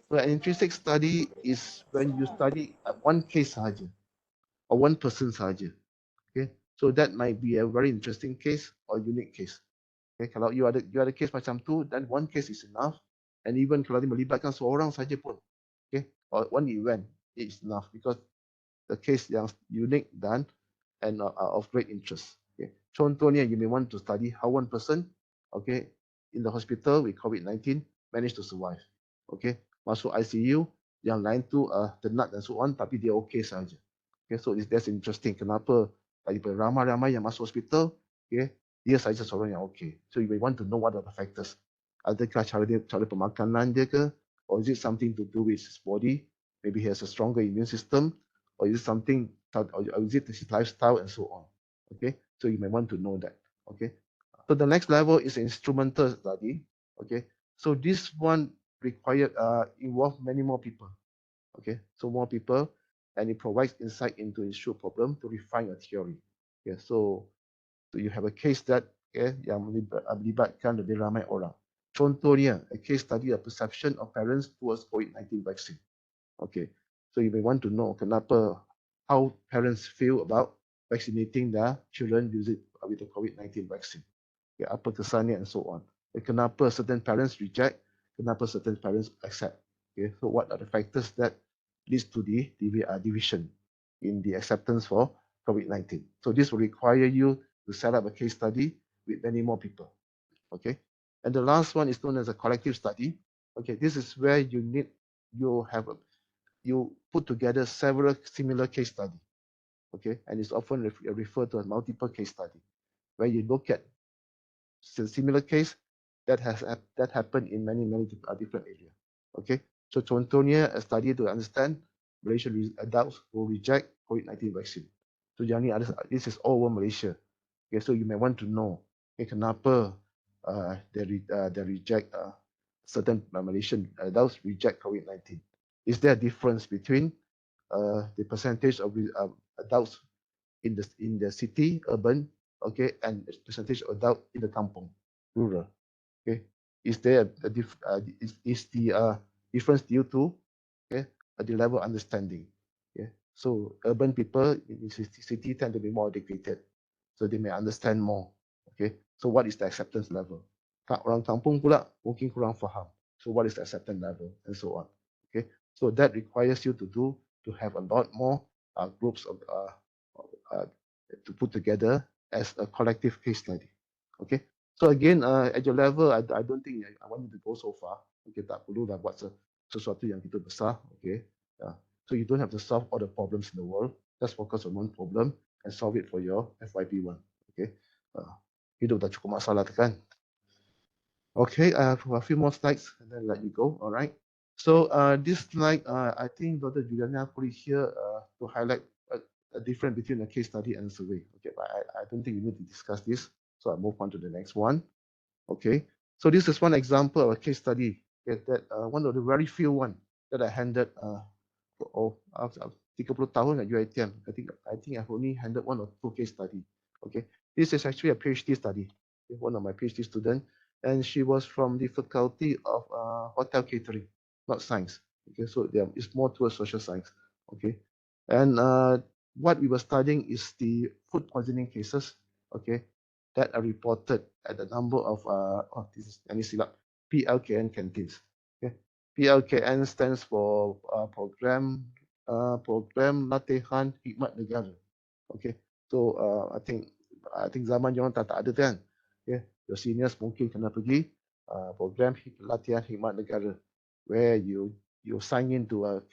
So an intrinsic study is when you study one case sahaja or one person sahaja. Okay, so that might be a very interesting case or unique case. Okay, kalau you ada case macam tu, then one case is enough. And even kalau dia melibatkan seorang saja pun, okay, or one event, it's enough because the case yang unique dan and are of great interest. Okay, contohnya you may want to study how one person, okay, in the hospital with COVID-19 managed to survive. Okay, masuk ICU, yang lain tu tenat dan so on, tapi dia okay saja. Okay, so that's interesting. Kenapa daripada ramai-ramai yang masuk hospital, okay, dia saja seorang yang okay. So you may want to know what are the factors. Adakah cara pemakanan dia ke, or is it something to do with his body? Maybe he has a stronger immune system, or is it something, or is it his lifestyle and so on. Okay, so you may want to know that. Okay, so the next level is instrumental study. Okay, so this one involve many more people. Okay, so more people, and it provides insight into issue problem to refine a theory. Okay, so you have a case that, okay, yang melibatkan lebih ramai orang. Contohnya, a case study of perception of parents towards COVID-19 vaccine. Okay, so you may want to know how parents feel about vaccinating their children with the COVID-19 vaccine. Okay, apa kesannya and so on. Kenapa certain parents reject, kenapa certain parents accept. Okay, so what are the factors that leads to the division in the acceptance for COVID-19. So this will require you to set up a case study with many more people. Okay, and the last one is known as a collective study. Okay, this is where you put together several similar case study. Okay, and it's often referred to as multiple case study, where you look at similar case that happened in many different areas. Okay, so contohnya a study to understand Malaysian adults who reject COVID-19 vaccine. So this is all over Malaysia. Okay, so you may want to know, okay, kenapa they reject certain Malaysian adults reject COVID-19. Is there a difference between the percentage of adults in the city, urban, okay, and percentage of adult in the kampung, rural? Okay, is there is the difference due to, okay, the level of understanding? Okay, so urban people in city tend to be more educated, so they may understand more. Okay, so what is the acceptance level? Orang kampung pula mungkin kurang faham. So what is the acceptance level and so on. Okay, so that requires you to have a lot more groups of to put together as a collective case study. Okay, so again, at your level, I don't think I want you to go so far. Okay, tak perlu lah buat sesuatu yang kita besar. Okay, so you don't have to solve all the problems in the world. just focus on one problem and solve it for your FYP1. Okay, hidup dah cukup masalah kan. Okay, I have a few more slides and then let you go. All right. So this slide, I think Dr. Juliana put it here to highlight a difference between a case study and a survey. Okay, but I don't think we need to discuss this. So I move on to the next one. Okay, so this is one example of a case study. Okay, that one of the very few one that I handled 30 tahun at UiTM. I think I've only handled 1 or 2 case study. Okay, this is actually a PhD study. One of my PhD students, and she was from the faculty of hotel catering, not science. Okay, so it's more towards social science. Okay, and what we were studying is the food poisoning cases. Okay, that are reported at the number of this is PLKN canteens. Okay, PLKN stands for program latihan hikmat negara. Okay, so I think zaman jangan tak ada kan. Okay, your seniors mungkin kena pergi program latihan hikmat negara, where you sign into a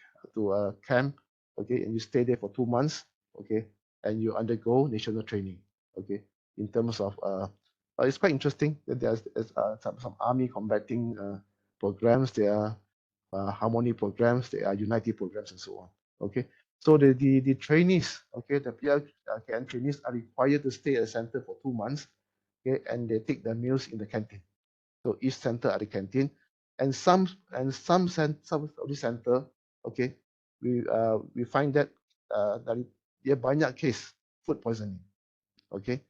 camp, okay, and you stay there for 2 months, okay, and you undergo national training, okay, in terms of it's quite interesting that there's some army combating programs, there are harmony programs, there are unity programs, and so on. Okay, so the trainees, okay, the PLKN trainees are required to stay at the center for 2 months, okay, and they take their meals in the canteen. So each center at the canteen, and some of the center, okay, we find that dari dia banyak case food poisoning. Okay,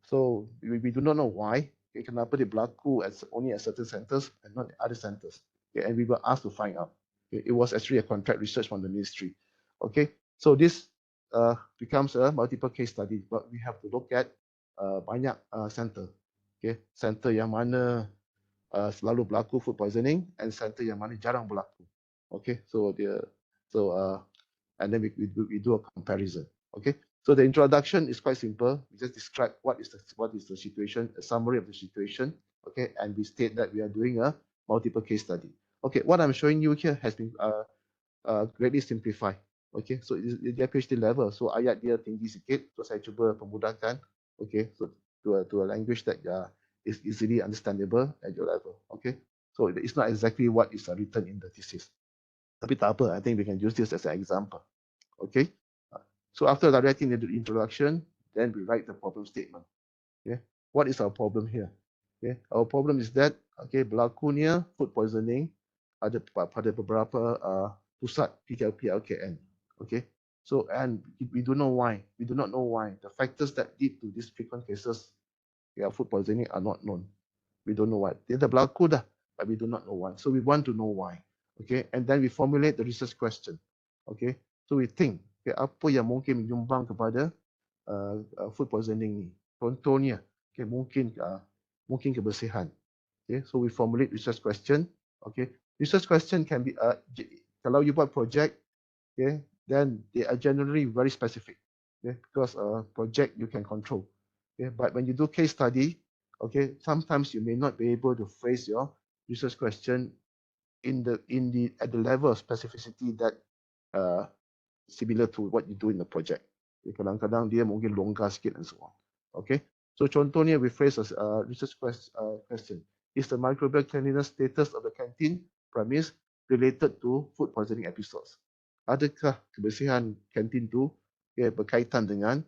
so we do not know why. Okay, kenapa dia berlaku only at certain centers and not other centers? Okay, and we were asked to find out. Okay, it was actually a contract research from the ministry. Okay, so this becomes a multiple case study, but we have to look at banyak center. Okay, center yang mana selalu berlaku food poisoning and center yang mana jarang berlaku. Okay, so and then we do a comparison. Okay, so the introduction is quite simple. We just describe what is the situation, a summary of the situation. Okay, and we state that we are doing a multiple case study. Okay, what I'm showing you here has been greatly simplified. Okay, so dia PhD level, so ayat dia tinggi sikit, so saya cuba pemudahkan. Okay, so to a language that is easily understandable at your level. Okay, so it's not exactly what is written in the thesis. Tapi tak apa, I think we can use this as an example. Okay, so after writing the introduction, then we write the problem statement. Okay, what is our problem here? Okay, our problem is that okay, berlakunya food poisoning pada beberapa pusat PLKN. Okay, so and we do know why. We do not know why. The factors that lead to these frequent cases of food poisoning are not known. We don't know why. Dia dah berlaku dah, but we do not know why. So we want to know why. Okay, and then we formulate the research question. Okay, so we think, okay, apa yang mungkin menyumbang kepada food poisoning ni? Contohnya, okay, mungkin kebersihan. Okay, so we formulate research question. Okay, research question can be kalau you buat project, okay, then they are generally very specific. Okay, because project you can control. Okay, but when you do case study, okay, sometimes you may not be able to phrase your research question at the level of specificity that similar to what you do in the project. Okay, kadang-kadang dia mungkin longgar sikit and so on. Okay, so contohnya we phrase a research question. Is the microbial cleanliness status of the canteen premise related to food poisoning episodes? Adakah kebersihan kantin tu berkaitan dengan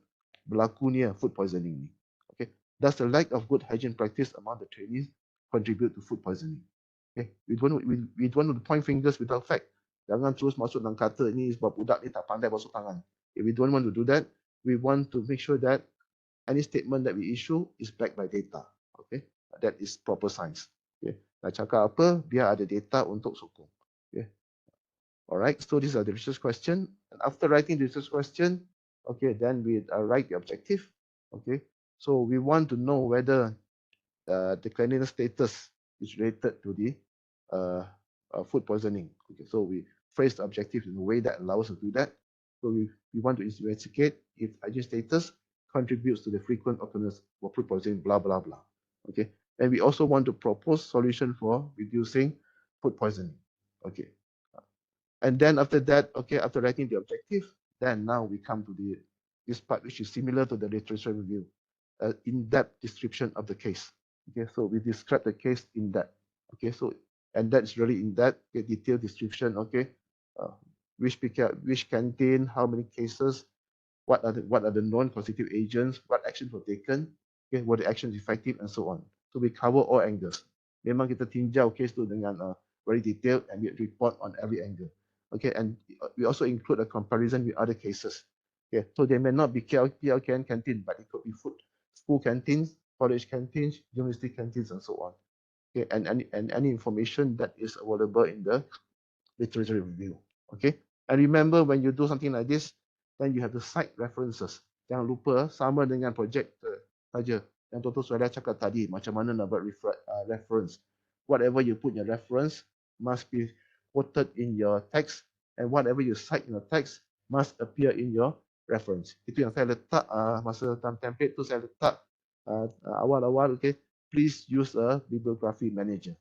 berlakunya food poisoning ni? Okay, does the lack of good hygiene practice among the trainees contribute to food poisoning? Okay, we don't want to point fingers without fact. Jangan terus masuk dalam kata ni sebab budak ni tak pandai basuh tangan. If we don't want to do that, we want to make sure that any statement that we issue is backed by data. Okay, that is proper science. Okay, nak cakap apa, biar ada data untuk sokong. Okay, alright. So these are the research question. And after writing the research question, okay, then we write the objective. Okay, so we want to know whether the cleanliness status is related to the food poisoning. Okay, so we phrase the objective in a way that allows us to do that. So we want to investigate if hygiene status contributes to the frequent occurrence of food poisoning, blah, blah, blah. Okay, and we also want to propose solution for reducing food poisoning. Okay, and then after that, okay, after writing the objective, Then now we come to this part, which is similar to the literature review, in-depth description of the case. Okay, so we describe the case in depth. Okay, so and that's really in depth, okay, detailed description. Okay, which canteen, how many cases, what are the non-constitutive agents, what actions were taken, okay, were the actions effective, and so on. So we cover all angles. Memang kita tinjau case tu dengan very detailed, and we report on every angle. Okay, and we also include a comparison with other cases. Okay, so they may not be PLKN canteen, but it could be school canteens, college canteens, university canteens, and so on. Okay, and any information that is available in the literature review. Okay, and remember, when you do something like this, then you have to cite references. Jangan lupa sama dengan projek saja. Yang Dr. Suhaila cakap tadi, macam mana nak buat reference. Whatever you put in your reference must be quoted in your text, and whatever you cite in your text must appear in your reference. Itu yang saya letak masa dalam template tu, saya letak awal-awal. Okay, please use a bibliography manager.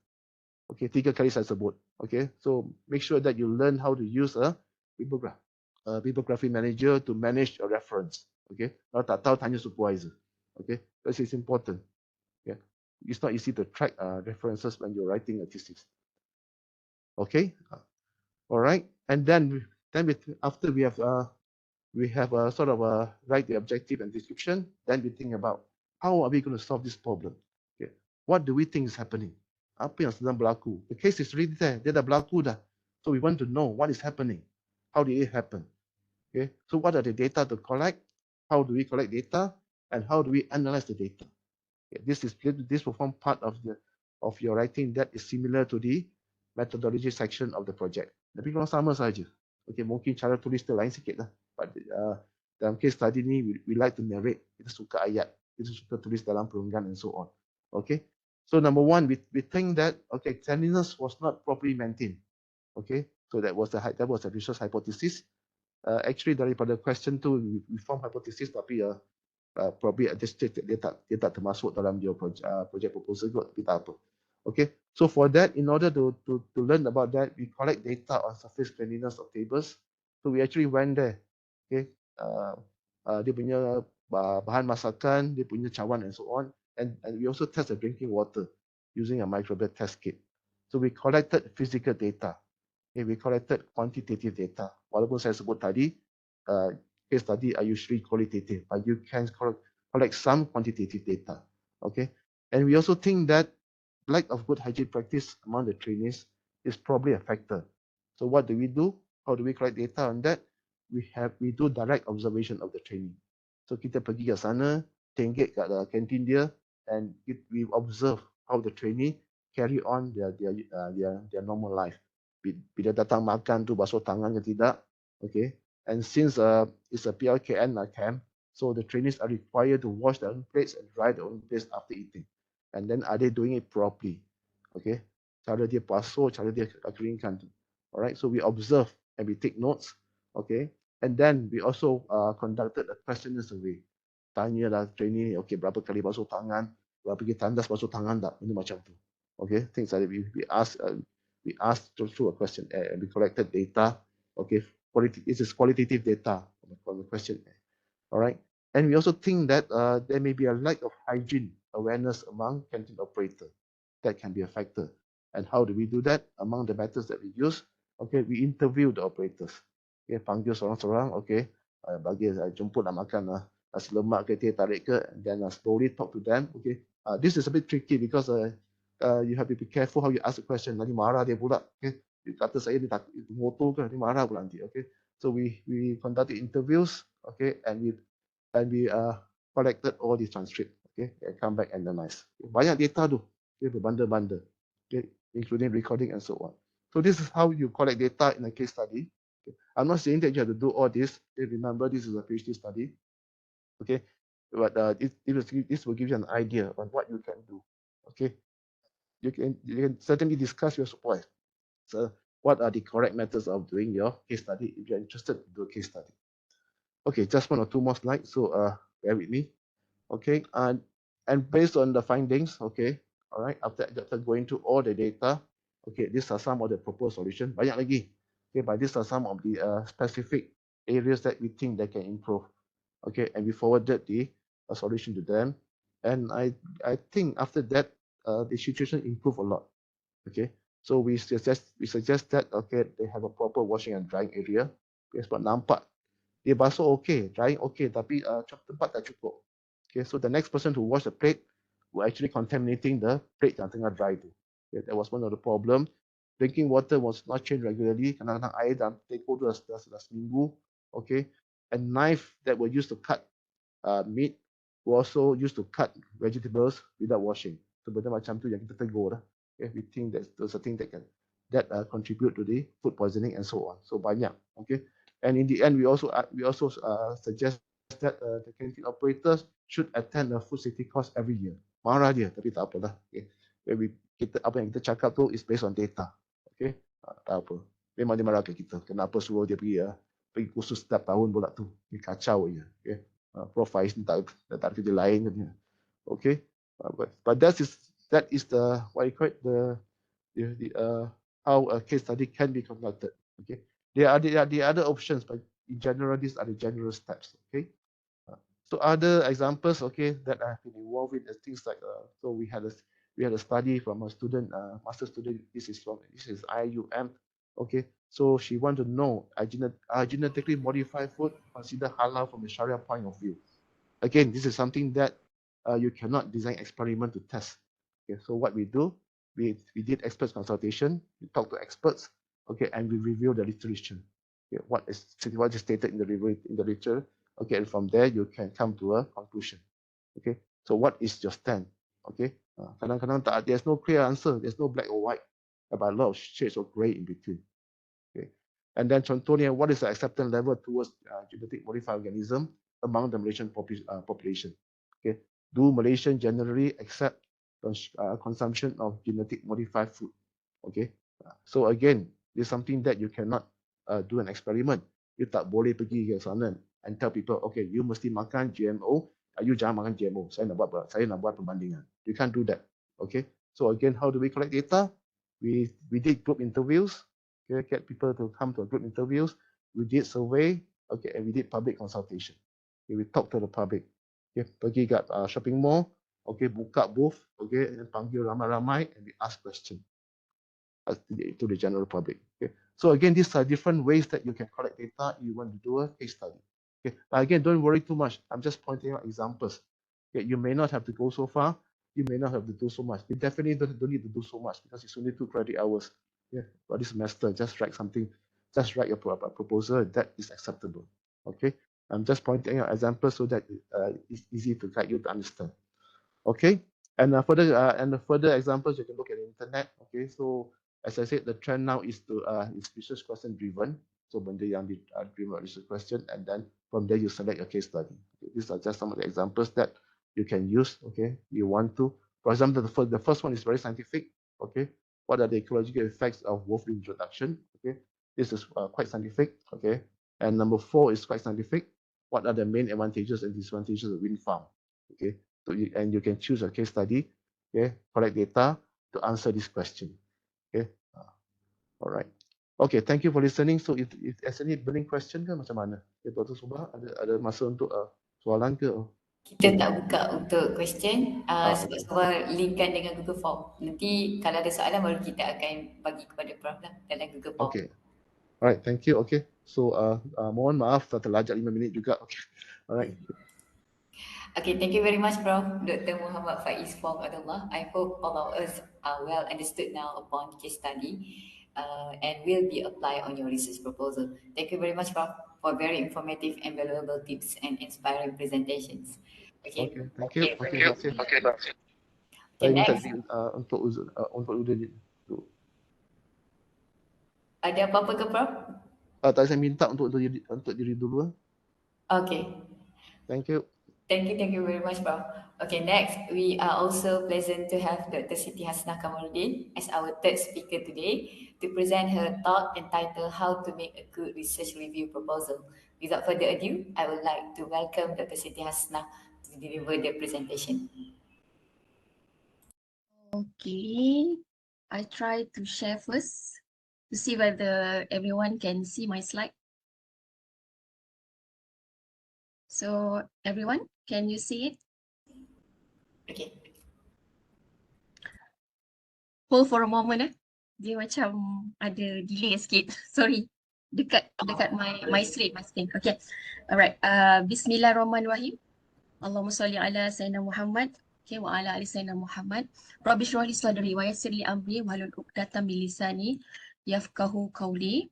Okay, 3 kali saya sebut. Okay, so make sure that you learn how to use a bibliography manager to manage your reference. Okay, kalau tak tahu tanya supervisor. Okay, this is important. Yeah, it's not easy to track references when you're writing a thesis. Okay, all right, and then after we have sort of write the objective and description, then we think about how are we going to solve this problem. Okay, what do we think is happening? Apa yang sedang berlaku? The case is really there. Dia dah berlaku dah. So we want to know what is happening. How did it happen? Okay. So what are the data to collect? How do we collect data? And how do we analyze the data? Okay. This will form part of your writing that is similar to the methodology section of the project. Tapi kalau sama saja. Okay, mungkin cara tulis tu lain sikit lah. But dalam case study ni, we like to narrate. Kita suka ayat. Kita suka tulis dalam perunggan and so on. Okay. So number one, we think that cleanliness was not properly maintained. Okay, so that was a research hypothesis. Actually, daripada question tu, we form hypothesis, tapi probably dia tak termasuk dalam dia project proposal kot, tapi tak apa. Okay, so for that, in order to learn about that, we collect data on surface cleanliness of tables. So we actually went there. Okay, dia punya bahan masakan, dia punya cawan and so on. And we also test the drinking water using a microbial test kit. So we collected physical data. Okay, we collected quantitative data. Walaupun saya sebut tadi, case study are usually qualitative, but you can collect some quantitative data. Okay, and we also think that lack of good hygiene practice among the trainees is probably a factor. So what do we do? How do we collect data on that? We do direct observation of the trainee. So kita pergi ke sana, tenggek kat kantin dia, and we observe how the trainee carry on their normal life. Bila datang makan tu basuh tangan ke tidak, okay? And since it's a PLKN camp, so the trainees are required to wash their own plates and dry their own plates after eating. And then are they doing it properly? Okay, cara dia basuh, cara dia keringkan tu. Alright, so we observe and we take notes. Okay, and then we also conducted a questionnaire survey. Tanya lah trainee, okay, berapa kali basuh tangan, berapa pergi tandas basuh tangan tak, ini macam tu. Okay, things like that. We asked through a question and we collected data. Okay, this is qualitative data from the questionnaire. All right, and we also think that there may be a lack of hygiene awareness among canteen operator. That can be a factor. And how do we do that? Among the methods that we use, okay, we interview the operators. Okay, panggil seorang-seorang, okay, bagi jemput nak makan nasi lemak ke teh tarik ke, and then slowly talk to them. Okay, this is a bit tricky because you have to be careful how you ask the question. Nanti marah dia pula. Okay, dia kata saya ni tak motor ke, nanti marah pula nanti. Okay, so we conducted interviews. Okay, and we collected all these transcripts. Okay, and come back and analyze. Banyak data tu, okay, berbandel-bandel, okay, including recording and so on. So this is how you collect data in a case study. Okay. I'm not saying that you have to do all this. Okay, remember, this is a PhD study. Okay, but this will give you an idea on what you can do. Okay, you can certainly discuss your support. So what are the correct methods of doing your case study if you're interested to do a case study? Okay, just 1 or 2 more slides. So bear with me. Okay, and based on the findings, okay, all right, after going through all the data, okay, these are some of the proposed solutions. Banyak lagi. Okay, but these are some of the specific areas that we think they can improve. Okay, and we forwarded the solution to them, and I think after that the situation improved a lot. Okay, so we suggest that okay they have a proper washing and drying area. Sebab nampak dia basuh okay, drying okay, tapi tempat tak cukup. Okay, so the next person to wash the plate were actually contaminating the plate yang tengah dry tu. Okay, that was one of the problem. Drinking water was not changed regularly. Kadang-kadang air dalam teko tu dah seminggu. Okay, and knife that were used to cut meat were also used to cut vegetables without washing. So benda macam tu yang kita tegur lah. Okay, we think that those are things that can contribute to the food poisoning and so on. So banyak. Okay, and in the end we also suggest that the canteen operators should attend a food safety course every year. Marah dia tapi tak apalah. Okay, apa yang kita cakap tu is based on data. Okay, tak apa. Memang dia marah ke kita. Kenapa suruh dia pergi kursus setiap tahun pula tu. Dia kacau je. Okay. Prof Faiz ni tak kerja lain katanya. Okay, but that is the what you call it, the how a case study can be conducted. Okay, there are the other options, but in general these are the general steps. Okay, so other examples, okay, that I have been involved with things like so we had a study from a student, master student. This is IUM. Okay, so she wanted to know genetically modified food considered halal from a Sharia point of view. Again, this is something that you cannot design experiment to test. Okay, so what we do, we did experts consultation, we talk to experts, okay, and we review the literature. Okay, what is stated in the literature, okay, and from there you can come to a conclusion. Okay, so what is your stand? Okay, kadang-kadang there's no clear answer, there's no black or white, but a lot of shades of gray in between. Okay, and then controlling what is the acceptance level towards genetic modified organism among the Malaysian population. Okay, do Malaysians generally accept consumption of genetic modified food? Okay, so again, this is something that you cannot do an experiment. You tak boleh pergi ke sana and tell people, okay, you mesti makan GMO, you jangan makan GMO. Saya nak buat perbandingan. You can't do that. Okay, so again, how do we collect data? We did group interviews. Okay, get people to come to a group interviews. We did survey. Okay, and we did public consultation. Okay, we talk to the public. Okay, pergi kat shopping mall. Okay, buka booth. Okay, and panggil ramai-ramai and we ask questions to the general public. Okay, so again, these are different ways that you can collect data if you want to do a case study. Okay, but again, don't worry too much. I'm just pointing out examples. Okay, you may not have to go so far. You may not have to do so much. You definitely don't need to do so much because it's only 2 credit hours. Yeah, for this semester, just write a proposal that is acceptable. Okay, I'm just pointing out examples so that it's easy to guide you to understand. Okay, and further examples you can look at the internet. Okay, so as I said, the trend now is to is research question driven. So benda yang driven by research question, and then from there you select a case study. Okay, these are just some of the examples that you can use. Okay, you want to, for example, the first one is very scientific. Okay, what are the ecological effects of wolf introduction? Okay, this is quite scientific. Okay, and number 4 is quite scientific. What are the main advantages and disadvantages of wind farm? Okay, so you can choose a case study. Okay, collect data to answer this question. Okay, all right. Okay, thank you for listening. So if there's any burning question ke macam mana? Okay, Dr. Subha, ada masa untuk soalan ke? Kita tak buka untuk question sebab semua linkkan dengan Google Form. Nanti kalau ada soalan baru kita akan bagi kepada Prof lah dalam Google Form. Okay. Alright, thank you. Okay. So mohon maaf terlajak 5 minit juga. Okay. Alright. Okay, thank you very much, Prof. Dr. Muhammad Faiz Fawzullah. I hope all of us are well understood now upon case study and will be applied on your research proposal. Thank you very much, Prof, for very informative and valuable tips and inspiring presentations. Okay, thank you. Okay, Okay, next. untuk ada apa-apa ke, Prof? Tadi saya minta untuk diri dulu. Okay. Thank you. Thank you very much, Prof. Okay, next, we are also pleasant to have Dr. Siti Hasnah Kamaluddin as our third speaker today to present her talk entitled How to Make a Good Research Review Proposal. Without further ado, I would like to welcome Dr. Siti Hasnah to deliver the presentation. Okay, I try to share first to see whether everyone can see my slide. So everyone, can you see it? Okay. Hold for a moment Dia macam ada delay sikit. Sorry. Dekat my screen. Okay. Alright. Bismillahirrahmanirrahim. Allahumma salli ala Sayyidina Muhammad. Okay, wa ala ali Sayyidina Muhammad. Rabbi shrah li sadri wa yassir li amri wahlul 'uqdatam min lisani yafqahu qawli.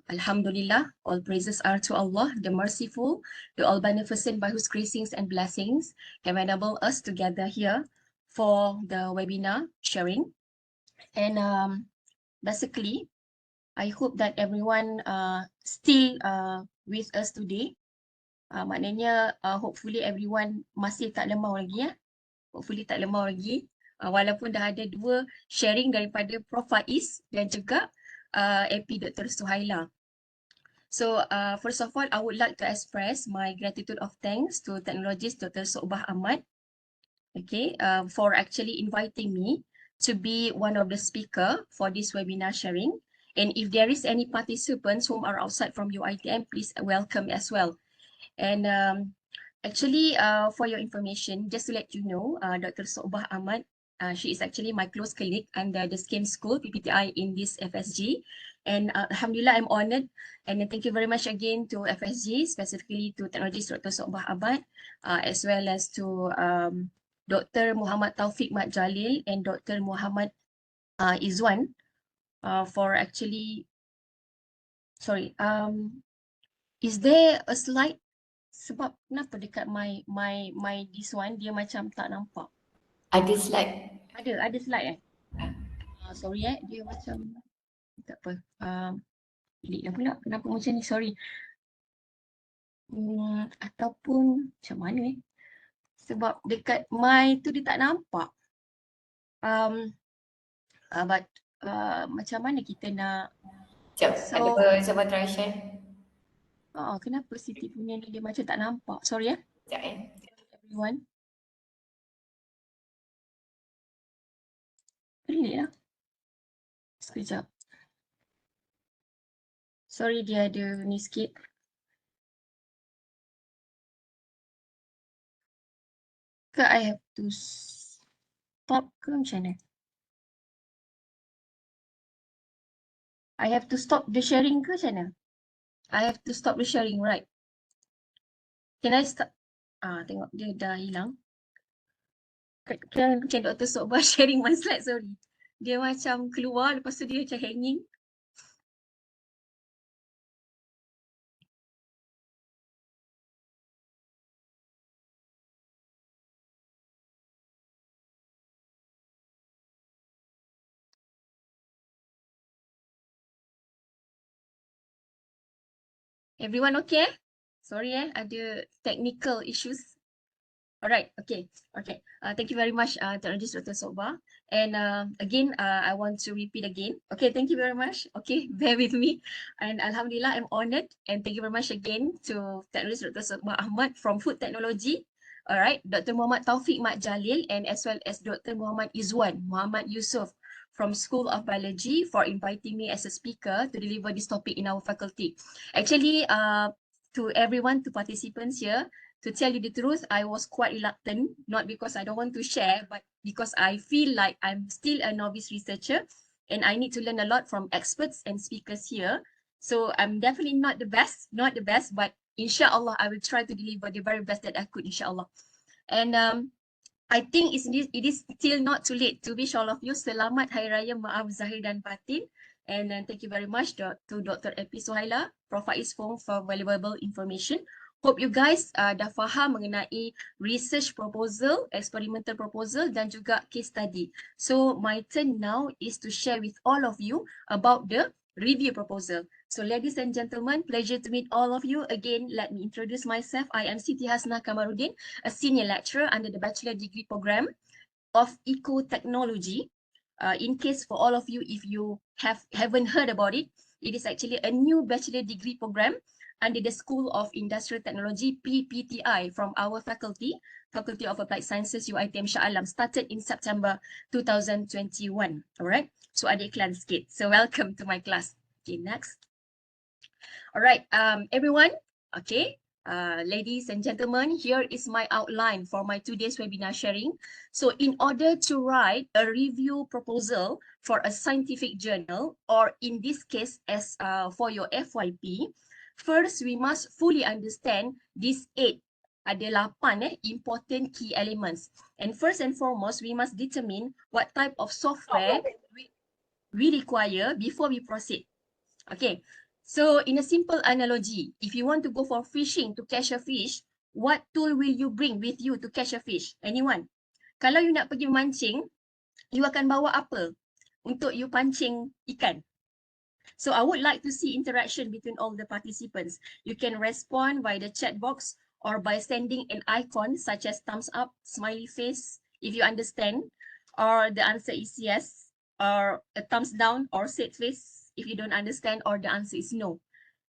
Alhamdulillah, all praises are to Allah, the Merciful, the All Beneficent, by whose gracings and blessings have enabled us to gather here for the webinar sharing. And basically, I hope that everyone still with us today. Maknanya hopefully everyone masih tak lemau lagi ya. Hopefully tak lemau lagi. Walaupun dah ada 2 sharing daripada Prof Faiz dan juga AP Dr. Suhaila. So first of all, I would like to express my gratitude of thanks to technologist Dr. Sobah Ahmad, okay, for actually inviting me to be one of the speaker for this webinar sharing. And if there is any participants whom are outside from UiTM, please welcome as well. And actually, for your information, just to let you know, Dr. Sobah Ahmad, she is actually my close colleague under the SCAME School, PPTI in this FSG. And Alhamdulillah, I'm honored. And thank you very much again to FSG, specifically to technologist Dr. Sobah Ahmad, as well as to Dr. Muhammad Taufik Mat Jalil and Dr. Muhammad Izwan for actually, sorry, is there a slide? Sebab kenapa dekat my this one dia macam tak nampak. Ada slide. Ada slide sorry dia macam tak apa. Delete lah pula. Kenapa macam ni? Sorry. Ataupun macam mana sebab dekat my tu dia tak nampak. But macam mana kita nak Sekejap, ada cuba try share. Kenapa Siti punya ni dia macam tak nampak? Sorry Sekejap everyone. Pelik lah. Sekejap. Sorry dia ada ni sikit. Ke I have to stop ke macam mana? I have to stop the sharing ke macam mana? I have to stop the sharing, right? Can I start? Tengok dia dah hilang. Kan macam Dr. Sobah sharing my slide, sorry. Dia macam keluar, lepas tu dia macam hanging. Everyone okay? Sorry ada technical issues. Alright, okay. Thank you very much, technologist Dr. Sobah. And again, I want to repeat again. Okay, thank you very much. Okay, bear with me. And Alhamdulillah, I'm honored. And thank you very much again to technologist Dr. Sobah Ahmad from Food Technology. Alright, Dr. Muhammad Taufik Mat Jalil and as well as Dr. Muhammad Izwan, Muhammad Yusof from School of Biology for inviting me as a speaker to deliver this topic in our faculty. Actually, to everyone, to participants here, to tell you the truth, I was quite reluctant, not because I don't want to share, but because I feel like I'm still a novice researcher and I need to learn a lot from experts and speakers here. So I'm definitely not the best, but inshallah, I will try to deliver the very best that I could, inshallah. And I think it is still not too late to wish all of you Selamat Hari Raya Maaf Zahir dan Batin. And thank you very much to Dr. AP Suhaila, Prof Faiz for valuable information. Hope you guys dah faham mengenai research proposal, experimental proposal dan juga case study. So my turn now is to share with all of you about the review proposal. So ladies and gentlemen, pleasure to meet all of you. Again, let me introduce myself. I am Siti Hasna Kamaruddin, a senior lecturer under the Bachelor Degree Program of Eco-Technology. In case for all of you, if you haven't heard about it, it is actually a new Bachelor Degree Program under the School of Industrial Technology, PPTI, from our faculty, Faculty of Applied Sciences, UiTM Shah Alam, started in September 2021. All right, so ada iklan sikit. So welcome to my class. Okay, next. All right, everyone, okay, Ladies and gentlemen, here is my outline for my today's webinar sharing. So in order to write a review proposal for a scientific journal, or in this case as for your FYP, first we must fully understand these 8 ada 8 important key elements. And first and foremost, we must determine what type of software we require before we proceed. Okay, so in a simple analogy, if you want to go for fishing to catch a fish, what tool will you bring with you to catch a fish? Anyone? Kalau you nak pergi mancing, you akan bawa apa untuk you pancing ikan? So I would like to see interaction between all the participants. You can respond by the chat box or by sending an icon such as thumbs up, smiley face, if you understand, or the answer is yes, or a thumbs down or sad face if you don't understand, or the answer is no.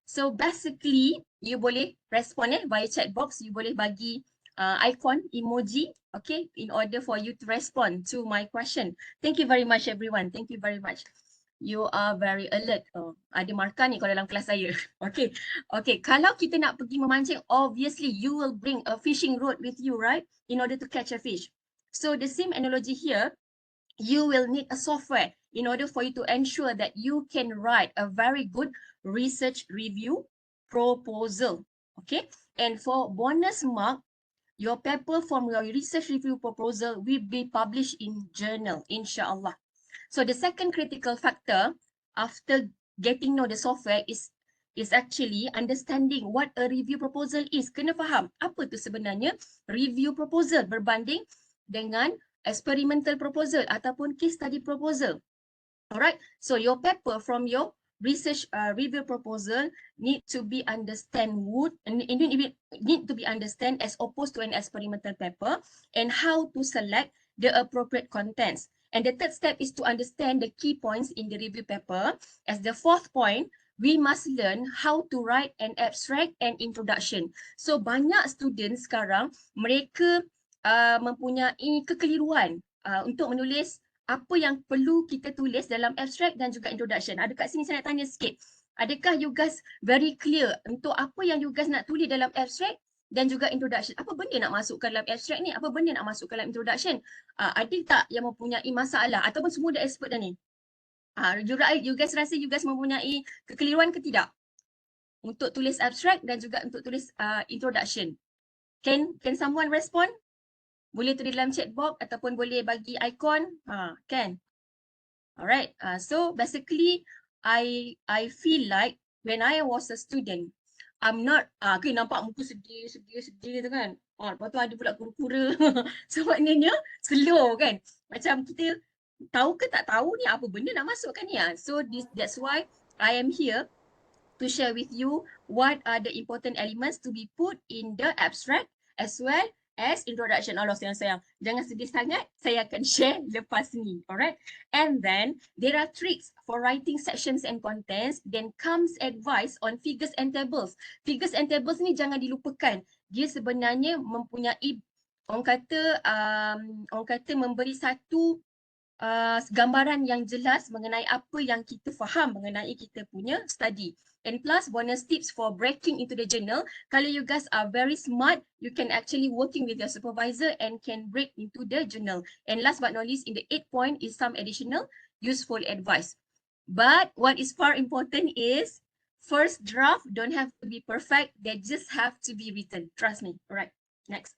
So basically, you boleh respond via chat box, you boleh bagi icon, emoji, okay, in order for you to respond to my question. Thank you very much everyone, thank you very much. You are very alert. Oh, ada markah ni kalau dalam kelas saya. Okay. Okay, kalau kita nak pergi memancing, obviously you will bring a fishing rod with you, right? In order to catch a fish. So the same analogy here, you will need a software in order for you to ensure that you can write a very good research review proposal. Okay. And for bonus mark, your paper from your research review proposal will be published in journal, inshallah. So the second critical factor after getting know the software is actually understanding what a review proposal is. Kena faham apa tu sebenarnya review proposal berbanding dengan experimental proposal ataupun case study proposal. Alright, so your paper from your research review proposal need to be understand as opposed to an experimental paper, and how to select the appropriate contents. And the third step is to understand the key points in the review paper. As the fourth point, we must learn how to write an abstract and introduction. So banyak students sekarang mereka mempunyai kekeliruan untuk menulis apa yang perlu kita tulis dalam abstract dan juga introduction. Ada kat sini saya nak tanya sikit. Adakah you guys very clear untuk apa yang you guys nak tulis dalam abstract dan juga introduction? Apa benda nak masukkan dalam abstract ni? Apa benda nak masukkan dalam introduction? Ada tak yang mempunyai masalah ataupun semua dah expert dah ni? You guys rasa you guys mempunyai kekeliruan ke tidak? Untuk tulis abstract dan juga untuk tulis introduction. Can someone respond? Boleh tulis dalam chat box ataupun boleh bagi icon. Kan? Alright. So basically I feel like when I was a student, I'm not, nampak muka sedih tu kan. Lepas tu ada pula kura-kura. So maknanya slow kan. Macam kita tahu ke tak tahu ni apa benda nak masukkan ni. So that's why I am here to share with you what are the important elements to be put in the abstract as well as introduction. Allah sayang, jangan sedih sangat, saya akan share lepas ni. Alright. And then there are tricks for writing sections and contents. Then comes advice on figures and tables. Figures and tables ni jangan dilupakan. Dia sebenarnya mempunyai orang kata memberi satu gambaran yang jelas mengenai apa yang kita faham mengenai kita punya study. And plus bonus tips for breaking into the journal. Kalau you guys are very smart, you can actually working with your supervisor and can break into the journal. And last but not least, in the 8th point is some additional useful advice. But what is far important is first draft don't have to be perfect. They just have to be written. Trust me. All right, next.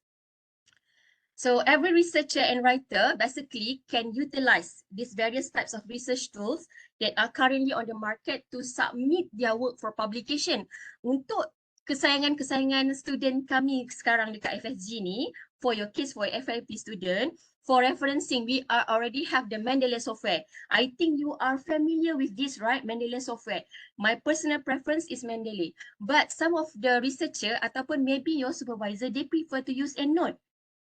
So every researcher and writer basically can utilize these various types of research tools that are currently on the market to submit their work for publication. Untuk kesayangan-kesayangan student kami sekarang dekat FSG ni, for your case for FYP student, for referencing, we already have the Mendeley software. I think you are familiar with this, right? Mendeley software. My personal preference is Mendeley. But some of the researcher ataupun maybe your supervisor, they prefer to use EndNote.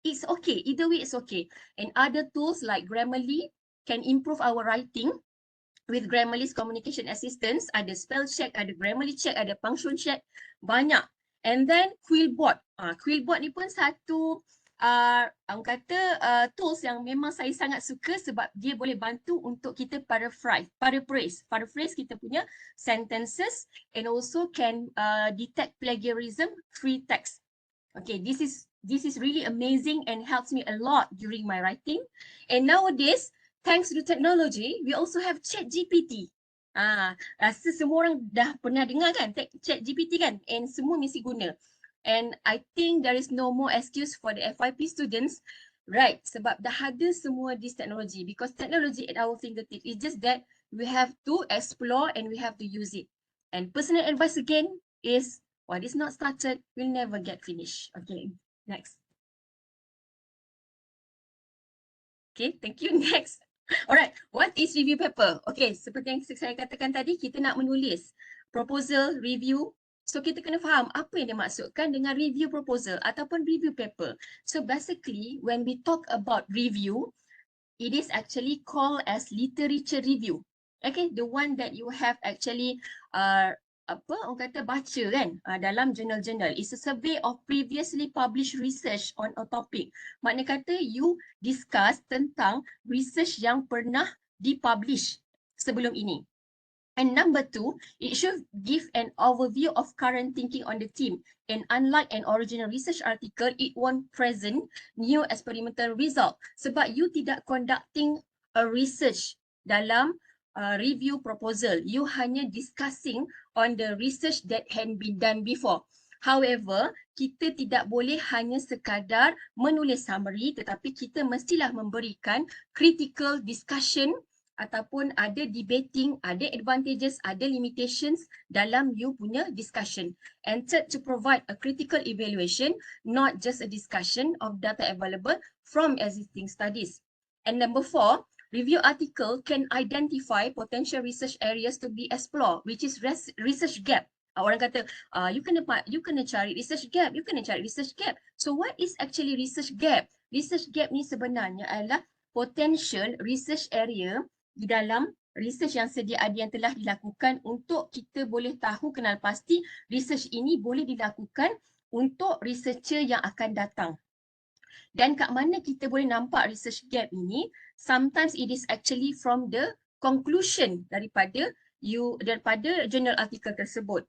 It's okay, either way it's okay. And other tools like Grammarly can improve our writing with Grammarly's communication assistance. Ada spell check, ada Grammarly check, ada punctuation check, banyak. And then Quillbot. Quillbot ni pun satu orang kata tools yang memang saya sangat suka sebab dia boleh bantu untuk kita paraphrase kita punya sentences and also can detect plagiarism free text. Okay, this is really amazing and helps me a lot during my writing. And nowadays, thanks to technology, we also have ChatGPT. Rasa semua orang dah pernah dengar kan ChatGPT kan, and semua mesti guna. And I think there is no more excuse for the FYP students, right? Sebab dah ada semua this technology, because technology at our fingertips. It's just that we have to explore and we have to use it. And personal advice again is, what is not started will never get finished. Okay, next. Okay, thank you. Next. Alright, what is review paper? Okay, seperti yang saya katakan tadi, kita nak menulis proposal, review. So kita kena faham apa yang dimaksudkan dengan review proposal ataupun review paper. So basically, when we talk about review, it is actually called as literature review. Okay, the one that you have actually orang kata baca kan dalam journal-journal. It's a survey of previously published research on a topic. Makna kata you discuss tentang research yang pernah dipublish sebelum ini. And number 2, it should give an overview of current thinking on the theme. And unlike an original research article, it won't present new experimental result. Sebab you tidak conducting a research dalam review proposal. You hanya discussing on the research that had been done before. However, kita tidak boleh hanya sekadar menulis summary, tetapi kita mestilah memberikan critical discussion ataupun ada debating, ada advantages, ada limitations dalam you punya discussion. And third, to provide a critical evaluation, not just a discussion of data available from existing studies. And number 4, review article can identify potential research areas to be explored, which is research gap. Orang kata, you kena cari research gap, you kena cari research gap. So what is actually research gap? Research gap ni sebenarnya adalah potential research area di dalam research yang sedia ada yang telah dilakukan untuk kita boleh tahu kenal pasti research ini boleh dilakukan untuk researcher yang akan datang. Dan kat mana kita boleh nampak research gap ini? Sometimes it is actually from the conclusion daripada journal article tersebut.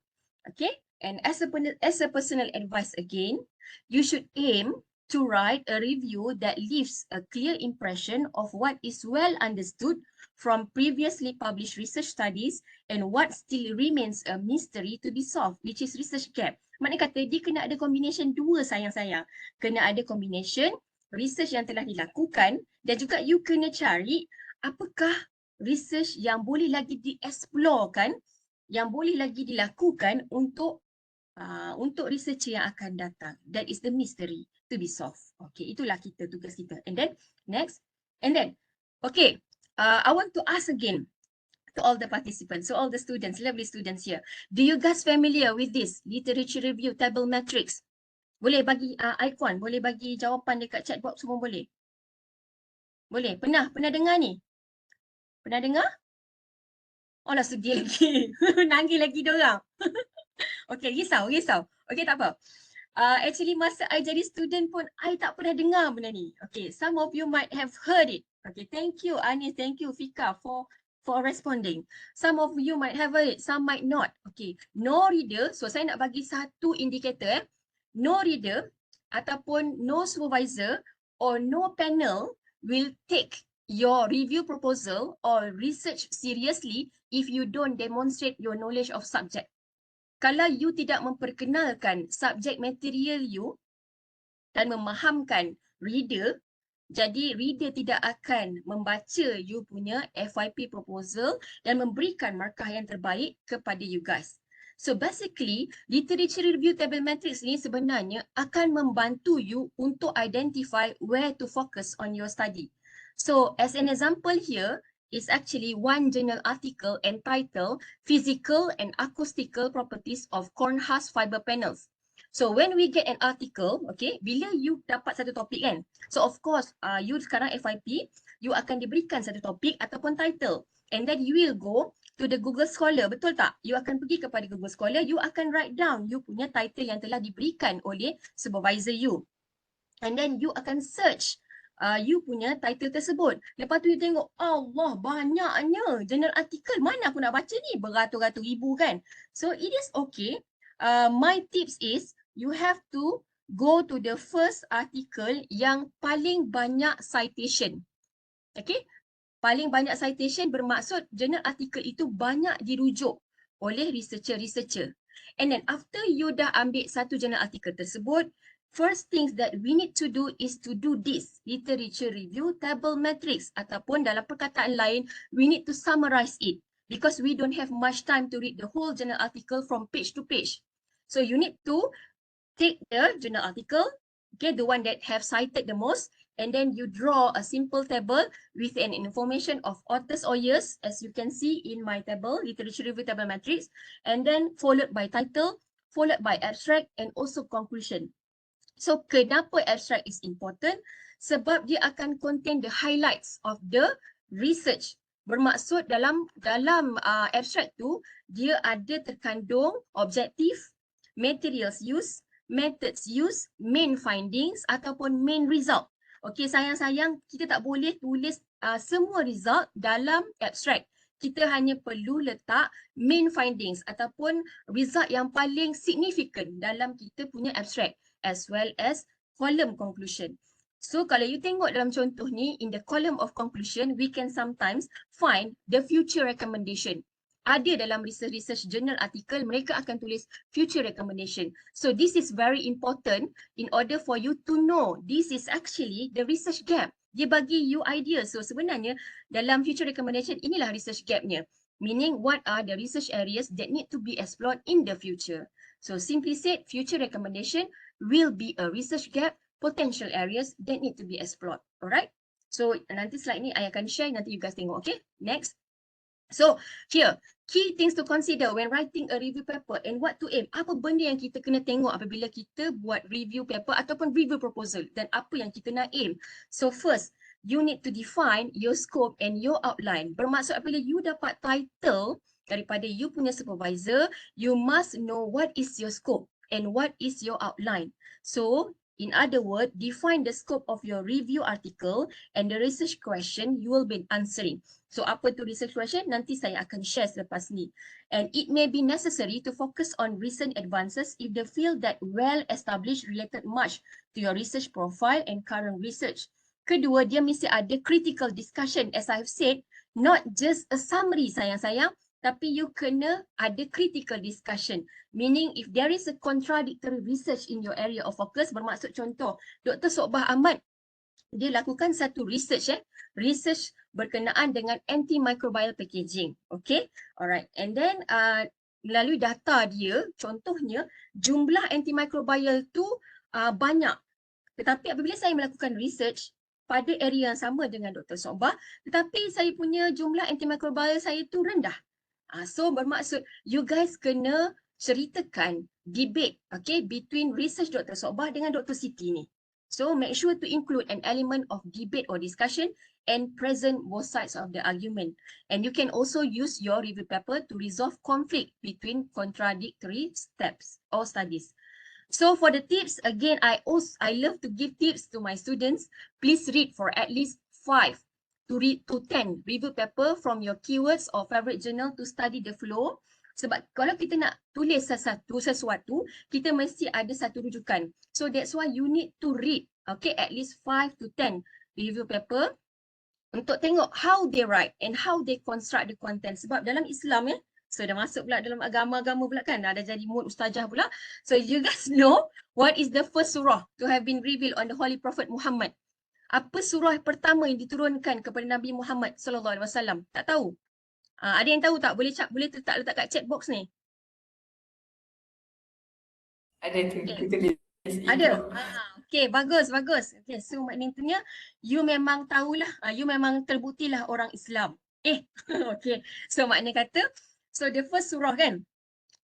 Okay? And as a personal advice again, you should aim to write a review that leaves a clear impression of what is well understood from previously published research studies and what still remains a mystery to be solved, which is research gap. Maknanya kata dia kena ada combination dua sayang-sayang. Kena ada combination research yang telah dilakukan dan juga you kena cari apakah research yang boleh lagi dieksplorkan, yang boleh lagi dilakukan untuk researcher yang akan datang. That is the mystery to be solved. Okay, itulah tugas kita. And then next, okay, I want to ask again to all the participants, so all the students, lovely students here. Do you guys familiar with this literature review table matrix? Boleh bagi icon, boleh bagi jawapan dekat chat box semua boleh? Boleh? Pernah dengar ni? Pernah dengar? Oh lah sedih lagi. Nangis lagi diorang. Okay, risau. Okay, tak apa. Actually masa I jadi student pun I tak pernah dengar benda ni. Okay, some of you might have heard it. Okay, thank you Anis, thank you Fika for responding. Some of you might have heard it, some might not. Okay, no reader, so saya nak bagi satu indikator. No reader ataupun no supervisor or no panel will take your review proposal or research seriously if you don't demonstrate your knowledge of subject. Kalau you tidak memperkenalkan subjek material you dan memahamkan reader, jadi reader tidak akan membaca you punya FYP proposal dan memberikan markah yang terbaik kepada you guys. So basically, literature review table matrix ni sebenarnya akan membantu you untuk identify where to focus on your study. So as an example here, is actually one journal article entitled Physical and Acoustical Properties of Cornhusk Fiber Panels. So when we get an article, okay, bila you dapat satu topik kan, so of course you sekarang FYP, you akan diberikan satu topik ataupun title, and then you will go to the Google Scholar, betul tak? You akan pergi kepada Google Scholar, you akan write down you punya title yang telah diberikan oleh supervisor you. and then you akan search you punya title tersebut. Lepas tu you tengok, Allah banyaknya jurnal artikel, mana aku nak baca ni, beratus-ratus ribu kan. So it is okay. My tips is you have to go to the first article yang paling banyak citation. Okay, paling banyak citation bermaksud jurnal artikel itu banyak dirujuk oleh researcher-researcher. And then after you dah ambil satu jurnal artikel tersebut, first things that we need to do is to do this literature review table matrix, ataupun dalam perkataan lain, we need to summarize it because we don't have much time to read the whole journal article from page to page. So you need to take the journal article, okay, the one that have cited the most, and then you draw a simple table with an information of authors or years, as you can see in my table, literature review table matrix, and then followed by title, followed by abstract, and also conclusion. So kenapa abstract is important? Sebab dia akan contain the highlights of the research. Bermaksud dalam abstract tu, dia ada terkandung objektif, materials used, methods used, main findings ataupun main result. Okey, sayang-sayang kita tak boleh tulis semua result dalam abstract. Kita hanya perlu letak main findings ataupun result yang paling significant dalam kita punya abstract, as well as column conclusion. So kalau you tengok dalam contoh ni, in the column of conclusion, we can sometimes find the future recommendation. Ada dalam research journal artikel, mereka akan tulis future recommendation. So this is very important in order for you to know this is actually the research gap. Dia bagi you idea. So sebenarnya dalam future recommendation, inilah research gapnya. Meaning what are the research areas that need to be explored in the future. So simply said, future recommendation will be a research gap, potential areas that need to be explored. Alright? So nanti slide ni I akan share, nanti you guys tengok. Okay? Next. So here, key things to consider when writing a review paper and what to aim. Apa benda yang kita kena tengok apabila kita buat review paper ataupun review proposal, dan apa yang kita nak aim. So first, you need to define your scope and your outline. Bermaksud apabila you dapat title daripada you punya supervisor, you must know what is your scope and what is your outline. So in other words, define the scope of your review article and the research question you will be answering. So apa tu research question? Nanti saya akan share selepas ni. And it may be necessary to focus on recent advances if the field that well established related much to your research profile and current research. Kedua, dia mesti ada critical discussion, as I've said, not just a summary sayang-sayang, tapi you kena ada critical discussion. Meaning if there is a contradictory research in your area of focus, bermaksud contoh, Dr. Sokbah Ahmad, dia lakukan satu research, research berkenaan dengan antimicrobial packaging. Okay, alright. And then melalui data dia, contohnya jumlah antimicrobial tu banyak. Tetapi apabila saya melakukan research pada area yang sama dengan Dr. Sokbah, tetapi saya punya jumlah antimicrobial saya tu rendah. So bermaksud you guys kena ceritakan debate, okay, between research Dr. Sokbah dengan Dr. Siti ni. So make sure to include an element of debate or discussion and present both sides of the argument. And you can also use your review paper to resolve conflict between contradictory steps or studies. So for the tips, again, I love to give tips to my students. Please read for at least 5 to 10 review paper from your keywords or favorite journal to study the flow. Sebab kalau kita nak tulis sesuatu, kita mesti ada satu rujukan. So that's why you need to read, okay, at least 5 to 10 review paper untuk tengok how they write and how they construct the content. Sebab dalam Islam so dah masuk pula dalam agama-agama pula kan, dah jadi mood ustazah pula. So you guys know what is the first surah to have been revealed on the Holy Prophet Muhammad? Apa surah pertama yang diturunkan kepada Nabi Muhammad sallallahu alaihi wasallam? Tak tahu? Ada yang tahu tak? Boleh letak kat chat box ni. Ada tu, kita tulis. Ada. Okay, bagus. Okay, so maknanya you memang tahulah, you memang terbuktilah orang Islam. Okay, so makna kata, so the first surah kan,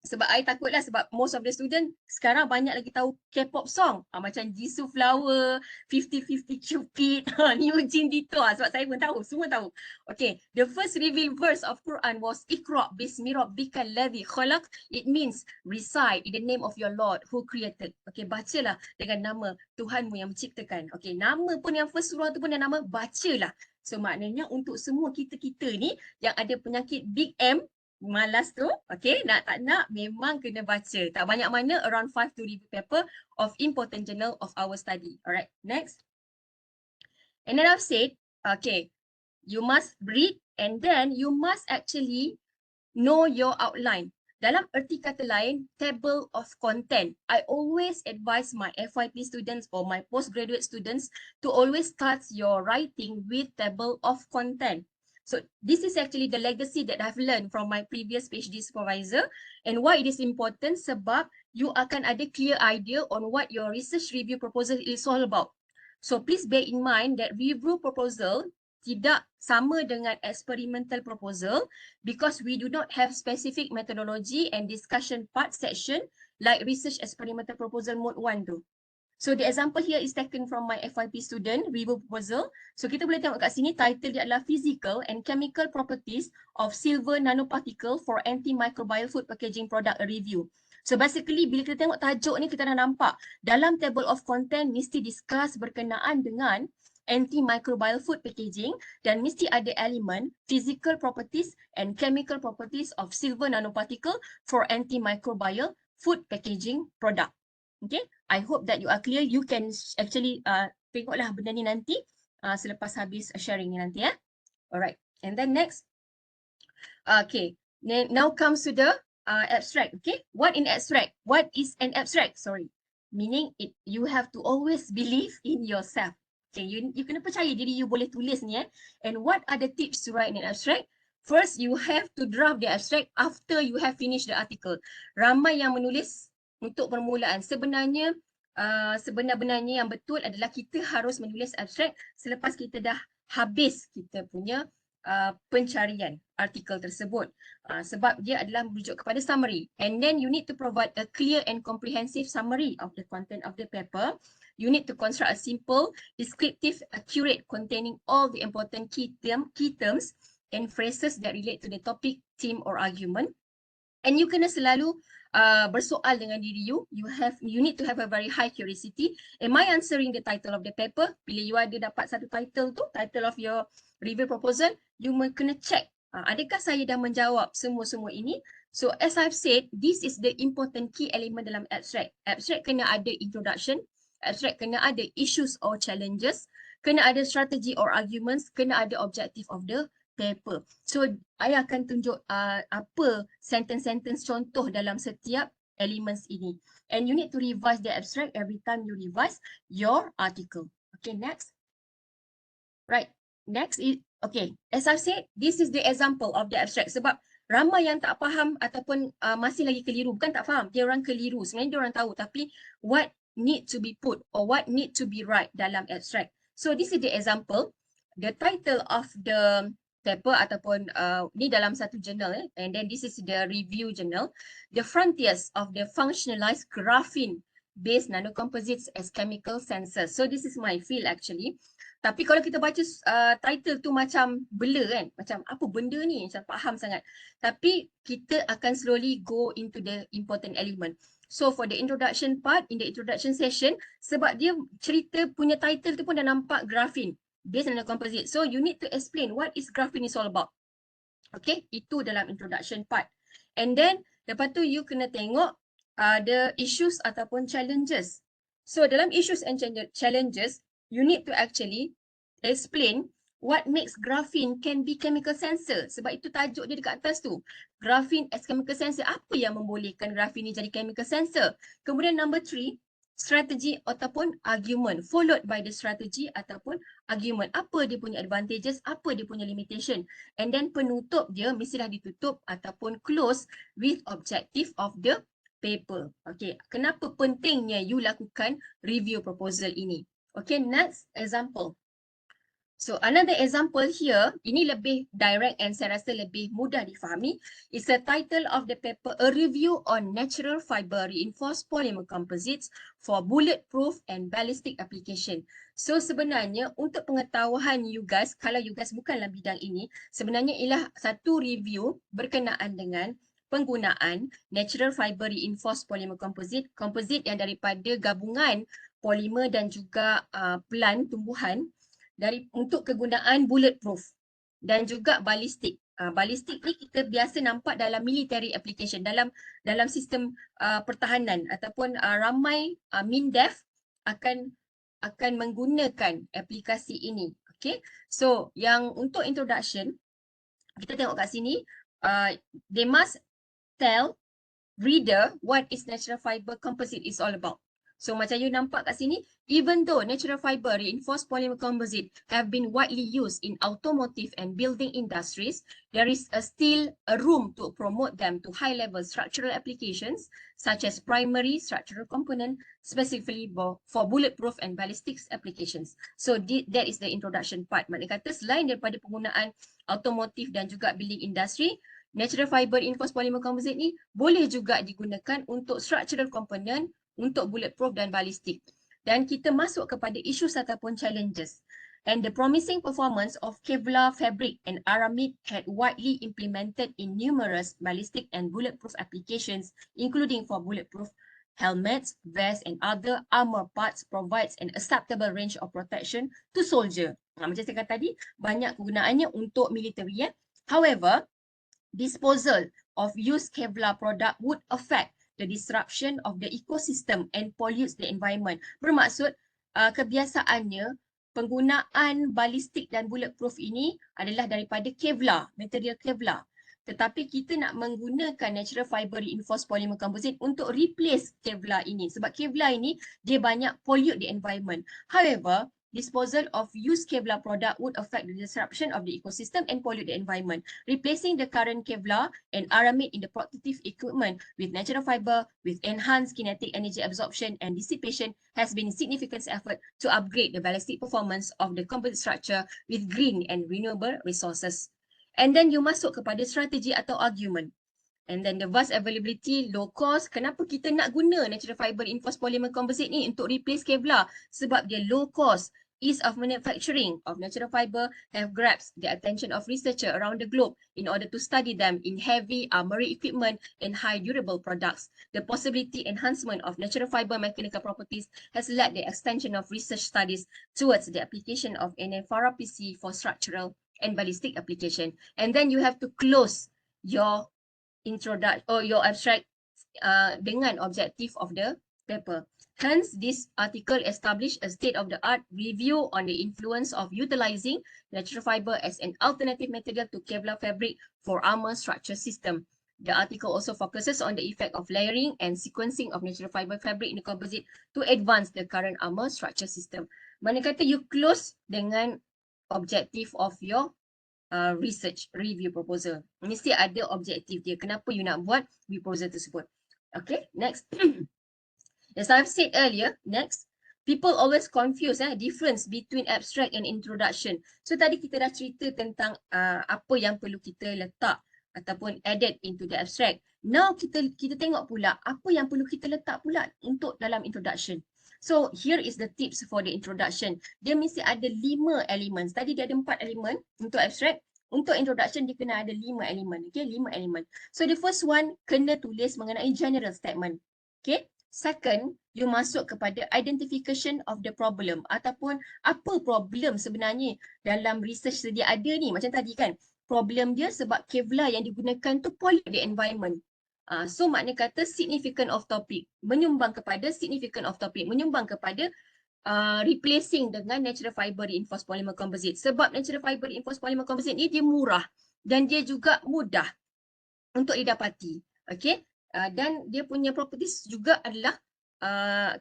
Sebab I takutlah sebab most of the student sekarang banyak lagi tahu K-pop song. Macam Jisoo Flower, 50-50 Cupid, New Jean Dito. Sebab saya pun tahu, semua tahu. Okay, the first revealed verse of Quran was Iqra bismi rabbikal ladzi khalaq. It means recite in the name of your Lord who created. Okay, bacalah dengan nama Tuhanmu yang menciptakan. Okay, nama pun yang first surah tu pun yang nama bacalah. So maknanya untuk semua kita-kita ni yang ada penyakit Big M, malas tu, okay, nak tak nak memang kena baca. Tak banyak mana, around 5 to review paper of important journal of our study. Alright, next. And then I've said, okay, you must read and then you must actually know your outline. Dalam erti kata lain, table of content. I always advise my FYP students or my postgraduate students to always start your writing with table of content. So this is actually the legacy that I've learned from my previous PhD supervisor, and why it is important sebab you akan ada clear idea on what your research review proposal is all about. So please bear in mind that review proposal tidak sama dengan experimental proposal because we do not have specific methodology and discussion part section like research experimental proposal mode 1 tu. So the example here is taken from my FYP student review proposal. So kita boleh tengok kat sini title dia adalah Physical and Chemical Properties of Silver Nanoparticle for Antimicrobial Food Packaging Product Review. So basically bila kita tengok tajuk ni kita dah nampak dalam table of content mesti discuss berkenaan dengan antimicrobial food packaging dan mesti ada elemen physical properties and chemical properties of silver nanoparticle for antimicrobial food packaging product. Okay, I hope that you are clear. You can actually tengoklah benda ni nanti selepas habis sharing ni nanti ya. Alright, and then next. Okay, now comes to the abstract. Okay, what in abstract? What is an abstract? Sorry, meaning you have to always believe in yourself. Okay, you kena percaya diri you boleh tulis ni And what are the tips to write an abstract? First, you have to draft the abstract after you have finished the article. Ramai yang menulis untuk permulaan. Sebenarnya sebenar-benarnya yang betul adalah kita harus menulis abstract selepas kita dah habis kita punya pencarian artikel tersebut. Sebab dia adalah merujuk kepada summary. And then you need to provide a clear and comprehensive summary of the content of the paper. You need to construct a simple, descriptive, accurate, containing all the important key terms and phrases that relate to the topic, theme or argument. And you kena selalu bersoal dengan diri you. You need to have a very high curiosity. Am I answering the title of the paper? Bila you ada dapat satu title tu, title of your review proposal, you kena check. Adakah saya dah menjawab semua-semua ini? So as I've said, this is the important key element dalam abstract. Abstract kena ada introduction, abstract kena ada issues or challenges, kena ada strategy or arguments, kena ada objective of the paper. So, I akan tunjuk apa sentence-sentence contoh dalam setiap elements ini. And you need to revise the abstract every time you revise your article. Okay, next. Right, next is, okay, as I said, this is the example of the abstract. Sebab ramai yang tak faham ataupun masih lagi keliru. Bukan tak faham, dia orang keliru. Sebenarnya dia orang tahu, tapi what need to be put or what need to be right dalam abstract. So, this is the example. The title of the paper ataupun ni dalam satu journal and then this is the review journal, The Frontiers of the Functionalized Graphene Based Nanocomposites as Chemical Sensors. So this is my field actually. Tapi kalau kita baca title tu macam blur kan, macam apa benda ni, macam faham sangat. Tapi kita akan slowly go into the important element. So for the introduction part, in the introduction session, sebab dia cerita punya title tu pun dah nampak graphene based on the composite. So you need to explain what is graphene is all about. Okay, itu dalam introduction part. And then lepas tu you kena tengok the issues ataupun challenges. So dalam issues and challenges, you need to actually explain what makes graphene can be chemical sensor. Sebab itu tajuk dia dekat atas tu. Graphene as chemical sensor. Apa yang membolehkan graphene ni jadi chemical sensor? Kemudian number 3, strategy ataupun argument, followed by the strategy ataupun argument. Apa dia punya advantages, apa dia punya limitation. And then penutup dia mestilah ditutup ataupun close with objective of the paper. Okay, kenapa pentingnya you lakukan review proposal ini? Okay, next example. So another example here, ini lebih direct and saya rasa lebih mudah difahami. It's the title of the paper, A Review on Natural Fiber Reinforced Polymer Composites for Bulletproof and Ballistic Application. So sebenarnya untuk pengetahuan you guys, kalau you guys bukanlah bidang ini, sebenarnya ialah satu review berkenaan dengan penggunaan Natural Fiber Reinforced Polymer Composite, komposit yang daripada gabungan polimer dan juga plant tumbuhan untuk kegunaan bulletproof dan juga ballistic. Ballistic ni kita biasa nampak dalam military application, dalam sistem pertahanan ataupun ramai MINDEF akan menggunakan aplikasi ini. Okay, so yang untuk introduction kita tengok kat sini, they must tell reader what is natural fiber composite is all about. So macam you nampak kat sini, even though natural fiber reinforced polymer composite have been widely used in automotive and building industries, there is still a room to promote them to high-level structural applications such as primary structural component, specifically for bulletproof and ballistics applications. So that is the introduction part. Maknanya kata selain daripada penggunaan automotive dan juga building industry, natural fiber reinforced polymer composite ni boleh juga digunakan untuk structural component, untuk bulletproof dan ballistic. Dan kita masuk kepada issues ataupun challenges. And the promising performance of Kevlar fabric and Aramid had widely implemented in numerous ballistic and bulletproof applications, including for bulletproof helmets, vests and other armor parts, provides an acceptable range of protection to soldier. Macam saya kata tadi, banyak kegunaannya untuk military. However, disposal of used Kevlar product would affect the disruption of the ecosystem and pollutes the environment. Bermaksud kebiasaannya penggunaan balistik dan bulletproof ini adalah daripada Kevlar, material Kevlar. Tetapi kita nak menggunakan natural fiber reinforced polymer composite untuk replace Kevlar ini. Sebab Kevlar ini dia banyak pollute the environment. However, disposal of used Kevlar product would affect the disruption of the ecosystem and pollute the environment. Replacing the current Kevlar and Aramid in the protective equipment with natural fiber with enhanced kinetic energy absorption and dissipation has been a significant effort to upgrade the ballistic performance of the composite structure with green and renewable resources. And then you masuk kepada strategi atau argument. And then the vast availability, low cost. Kenapa kita nak guna natural fiber reinforced polymer composite ni untuk replace Kevlar? Sebab dia low cost. Ease of manufacturing of natural fiber have grasped the attention of researchers around the globe in order to study them in heavy armory equipment and high durable products. The possibility enhancement of natural fiber mechanical properties has led the extension of research studies towards the application of NFR PC for structural and ballistic application. And then you have to close your introduction or your abstract dengan objective of the paper. Hence, this article established a state-of-the-art review on the influence of utilizing natural fiber as an alternative material to Kevlar fabric for armor structure system. The article also focuses on the effect of layering and sequencing of natural fiber fabric in the composite to advance the current armor structure system. Mana kata you close dengan objective of your research review proposal. Mesti ada objektif dia. Kenapa you nak buat proposal tersebut. Okay, next. As I've said earlier, next, people always confuse difference between abstract and introduction. So tadi kita dah cerita tentang apa yang perlu kita letak ataupun added into the abstract. Now kita tengok pula apa yang perlu kita letak pula untuk dalam introduction. So here is the tips for the introduction. Dia mesti ada 5 elements. Tadi dia ada 4 elemen untuk abstract. Untuk introduction dia kena ada 5 elemen. Okay, 5 elemen. So the first one kena tulis mengenai general statement. Okay. Second, you masuk kepada identification of the problem ataupun apa problem sebenarnya dalam research sedia ada ni. Macam tadi kan, problem dia sebab Kevlar yang digunakan tu pollute the environment. So makna kata significant of topic, menyumbang kepada significant of topic, menyumbang kepada replacing dengan natural fiber reinforced polymer composite. Sebab natural fiber reinforced polymer composite ni dia murah dan dia juga mudah untuk didapati. Okay. Dan dia punya properties juga adalah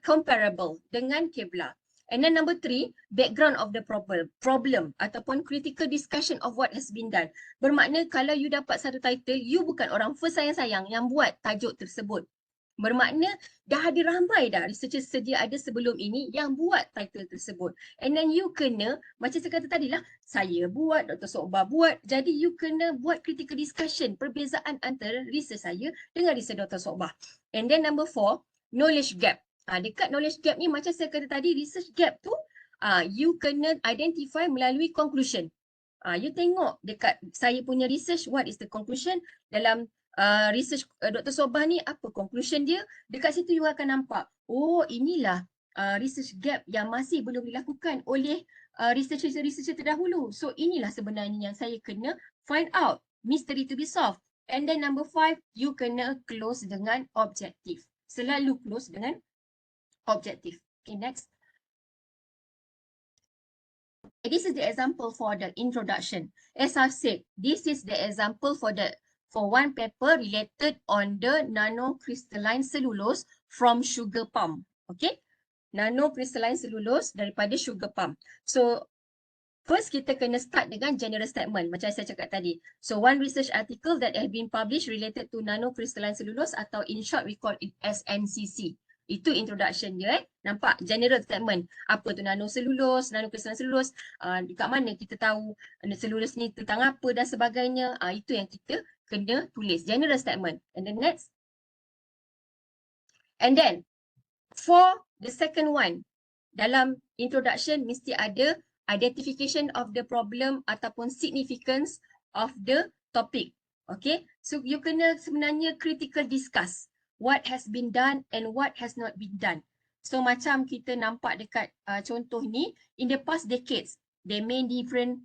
comparable dengan Kevlar. And then number 3, background of the problem ataupun critical discussion of what has been done. Bermakna kalau you dapat satu title, you bukan orang first sayang-sayang yang buat tajuk tersebut. Bermakna dah ada ramai dah researcher sedia ada sebelum ini yang buat title tersebut. And then you kena, macam saya kata tadi lah, saya buat, Dr. Sokbah buat. Jadi you kena buat critical discussion, perbezaan antara research saya dengan research Dr. Sokbah. And then number 4, knowledge gap. Dekat knowledge gap ni macam saya kata tadi, research gap tu you kena identify melalui conclusion. You tengok dekat saya punya research, what is the conclusion dalam research Dr. Sokbah ni, apa conclusion dia. Dekat situ you akan nampak, oh inilah research gap yang masih belum dilakukan oleh researcher-researcher terdahulu. So inilah sebenarnya yang saya kena find out, mystery to be solved. And then number 5, you kena close dengan objektif. Selalu close dengan objektif. Okay, next. This is the example for the introduction. As I've said, this is the example for one paper related on the nanocrystalline cellulose from sugar palm. Okay, nanocrystalline cellulose daripada sugar palm. So first kita kena start dengan general statement macam saya cakap tadi. So one research article that has been published related to nanocrystalline cellulose, atau in short we call it as NCC. Itu introduction dia. Nampak general statement. Apa tu nanocellulose, nanocrystalline cellulose, dekat mana kita tahu cellulose ni tentang apa dan sebagainya. Itu yang kita kena tulis, general statement. And then next. And then for the second one, dalam introduction mesti ada identification of the problem ataupun significance of the topic. Okay, so you kena sebenarnya critical discuss what has been done and what has not been done. So macam kita nampak dekat contoh ni, in the past decades, many different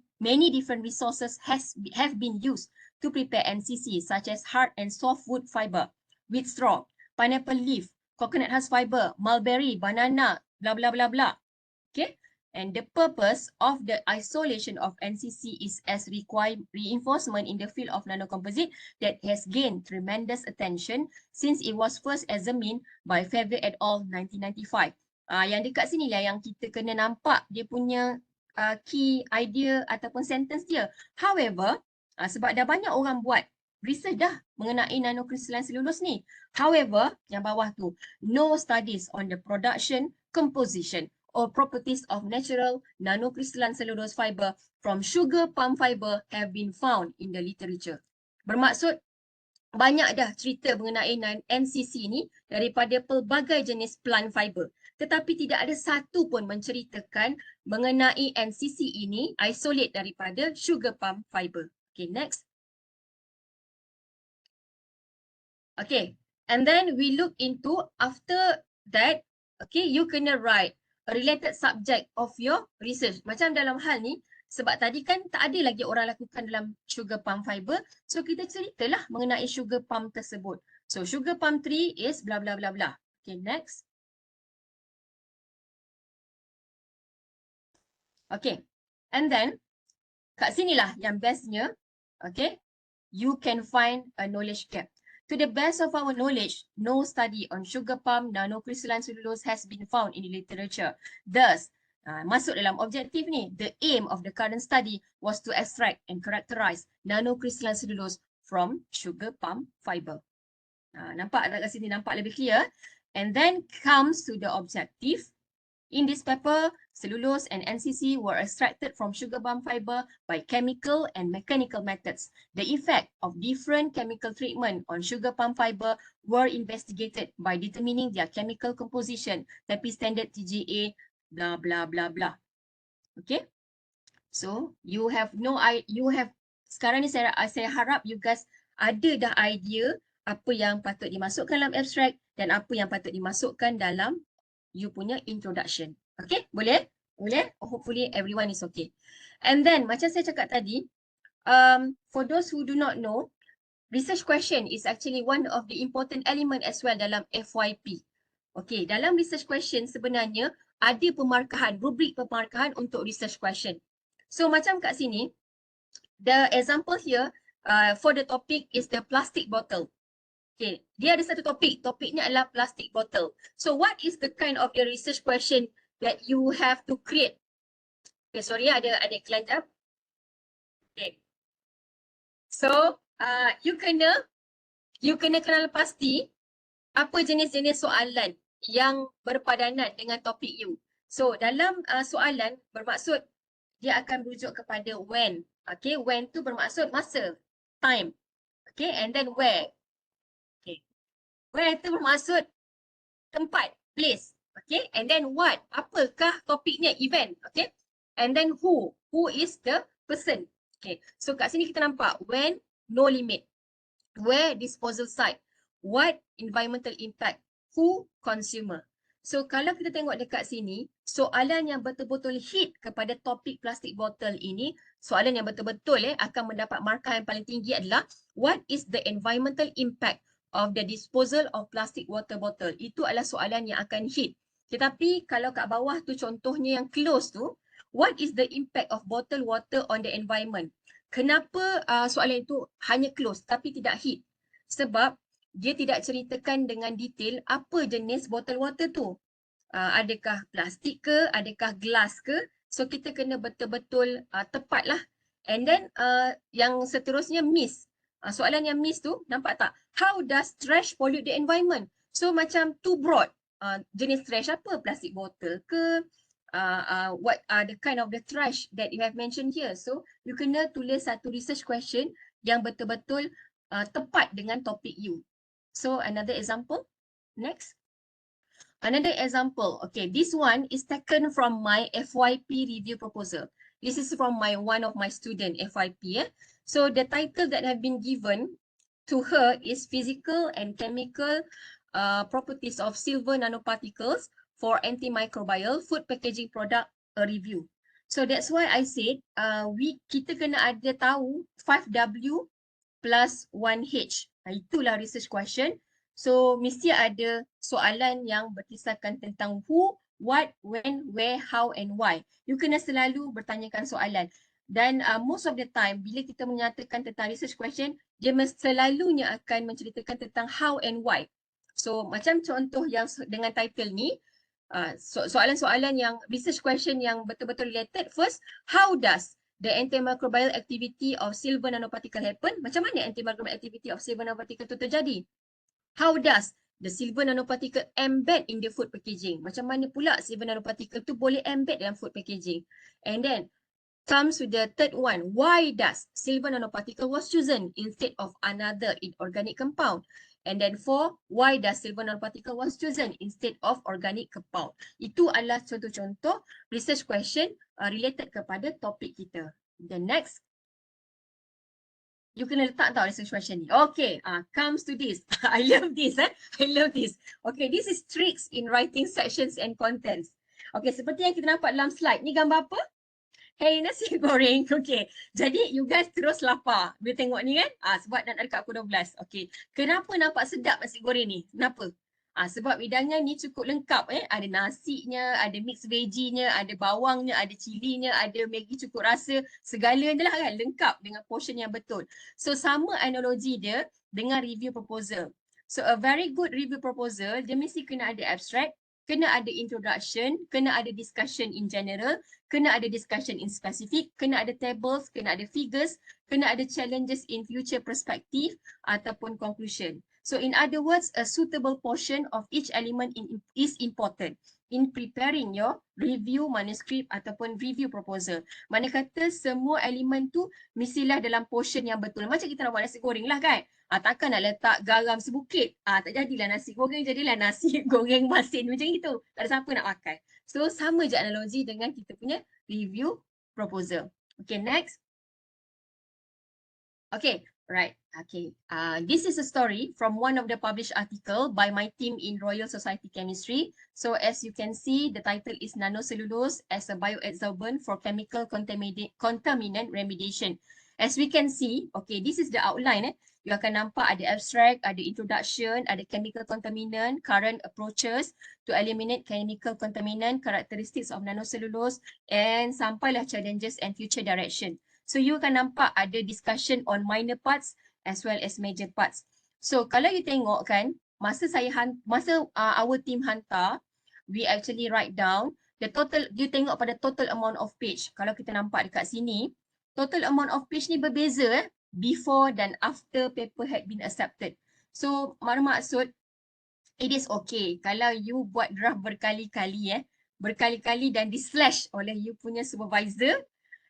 resources have been used to prepare NCC, such as hard and soft wood fiber, wheat straw, pineapple leaf, coconut husk fiber, mulberry, banana, blah blah blah blah. Okay, and the purpose of the isolation of NCC is as reinforcement in the field of nanocomposite that has gained tremendous attention since it was first examined by Favre et al. 1995. Yang dekat sini lah yang kita kena nampak dia punya key idea ataupun sentence dia. However, sebab dah banyak orang buat research dah mengenai nanocrystalline cellulose ni. However, yang bawah tu, no studies on the production, composition or properties of natural nanocrystalline cellulose fiber from sugar palm fiber have been found in the literature. Bermaksud banyak dah cerita mengenai NCC ni daripada pelbagai jenis plant fiber. Tetapi tidak ada satu pun menceritakan mengenai NCC ini isolate daripada sugar palm fiber. Okay, next. Okay, and then we look into after that, okay, you kena write a related subject of your research. Macam dalam hal ni, sebab tadi kan tak ada lagi orang lakukan dalam sugar palm fiber, so kita ceritalah mengenai sugar palm tersebut. So sugar palm tree is blah blah blah blah. Okay, next. Okay, and then kat sinilah yang bestnya, okay, you can find a knowledge gap. To the best of our knowledge, no study on sugar palm nanocrystalline cellulose has been found in the literature. Thus, masuk dalam objektif ni, the aim of the current study was to extract and characterize nanocrystalline cellulose from sugar palm fiber. Nampak tak kat sini, nampak lebih clear? And then comes to the objective. In this paper, cellulose and NCC were extracted from sugar palm fiber by chemical and mechanical methods. The effect of different chemical treatment on sugar palm fiber were investigated by determining their chemical composition, tapi standard TGA, blah blah blah blah. Okay, so sekarang ni saya harap you guys ada dah idea apa yang patut dimasukkan dalam abstract dan apa yang patut dimasukkan dalam you punya introduction. Okay, boleh? Boleh? Hopefully everyone is okay. And then macam saya cakap tadi, for those who do not know, research question is actually one of the important element as well dalam FYP. Okay, dalam research question sebenarnya ada pemarkahan, rubrik pemarkahan untuk research question. So macam kat sini, the example here for the topic is the plastic bottle. Okay, dia ada satu topiknya adalah plastic bottle. So what is the kind of the research question that you have to create? Okay, sorry ada iklan jap. Okay. So you kena kenal pasti apa jenis-jenis soalan yang berpadanan dengan topik you. So dalam soalan bermaksud dia akan merujuk kepada when. Okay, when tu bermaksud masa, time. Okay, and then where. Okay, where tu bermaksud tempat, place. Okay, and then what, apakah topiknya, event. Okay, and then who is the person. Okay, so kat sini kita nampak when, no limit. Where, disposal site. What, environmental impact. Who, consumer. So kalau kita tengok dekat sini, soalan yang betul-betul hit kepada topik plastik botol ini, soalan yang betul-betul akan mendapat markah yang paling tinggi adalah what is the environmental impact of the disposal of plastic water bottle. Itu adalah soalan yang akan hit. Tetapi kalau kat bawah tu contohnya yang close tu, what is the impact of bottled water on the environment? Kenapa soalan itu hanya close tapi tidak hit? Sebab dia tidak ceritakan dengan detail apa jenis botol water tu. Adakah plastik ke, adakah gelas ke? So kita kena betul-betul tepat lah. And then yang seterusnya miss. Soalan yang miss tu nampak tak? How does trash pollute the environment? So macam too broad. Jenis trash apa? Plastik botol ke? What are the kind of the trash that you have mentioned here? So you kena tulis satu research question yang betul-betul tepat dengan topik you. So another example, next. Another example, okay, this one is taken from my FYP review proposal. This is from one of my student FYP. So the title that have been given to her is Physical and Chemical Properties of Silver Nanoparticles for Antimicrobial Food Packaging Product, a review. So that's why I said kita kena ada tahu 5W plus 1H. Itulah research question. So mesti ada soalan yang berkisarkan tentang who, what, when, where, how and why. You kena selalu bertanyakan soalan. Dan most of the time bila kita menyatakan tentang research question, dia selalunya akan menceritakan tentang how and why. So macam contoh yang dengan title ni, soalan-soalan yang research question yang betul-betul related. First, how does the antimicrobial activity of silver nanoparticle happen? Macam mana antimicrobial activity of silver nanoparticle itu terjadi? How does the silver nanoparticle embed in the food packaging? Macam mana pula silver nanoparticle itu boleh embed dalam food packaging? And then comes with the third one. Why does silver nanoparticle was chosen instead of another inorganic compound? And then 4, why does silver nanoparticle was chosen instead of organic compound? Itu adalah contoh-contoh research question related kepada topik kita. The next, you kena letak tau research question ni. Okay, comes to this. I love this. I love this. Okay, this is tricks in writing sections and contents. Okay, seperti yang kita nampak dalam slide. Ni gambar apa? Hey, nasi goreng. Okay. Jadi, you guys terus lapar. Bila tengok ni kan? Sebab nak dekat pukul 12. Okay. Kenapa nampak sedap nasi goreng ni? Kenapa? Sebab hidangan ni cukup lengkap. Ada nasinya, ada mix veggie-nya, ada bawangnya, ada cilinya, ada Maggi cukup rasa. Segalanya lah kan. Lengkap dengan portion yang betul. So, sama analogi dia dengan review proposal. So, a very good review proposal, dia mesti kena ada abstract, kena ada introduction, kena ada discussion in general, kena ada discussion in specific, kena ada tables, kena ada figures, kena ada challenges in future perspective ataupun conclusion. So in other words, a suitable portion of each element is important in preparing your review manuscript ataupun review proposal. Mana kata semua elemen tu mestilah dalam portion yang betul. Macam kita nak buat nasi goreng lah kan. Takkan nak letak garam sebukit. Tak jadilah nasi goreng, jadilah nasi goreng masin macam itu. Tak ada siapa nak makan. So sama je analogi dengan kita punya review proposal. Okay, next. Okay, right. Okay, this is a story from one of the published article by my team in Royal Society Chemistry. So as you can see, the title is Nanocellulose as a Bioadsorbent for Chemical Contaminant Remediation. As we can see, okay, this is the outline. You akan nampak ada abstract, ada introduction, ada chemical contaminant, current approaches to eliminate chemical contaminant, characteristics of nanocellulose, and sampailah challenges and future direction. So you akan nampak ada discussion on minor parts as well as major parts. So kalau you tengok kan, masa our team hantar, we actually write down the total, you tengok pada total amount of page. Kalau kita nampak dekat sini, total amount of page ni berbeza before dan after paper had been accepted. So maksud it is okay kalau you buat draft berkali-kali dan di-slash oleh you punya supervisor,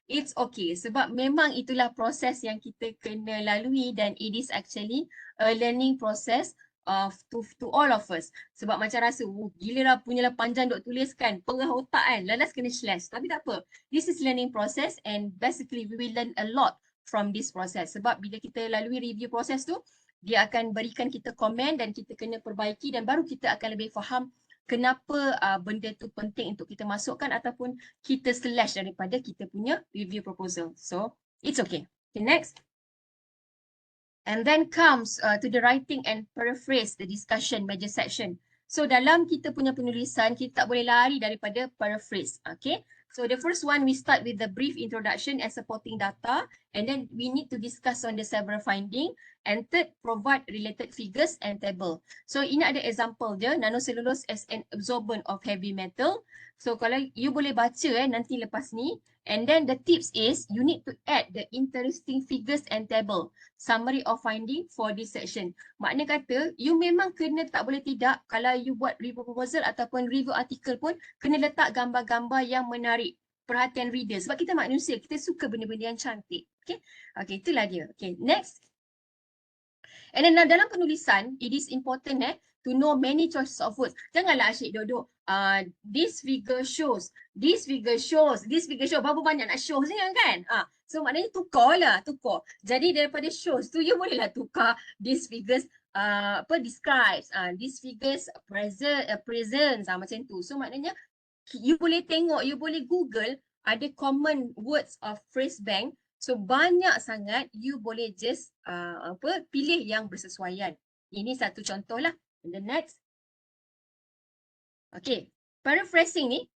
it's okay sebab memang itulah proses yang kita kena lalui dan it is actually a learning process of to all of us. Sebab macam rasa, gila lah punya lah panjang duk tulis kan, pengah otak kan, lalas kena slash. Tapi tak apa, this is learning process and basically we will learn a lot from this process. Sebab bila kita lalui review process tu, dia akan berikan kita komen dan kita kena perbaiki dan baru kita akan lebih faham kenapa benda tu penting untuk kita masukkan ataupun kita slash daripada kita punya review proposal. So, it's okay. Okay, next. And then comes to the writing and paraphrase the discussion major section. So, dalam kita punya penulisan, kita tak boleh lari daripada paraphrase. Okay. So, the first one, we start with the brief introduction and supporting data. And then we need to discuss on the several finding. And third, provide related figures and table. So, ini ada example dia, nanocellulose as an absorbent of heavy metal. So, kalau you boleh baca nanti lepas ni. And then the tips is, you need to add the interesting figures and table. Summary of finding for this section. Makna kata, you memang kena tak boleh tidak, kalau you buat review proposal ataupun review artikel pun, kena letak gambar-gambar yang menarik perhatian reader. Sebab kita manusia, kita suka benda-benda yang cantik. Okay, okay, itulah dia. Okay, next. And then dalam penulisan, it is important to know many choices of words. Janganlah asyik duduk, this figure shows, this figure shows, this figure shows. Berapa banyak nak shows ni kan? So maknanya tukar. Jadi daripada shows tu, you bolehlah tukar these figures describes, these figures presents, macam tu. So maknanya, you boleh tengok, you boleh Google, ada common words of phrase bank. So banyak sangat, you boleh just pilih yang bersesuaian. Ini satu contoh lah. And the next. Okay, paraphrasing ni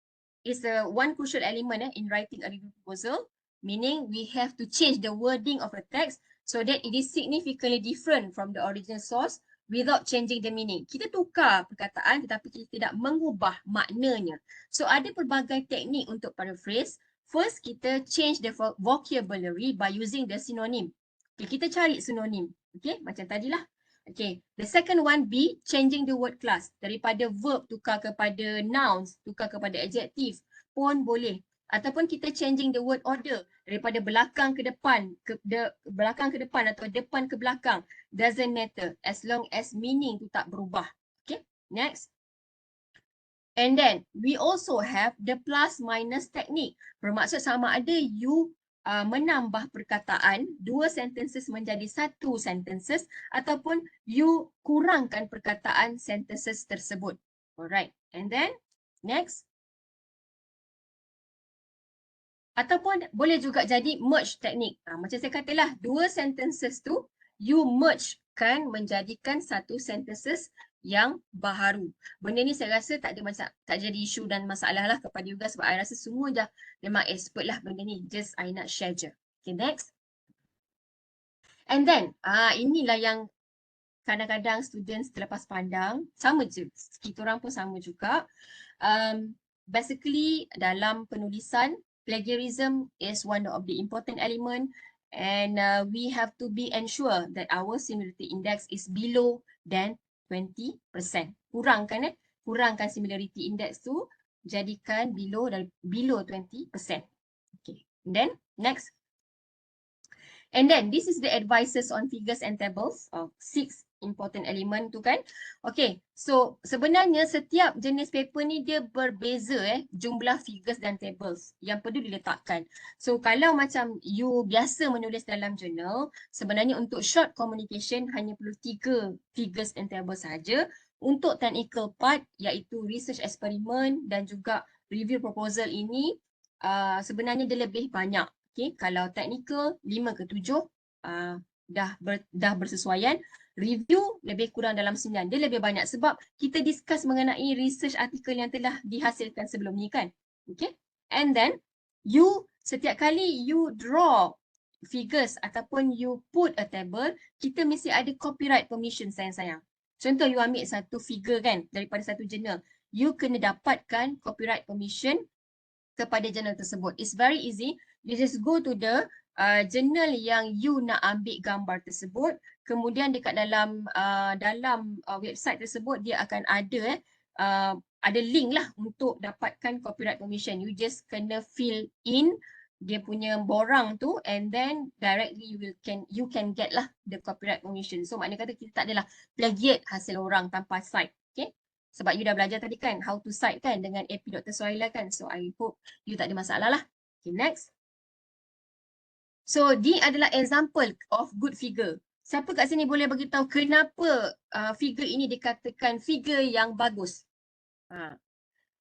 is one crucial element in writing a review proposal. Meaning we have to change the wording of a text so that it is significantly different from the original source without changing the meaning. Kita tukar perkataan tetapi kita tidak mengubah maknanya. So ada pelbagai teknik untuk paraphrase. First, kita change the vocabulary by using the synonym. Okay, kita cari synonym. Okay, macam tadilah. Okay, the second one be changing the word class. Daripada verb tukar kepada nouns, tukar kepada adjective pun boleh. Ataupun kita changing the word order daripada belakang ke depan, belakang ke depan atau depan ke belakang. Doesn't matter as long as meaning tu tak berubah. Okay, next. And then we also have the plus minus technique. Bermaksud sama ada you menambah perkataan, 2 sentences menjadi 1 sentences ataupun you kurangkan perkataan sentences tersebut. Alright, and then next. Ataupun boleh juga jadi merge teknik. Macam saya katalah, 2 sentences tu you mergekan menjadikan 1 sentences yang baharu. Benda ni saya rasa tak jadi isu dan masalah lah kepada you guys sebab I rasa semua dah memang expert lah benda ni. Just I nak share je. Okay, next. And then, inilah yang kadang-kadang students terlepas pandang. Sama je. Kita orang pun sama juga. Basically, dalam penulisan, plagiarism is one of the important element and we have to be ensure that our similarity index is below than 20%. Kurangkan similarity index tu, jadikan below 20%. Okay, and then next. And then this is the advices on figures and tables of 6 important element tu kan. Okay, so sebenarnya setiap jenis paper ni dia berbeza jumlah figures dan tables yang perlu diletakkan. So kalau macam you biasa menulis dalam jurnal, sebenarnya untuk short communication hanya perlu 3 figures and tables saja. Untuk technical part iaitu research experiment dan juga review proposal ini sebenarnya dia lebih banyak. Okay, kalau technical 5 ke 7 dah bersesuaian. Review lebih kurang dalam 9. Dia lebih banyak sebab kita discuss mengenai research artikel yang telah dihasilkan sebelum ni kan. Okay. And then you setiap kali you draw figures ataupun you put a table, kita mesti ada copyright permission sayang-sayang. Contoh you ambil satu figure kan daripada satu jurnal. You kena dapatkan copyright permission kepada jurnal tersebut. It's very easy. You just go to the jurnal yang you nak ambil gambar tersebut. Kemudian dekat dalam website tersebut dia akan ada link lah untuk dapatkan copyright permission. You just kena fill in dia punya borang tu and then directly you can get lah the copyright permission. So maknanya kata kita tak adalah plagiate hasil orang tanpa cite. Okay. Sebab you dah belajar tadi kan how to cite kan dengan AP Dr. Suhaila kan. So I hope you tak ada masalah lah. Okay, next. So ni adalah example of good figure. Siapa kat sini boleh bagi tahu kenapa figure ini dikatakan figure yang bagus?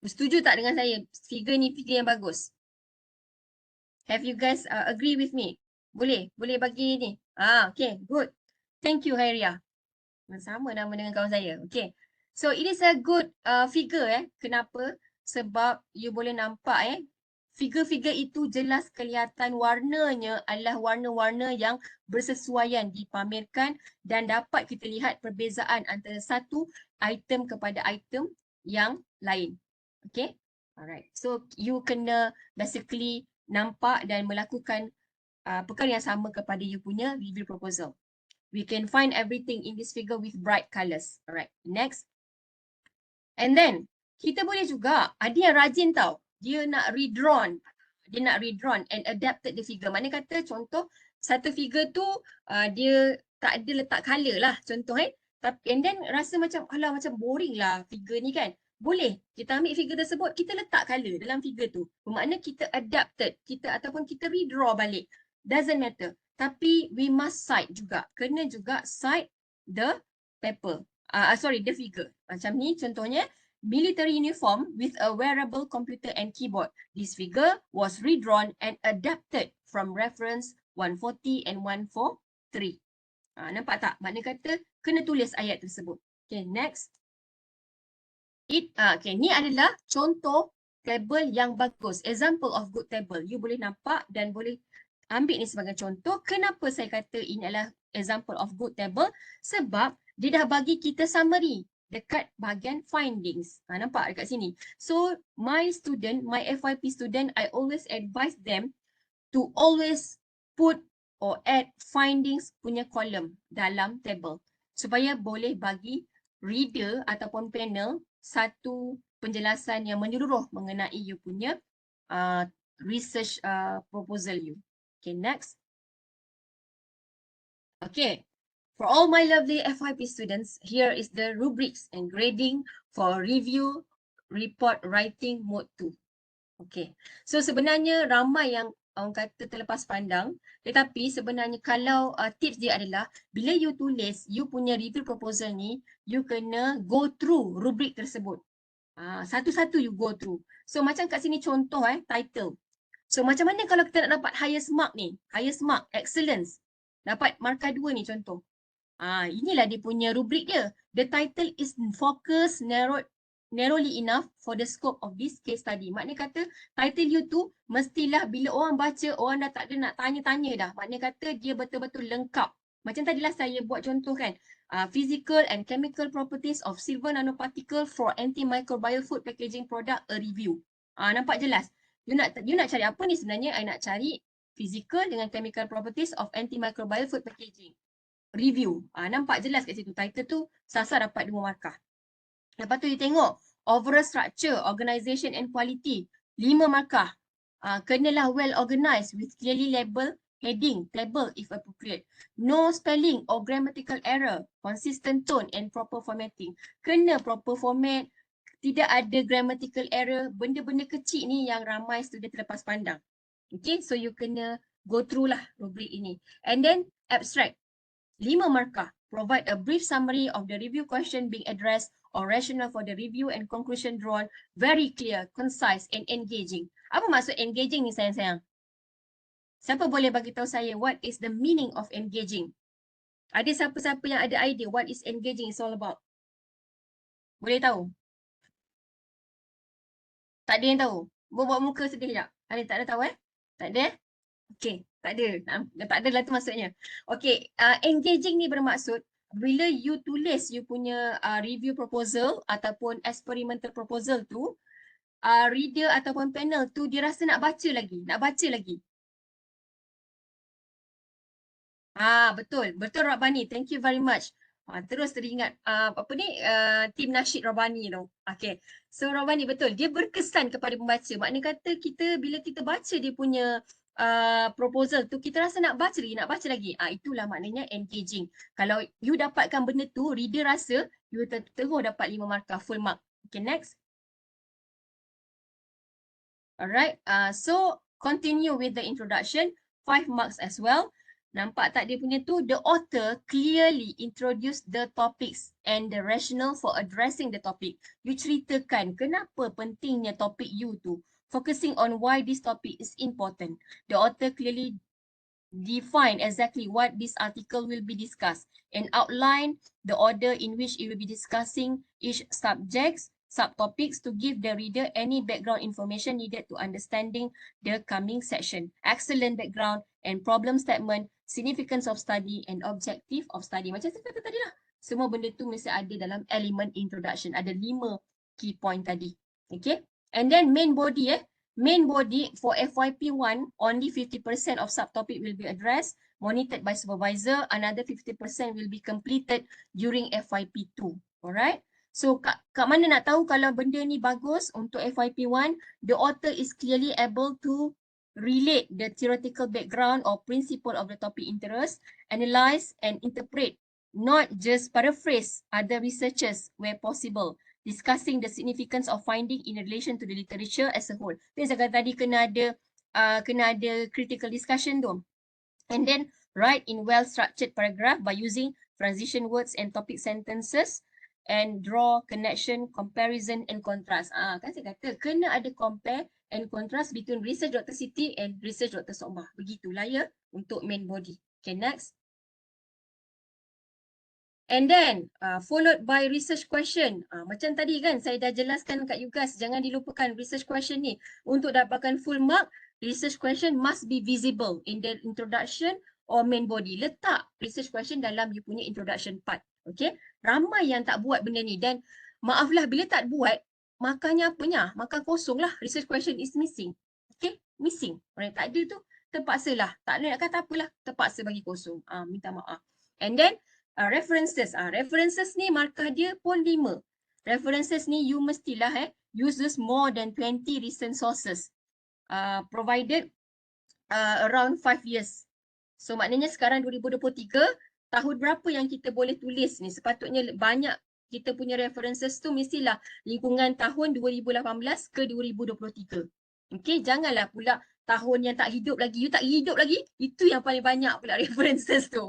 Setuju tak dengan saya? Figure ni figure yang bagus. Have you guys agree with me? Boleh bagi ni. Okay, good. Thank you Hairia. Sama nama dengan kawan saya. Okay. So it is a good figure Kenapa? Sebab you boleh nampak figure-figure itu jelas kelihatan warnanya adalah warna-warna yang bersesuaian dipamerkan dan dapat kita lihat perbezaan antara satu item kepada item yang lain. Okay? Alright. So you kena basically nampak dan melakukan perkara yang sama kepada you punya review proposal. We can find everything in this figure with bright colours. Alright. Next. And then kita boleh juga ada yang rajin tau. Dia nak redrawn and adapted the figure. Mana kata contoh satu figure tu dia tak ada letak colour lah contoh Tapi and then rasa macam alah macam boring lah figure ni kan. Boleh kita ambil figure tersebut kita letak colour dalam figure tu. Bermakna kita adapted ataupun kita redraw balik. Doesn't matter. Tapi we must cite juga. Kena juga cite the paper. The figure. Macam ni contohnya. Military uniform with a wearable computer and keyboard. This figure was redrawn and adapted from reference 140 and 143. Nampak tak? Makna kata kena tulis ayat tersebut. Okay, next. Ni adalah contoh table yang bagus. Example of good table. You boleh nampak dan boleh ambil ni sebagai contoh. Kenapa saya kata ini adalah example of good table? Sebab dia dah bagi kita summary dekat bahagian findings. Nampak dekat sini. So, my FYP student, I always advise them to always put or add findings punya column dalam table. Supaya boleh bagi reader ataupun panel satu penjelasan yang menyeluruh mengenai you punya research proposal you. Okay, next. Okay. For all my lovely FYP students, here is the rubrics and grading for review report writing mode 2. Okay. So sebenarnya ramai yang orang kata terlepas pandang, tetapi sebenarnya kalau tips dia adalah bila you tulis you punya review proposal ni, you kena go through rubrik tersebut. Satu-satu you go through. So macam kat sini contoh title. So macam mana kalau kita nak dapat highest mark ni? Highest mark, excellence. Dapat markah 2 ni contoh. Inilah dia punya rubrik dia. The title is focused, narrowly enough for the scope of this case study. Maknanya kata title you tu mestilah bila orang baca, orang dah tak ada nak tanya-tanya dah. Maknanya kata dia betul-betul lengkap. Macam tadilah saya buat contoh kan. Physical and chemical properties of silver nanoparticle for antimicrobial food packaging product, a review. Nampak jelas? You nak cari apa ni sebenarnya? I nak cari physical dengan chemical properties of antimicrobial food packaging. Review. Nampak jelas kat situ. Title tu sasar dapat 2 markah. Lepas tu you tengok overall structure, organization and quality. 5 markah. Kenalah well organized with clearly label heading, table if appropriate. No spelling or grammatical error. Consistent tone and proper formatting. Kena proper format. Tidak ada grammatical error. Benda-benda kecil ni yang ramai student terlepas pandang. Okay, so you kena go through lah rubrik ini. And then abstract. 5 markah. Provide a brief summary of the review question being addressed or rationale for the review and conclusion drawn. Very clear, concise and engaging. Apa maksud engaging ni sayang-sayang? Siapa boleh bagi tahu saya what is the meaning of engaging? Ada siapa-siapa yang ada idea what is engaging is all about? Boleh tahu? Tak ada yang tahu? Buat muka sedih sekejap. Ada tak ada tahu Tak ada? Okay, tak ada. Tak ada lah tu maksudnya. Okay, engaging ni bermaksud bila you tulis you punya review proposal ataupun experimental proposal tu, reader ataupun panel tu dia rasa nak baca lagi. Betul. Betul Rabbani. Thank you very much. Terus teringat apa ni tim nasyid Rabbani tu. Okay. So Rabbani betul. Dia berkesan kepada pembaca. Maknanya kata kita bila kita baca dia punya proposal tu kita rasa nak baca lagi, nak baca lagi. Itulah maknanya engaging. Kalau you dapatkan benda tu, reader rasa you terus dapat 5 markah full mark. Okay, next. Alright. So continue with the introduction. 5 marks as well. Nampak tak dia punya tu? The author clearly introduced the topics and the rationale for addressing the topic. You ceritakan kenapa pentingnya topik you tu. Focusing on why this topic is important. The author clearly define exactly what this article will be discussed and outline the order in which it will be discussing each subtopics to give the reader any background information needed to understanding the coming section. Excellent background and problem statement, significance of study and objective of study. Macam saya kata tadi lah. Semua benda tu mesti ada dalam element introduction. Ada 5 key point tadi. Okay. And then main body Main body for FYP 1, only 50% of subtopic will be addressed, monitored by supervisor. Another 50% will be completed during FYP 2. Alright. So kat mana nak tahu kalau benda ni bagus untuk FYP 1, the author is clearly able to relate the theoretical background or principle of the topic interest, analyze and interpret, not just paraphrase other researchers where possible, discussing the significance of finding in relation to the literature as a whole. Itu yang saya kata tadi kena ada critical discussion tu. And then write in well-structured paragraph by using transition words and topic sentences and draw connection, comparison and contrast. Kan saya kata kena ada compare and contrast between research Dr. Siti and research Dr. Sokbah. Begitulah ya untuk main body. Okay, next. And then followed by research question. Macam tadi kan saya dah jelaskan kat you guys, jangan dilupakan research question ni. Untuk dapatkan full mark, research question must be visible in the introduction or main body. Letak research question dalam you punya introduction part. Okay. Ramai yang tak buat benda ni dan maaflah bila tak buat, makannya apanya? Makan kosong lah. Research question is missing. Okay. Missing. Orang tak ada tu, terpaksa lah. Tak nak kata apalah, terpaksa bagi kosong. Minta maaf. And then references. References ni markah dia pun 5. References ni you mestilah uses more than 20 recent sources provided around 5 years. So maknanya sekarang 2023, tahun berapa yang kita boleh tulis ni? Sepatutnya banyak kita punya references tu mestilah lingkungan tahun 2018 ke 2023. Okay, janganlah pula tahun yang tak hidup lagi, you tak hidup lagi, itu yang paling banyak pula references tu.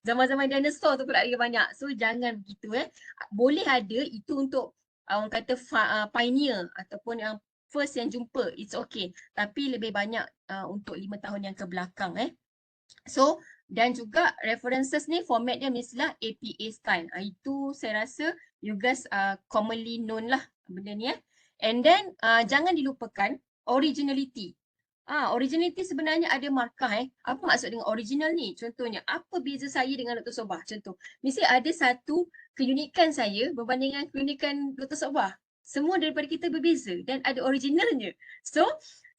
Zaman-zaman dinosaur tu pula lagi banyak. So jangan begitu Boleh ada itu untuk orang kata pioneer ataupun yang first yang jumpa, it's okay. Tapi lebih banyak untuk 5 tahun yang ke belakang So dan juga references ni format dia mestilah APA style. Itu saya rasa you guys commonly known lah benda ni And then jangan dilupakan originality. Originality sebenarnya ada markah Apa maksud dengan original ni? Contohnya, apa beza saya dengan Dr. Sokbah? Contoh, mesti ada satu keunikan saya berbanding dengan keunikan Dr. Sokbah. Semua daripada kita berbeza dan ada originalnya. So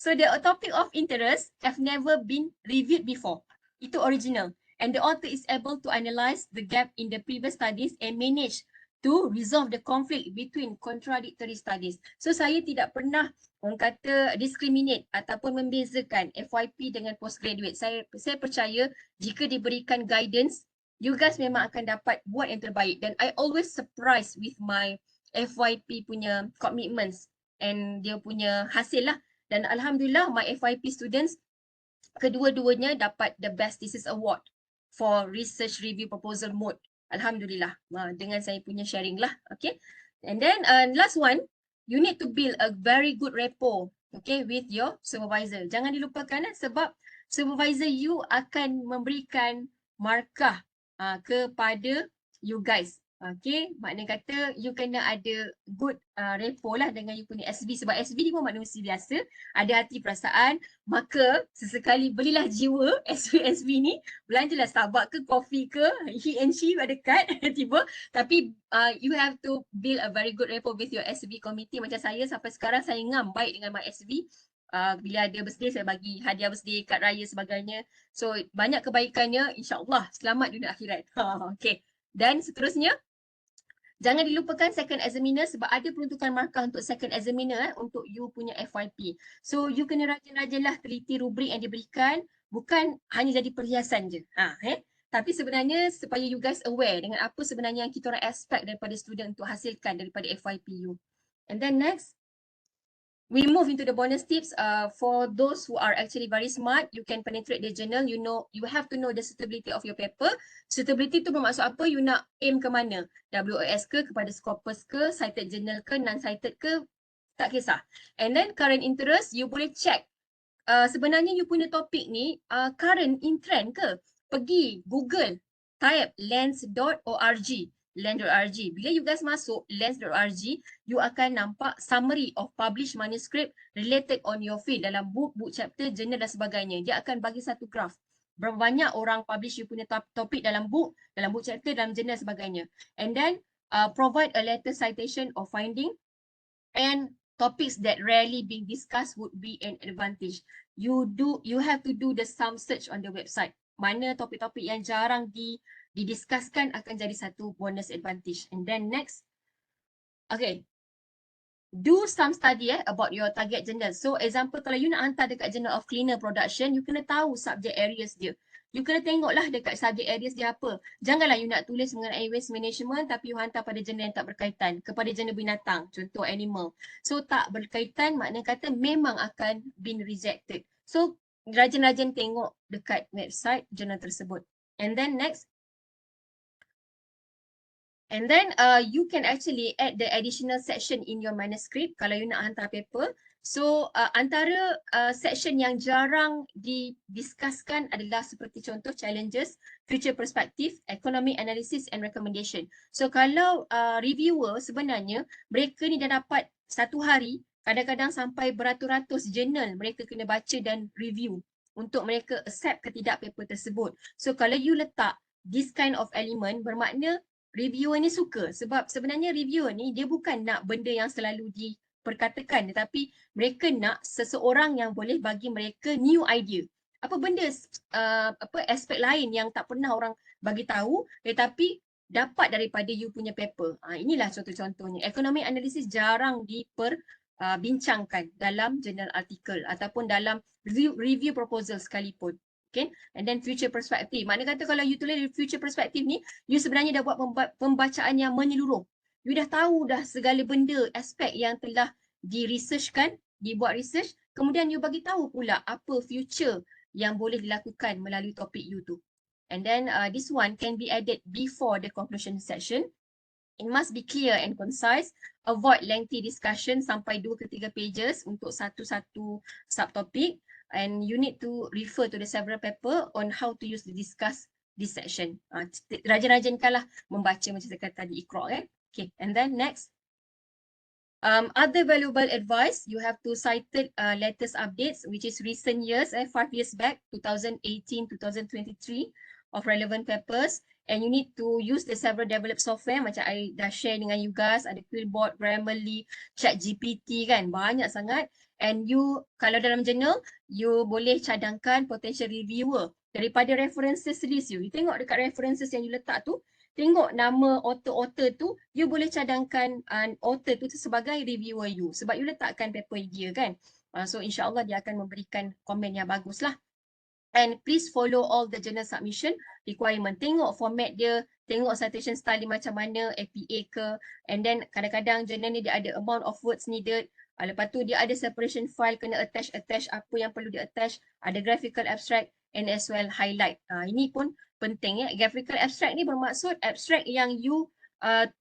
the topic of interest have never been reviewed before. Itu original. And the author is able to analyze the gap in the previous studies and manage to resolve the conflict between contradictory studies. So saya tidak pernah orang kata discriminate ataupun membezakan FYP dengan postgraduate. Saya percaya jika diberikan guidance, you guys memang akan dapat buat yang terbaik. Dan I always surprised with my FYP punya commitments and dia punya hasil lah. Dan Alhamdulillah my FYP students kedua-duanya dapat the best thesis award for research review proposal mode. Alhamdulillah dengan saya punya sharing lah. Okay. And then last one, you need to build a very good rapport with your supervisor. Jangan dilupakan sebab supervisor you akan memberikan markah kepada you guys. Okay, maknanya kata you kena ada good rapport lah dengan you punya SV sebab SV ni pun manusia biasa, ada hati perasaan, maka sesekali belilah jiwa SV ni, belanjalah Starbucks ke coffee ke, he and she ada kad tiba, tapi you have to build a very good rapport with your SV committee. Macam saya sampai sekarang saya ngam baik dengan my SV Bila ada birthday saya bagi hadiah birthday, kad raya sebagainya. So banyak kebaikannya, insyaAllah selamat dunia akhirat. Okay. Dan seterusnya, jangan dilupakan second examiner sebab ada peruntukan markah untuk second examiner untuk you punya FYP. So you kena rajin-rajinlah teliti rubrik yang diberikan, bukan hanya jadi perhiasan je. Tapi sebenarnya supaya you guys aware dengan apa sebenarnya yang kita orang expect daripada student untuk hasilkan daripada FYP you. And then next, we move into the bonus tips. For those who are actually very smart, you can penetrate the journal. You know, you have to know the suitability of your paper. Suitability tu bermaksud apa? You nak aim ke mana? WOS ke, kepada Scopus ke, cited journal ke, non-cited ke, tak kisah. And then current interest, you boleh check. Sebenarnya you punya topik ni current in trend ke? Pergi Google, type lens.org. Lens.org. Bila you guys masuk lens.org, you akan nampak summary of published manuscript related on your field dalam book chapter, journal dan sebagainya. Dia akan bagi satu graph. Berapa banyak orang publish you punya topik dalam book chapter, dalam journal sebagainya. And then provide a letter citation of finding, and topics that rarely being discussed would be an advantage. You have to do the some search on the website. Mana topik-topik yang jarang didiscusskan akan jadi satu bonus advantage. And then next, okay, do some study about your target journal. So example, kalau you nak hantar dekat Journal of Cleaner Production, you kena tahu subject areas dia. You kena tengoklah dekat subject areas dia apa. Janganlah you nak tulis mengenai waste management tapi you hantar pada jurnal yang tak berkaitan. Kepada jurnal binatang, contoh animal. So tak berkaitan makna kata memang akan been rejected. So rajin-rajin tengok dekat website jurnal tersebut. And then next, and then you can actually add the additional section in your manuscript kalau you nak hantar paper. So antara section yang jarang didiscusskan adalah seperti contoh challenges, future perspective, economic analysis and recommendation. So kalau reviewer sebenarnya mereka ni dah dapat satu hari, kadang-kadang sampai beratus-ratus jurnal mereka kena baca dan review untuk mereka accept ke tidak paper tersebut. So kalau you letak this kind of element, bermakna reviewer ni suka, sebab sebenarnya reviewer ni dia bukan nak benda yang selalu diperkatakan, tetapi mereka nak seseorang yang boleh bagi mereka new idea. Apa benda aspek lain yang tak pernah orang bagi tahu tetapi dapat daripada you punya paper. Inilah contoh-contohnya. Economic analysis jarang diperbincangkan dalam journal artikel ataupun dalam review proposal sekalipun. Okay? And then future perspective. Makna kata kalau you tulis future perspective ni, you sebenarnya dah buat pembacaan yang menyeluruh. You dah tahu dah segala benda, aspek yang telah di-researchkan, dibuat research, kemudian you bagi tahu pula apa future yang boleh dilakukan melalui topik you tu. And then this one can be added before the conclusion section. It must be clear and concise. Avoid lengthy discussion sampai 2 ke 3 pages untuk satu-satu subtopic. And you need to refer to the several paper on how to use the discuss this section. Rajin-rajinkanlah membaca macam saya kata tadi, Iqra. Okay, and then next. Other valuable advice, you have to cite latest updates, which is recent years, 5 years back, 2018, 2023 of relevant papers. And you need to use the several developed software macam I dah share dengan you guys, ada Quillbot, Grammarly, ChatGPT kan, banyak sangat. And you, kalau dalam journal, you boleh cadangkan potential reviewer daripada references list you. You tengok dekat references yang you letak tu, tengok nama author-author tu, you boleh cadangkan author tu sebagai reviewer you. Sebab you letakkan paper dia kan. So insyaAllah dia akan memberikan komen yang bagus lah. And please follow all the journal submission requirement. Tengok format dia, tengok citation style dia macam mana, APA ke. And then kadang-kadang journal ni dia ada amount of words needed. Lepas tu dia ada separation file, kena attach apa yang perlu di-attach. Ada graphical abstract and as well highlight. Ini pun penting ya. Graphical abstract ni bermaksud abstract yang you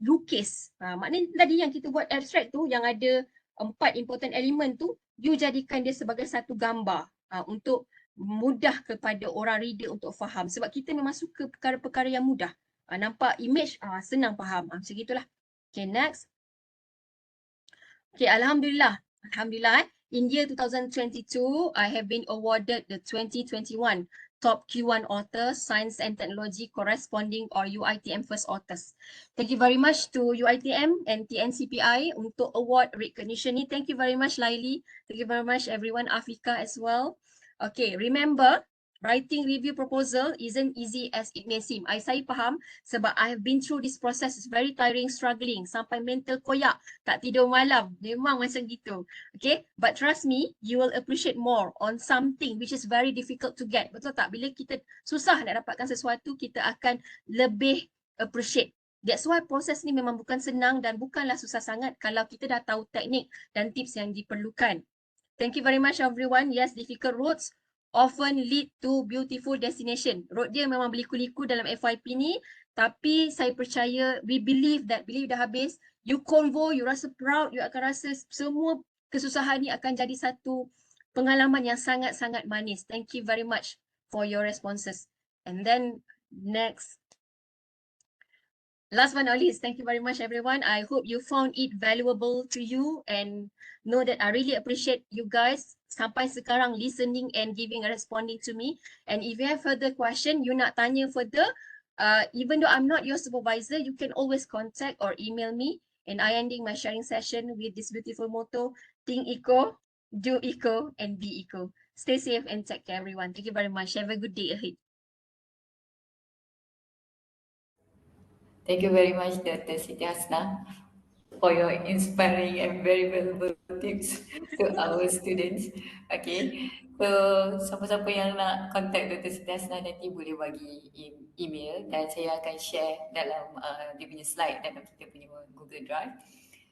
lukis. Maknanya tadi yang kita buat abstract tu yang ada 4 important element tu, you jadikan dia sebagai satu gambar untuk mudah kepada orang reader untuk faham. Sebab kita memang suka perkara-perkara yang mudah. Nampak image, senang faham. Macam itulah. Okay, next. Okay, Alhamdulillah. Alhamdulillah. In year 2022, I have been awarded the 2021 top Q1 authors, science and technology corresponding or UITM first authors. Thank you very much to UITM and TNCPI untuk award recognition ni. Thank you very much Laili. Thank you very much everyone, Afika as well. Okay, remember, writing review proposal isn't easy as it may seem. Saya faham sebab I have been through this process. It's very tiring, struggling, sampai mental koyak, tak tidur malam. Memang macam gitu. Okay, but trust me, you will appreciate more on something which is very difficult to get. Betul tak? Bila kita susah nak dapatkan sesuatu, kita akan lebih appreciate. That's why proses ni memang bukan senang dan bukanlah susah sangat kalau kita dah tahu teknik dan tips yang diperlukan. Thank you very much everyone. Yes, difficult roads often lead to beautiful destination. Road dia memang berliku-liku dalam FYP ni, tapi saya percaya, we believe that bila you dah habis, you convo, you rasa proud, you akan rasa semua kesusahan ni akan jadi satu pengalaman yang sangat-sangat manis. Thank you very much for your responses. And then next, last but not least, thank you very much everyone. I hope you found it valuable to you and know that I really appreciate you guys sampai sekarang listening and giving and responding to me. And if you have further question, you nak tanya further, even though I'm not your supervisor, you can always contact or email me. And I ending my sharing session with this beautiful motto, think eco, do eco, and be eco. Stay safe and take care everyone. Thank you very much. Have a good day ahead. Thank you very much, Dr. Siti Hasna, for your inspiring and very valuable tips to our students. Okay, so siapa-siapa yang nak contact Dr. Siti Hasna nanti boleh bagi email dan saya akan share dalam dia punya slide dalam kita punya Google Drive.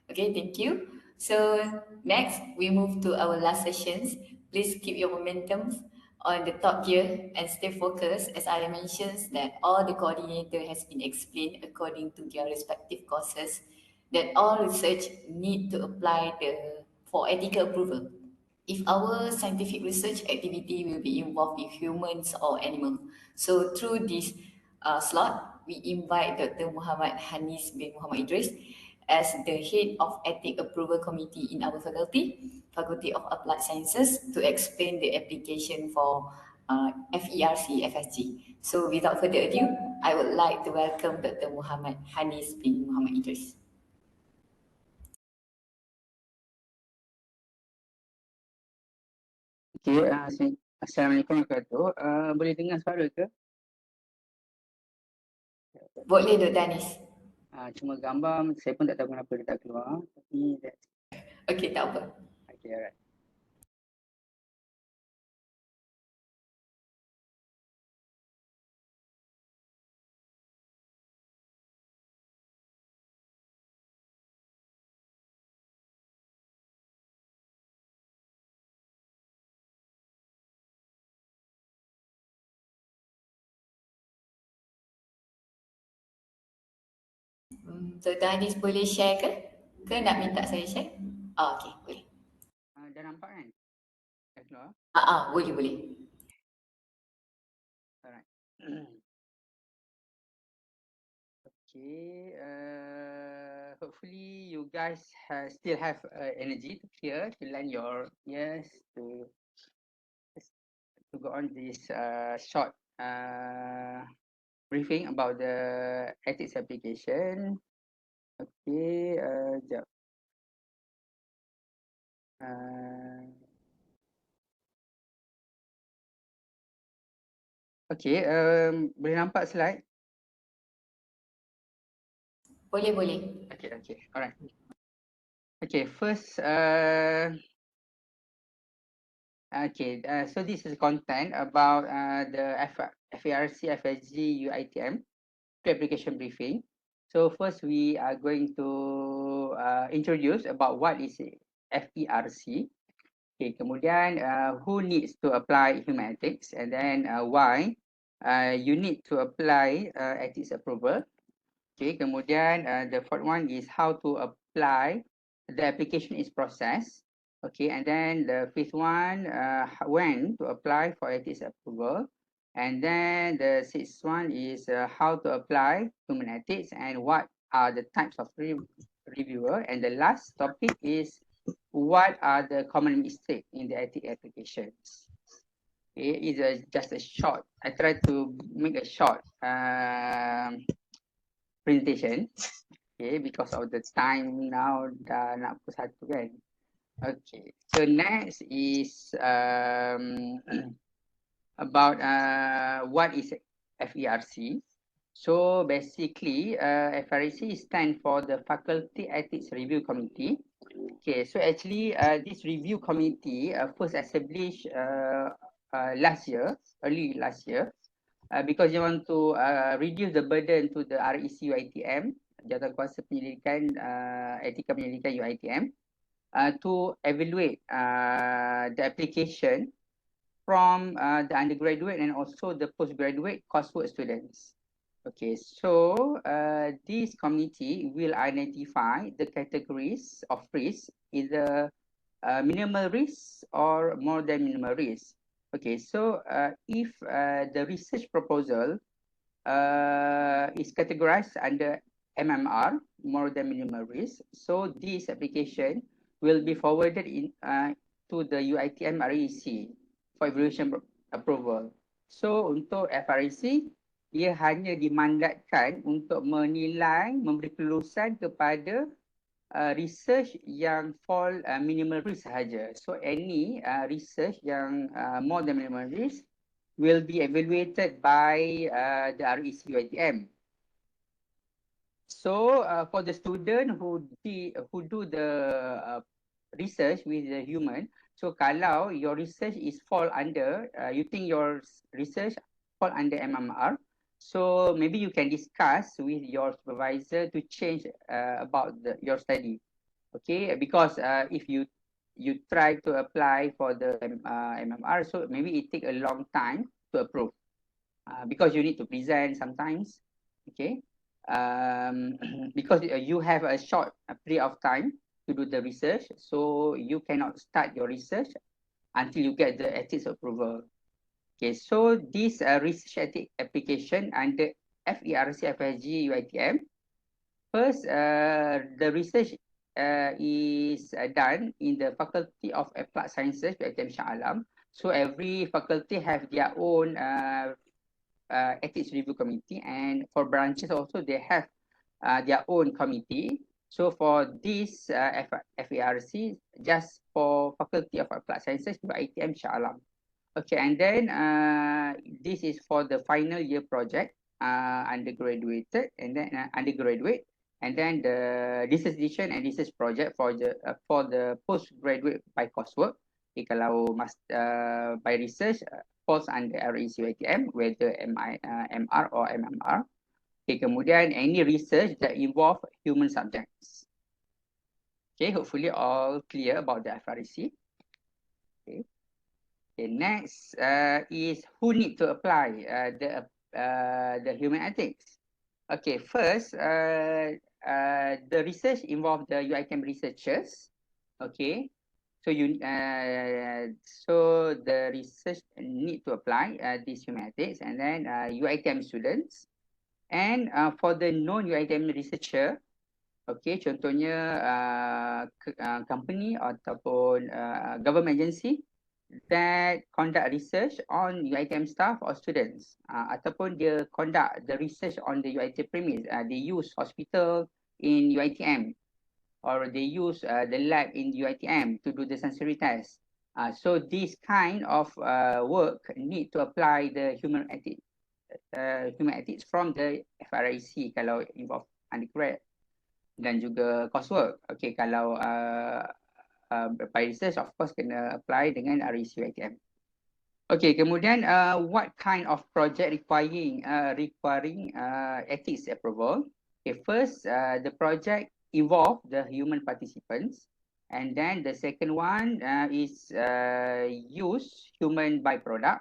Okay, thank you. So next, we move to our last sessions. Please keep your momentum on the top gear and stay focused. As I mentioned that all the coordinator has been explained according to their respective courses, that all research need to apply for ethical approval. If our scientific research activity will be involved with humans or animals. So through this slot, we invite Dr. Muhammad Hanis bin Muhammad Idris as the head of ethic approval committee in our Faculty of Applied Sciences, to explain the application for FERC FSG. So without further ado, I would like to welcome Dr. Muhammad Hanis bin Muhammad Idris. Okay, Assalamualaikum warahmatullahi wabarakatuh. Boleh dengar suara ke? Boleh Dr. Hanis. Cuma gambar saya pun tak tahu kenapa dia tak keluar. Tapi Okay, tak apa. okay, alright. Dr. Hanis boleh share ke? Ke nak minta saya share? Okay, boleh. Dah nampak kan? Dah keluar? Boleh. Alright. Okay, hopefully you guys still have energy to hear, to lend your ears to go on this short briefing about the ethics application. Okay, jap. Okay, boleh nampak slide? Boleh. Okay, alright. Okay, first, so this is content about the FERC FSG UITM application briefing. So first we are going to introduce about what is FERC. Okay, kemudian who needs to apply human ethics, and then why you need to apply ethics approval. Okay, kemudian the fourth one is how to apply, the application is processed. Okay, and then the fifth one, when to apply for ethics approval. And then the sixth one is how to apply human ethics and what are the types of reviewer. And the last topic is what are the common mistakes in the ethics applications. It is just a short. I try to make a short presentation. Okay, because of the time now dah nak pukul 1 kan. Okay, so next is about what is FERC. So basically, FREC stands for the Faculty Ethics Review Committee. Okay, so actually, this review committee first established early last year, because you want to reduce the burden to the REC UiTM, Jawatankuasa Penyelidikan, Etika Penyelidikan UiTM, to evaluate the application from the undergraduate and also the postgraduate coursework students. Okay, so this committee will identify the categories of risk, either minimal risk or more than minimal risk. Okay, so if the research proposal is categorized under MMR, more than minimal risk, so this application will be forwarded to the UiTM REC for evaluation approval. So untuk FREC, dia hanya dimandatkan untuk menilai, memberi kelulusan kepada research yang fall minimal risk sahaja. So any research yang more than minimal risk will be evaluated by the REC UiTM. So for the student who do the research with the human, so kalau your research is fall under, you think your research fall under MMR, so maybe you can discuss with your supervisor to change about your study. Okay, because if you try to apply for the MMR, so maybe it take a long time to approve because you need to present sometimes. Okay, because you have a short period of time to do the research, so you cannot start your research until you get the ethics approval. Okay, so this research ethics application under FERC FSG UiTM, first the research is done in the Faculty of Applied Sciences UiTM Shah Alam. So every faculty have their own ethics review committee, and for branches also they have their own committee. So for this FERC, just for Faculty of Applied Sciences UiTM Shah Alam. Okay, and then this is for the final year project, undergraduate, and then the dissertation and research project for the postgraduate by coursework. Okay, kalau by research falls under REC UiTM, whether MR or MMR. Okay, kemudian any research that involve human subjects. Okay, hopefully all clear about the FREC. Okay. Okay, next is who need to apply the human ethics. Okay, first the research involve the UiTM researchers. Okay, so so the research need to apply these human ethics, and then UiTM students, and for the non-UiTM researcher, okay, contohnya company ataupun government agency that conduct research on UiTM staff or students, ataupun dia conduct the research on the UiTM premise. They use hospital in UiTM, or they use the lab in UiTM to do the sensory test. So this kind of work need to apply the human ethics from the FREC kalau involve undergrad dan juga coursework. Okay, kalau by research, of course, kena apply dengan REC UiTM. Okay, kemudian what kind of project requiring ethics approval? Okay, first, the project involve the human participants, and then the second one is use human byproduct.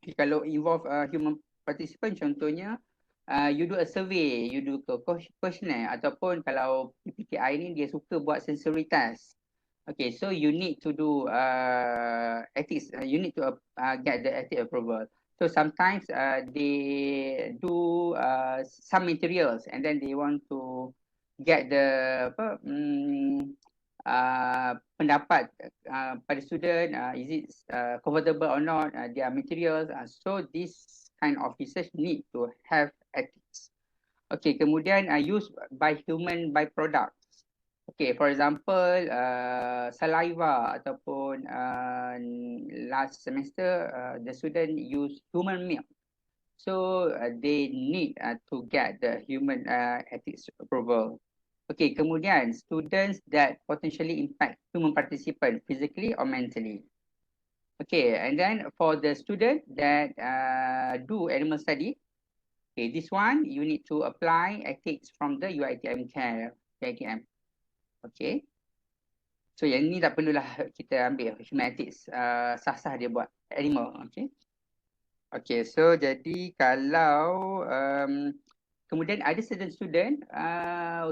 Okay, kalau involve human participant, contohnya you do a survey, you do questionnaire, ataupun kalau PPTI ni dia suka buat sensory test. Okay, so you need to do ethics. You need to get the ethics approval. So sometimes they do some materials, and then they want to get the pendapat pada student, is it comfortable or not, their materials. So this kind of research need to have ethics. Okay, kemudian used by human byproducts. Okay, for example, saliva ataupun last semester the student use human milk. So they need to get the human ethics approval. Okay, kemudian students that potentially impact human participant physically or mentally. Okay, and then for the student that do animal study, okay, this one you need to apply ethics from the UiTM care, UiTM. Okay. So yang ni tak perlulah kita ambil human ethics, sah-sah dia buat animal. Okay. Okay, so jadi kalau kemudian ada certain student,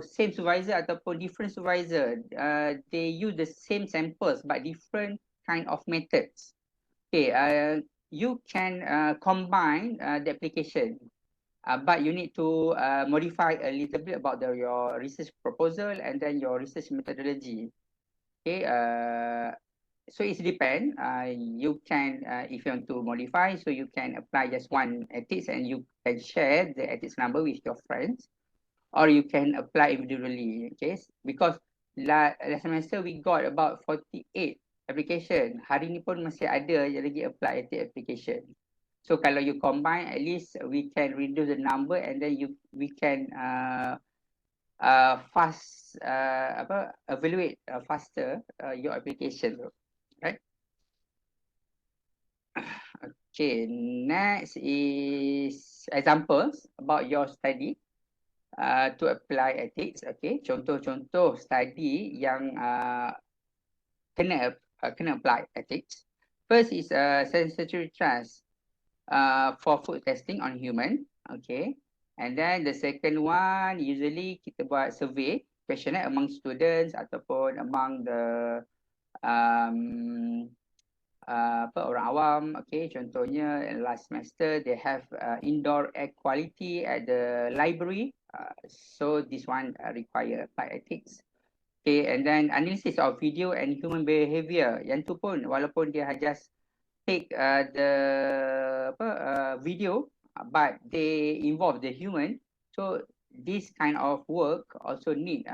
same supervisor ataupun different supervisor, they use the same samples but different kind of methods. Okay, you can combine the application, but you need to modify a little bit about your research proposal and then your research methodology. Okay, so it depends. You can, if you want to modify, so you can apply just one ethics and you can share the ethics number with your friends, or you can apply individually. Okay, because last semester we got about 48 application. Hari ni pun masih ada lagi apply ethics application. So kalau you combine, at least we can reduce the number and then we can evaluate faster your application, right? Okay, next is examples about your study to apply ethics. Okay, contoh-contoh study yang kena apply ethics. First is sensory trust for food testing on human. Okay. And then the second one, usually kita buat survey, questionnaire among students ataupun among the orang awam. Okay, contohnya last semester they have indoor air quality at the library. So this one require applied ethics. Okay, and then analysis of video and human behavior. Yang tu pun walaupun dia just take the video, but they involve the human. So this kind of work also need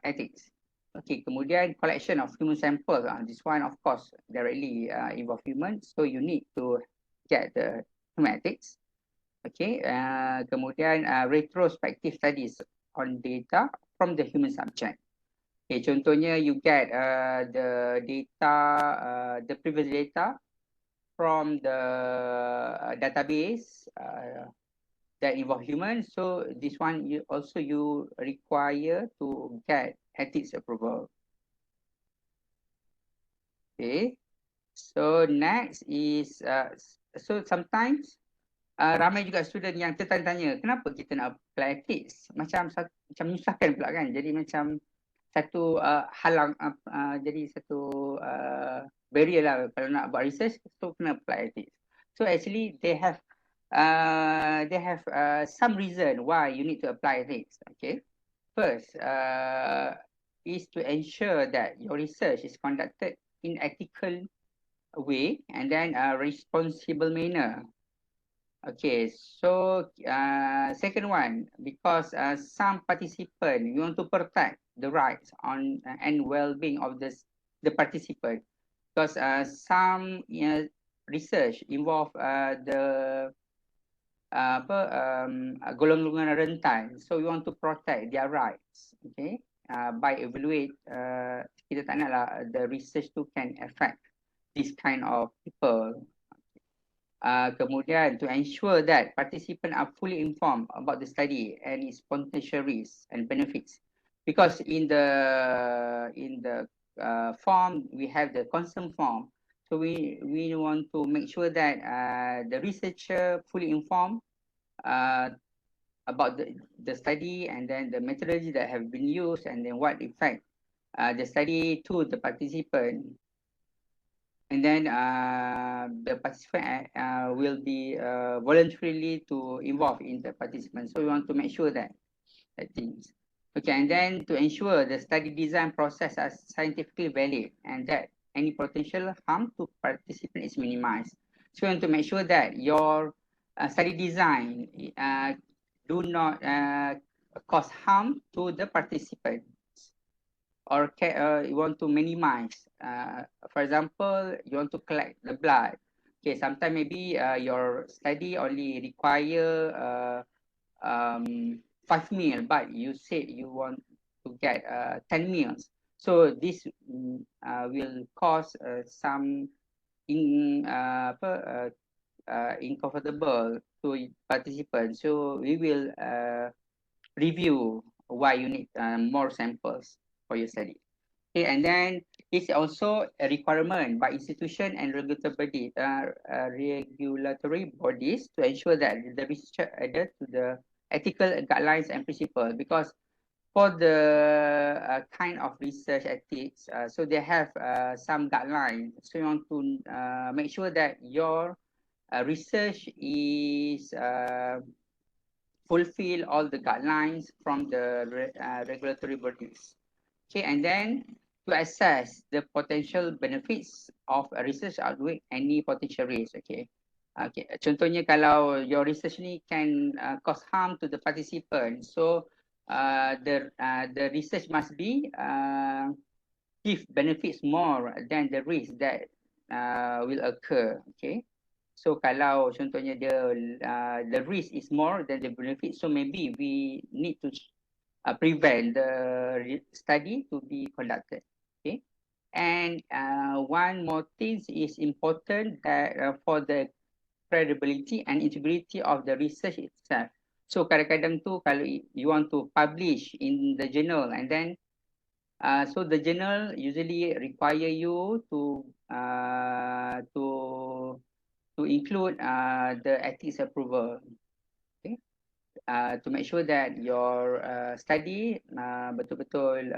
ethics. Okay, kemudian collection of human samples. This one of course directly involve humans. So you need to get the human ethics. Okay, kemudian retrospective studies on data from the human subject. Okay, contohnya you get the data, the previous data from the database that involve humans. So this one you require to get ethics approval. Okay. So next is so sometimes ramai juga student yang tertanya-tanya kenapa kita nak apply ethics, macam menyusahkan pula kan, jadi macam satu halang, jadi satu barrier lah kalau nak buat research, so kena apply ethics. So actually they have some reason why you need to apply ethics. Okay, first is to ensure that your research is conducted in ethical way and then a responsible manner. Okay, so second one, because some participant, you want to protect the rights on and well-being of the participant, because some research involve the golongan rentan, so you want to protect their rights. Okay, by evaluate, kita tak nak lah the research tu can affect this kind of people. Kemudian to ensure that participants are fully informed about the study and its potential risks and benefits, because in the form we have the consent form, so we want to make sure that the researcher fully informed about the study and then the methodology that have been used and then what effect the study to the participant. And then the participant will be voluntarily to involve in the participant. So we want to make sure that things. Okay, and then to ensure the study design process are scientifically valid and that any potential harm to participants is minimized. So you want to make sure that your study design do not cause harm to the participants, or you want to minimize. For example, you want to collect the blood. Okay, sometimes maybe your study only require 5 meal, but you said you want to get 10 meals. So this will cause some uncomfortable to participants. So we will review why you need more samples for your study. Okay, and then it's also a requirement by institution and regulatory bodies to ensure that the research adhere to the ethical guidelines and principles, because for the kind of research ethics, so they have some guidelines. So you want to make sure that your research is fulfill all the guidelines from the regulatory bodies. Okay, and then to assess the potential benefits of a research outweigh any potential risk. Okay. Okay. Contohnya kalau your research ni can cause harm to the participant, so the research must be give benefits more than the risk that will occur. Okay. So kalau contohnya the risk is more than the benefit, so maybe we need to prevent the study to be conducted. Okay, and one more thing is important that for the credibility and integrity of the research itself. So kadang-kadang tu kalau you want to publish in the journal, and then so the journal usually require you to include the ethics approval. Okay, to make sure that your study betul-betul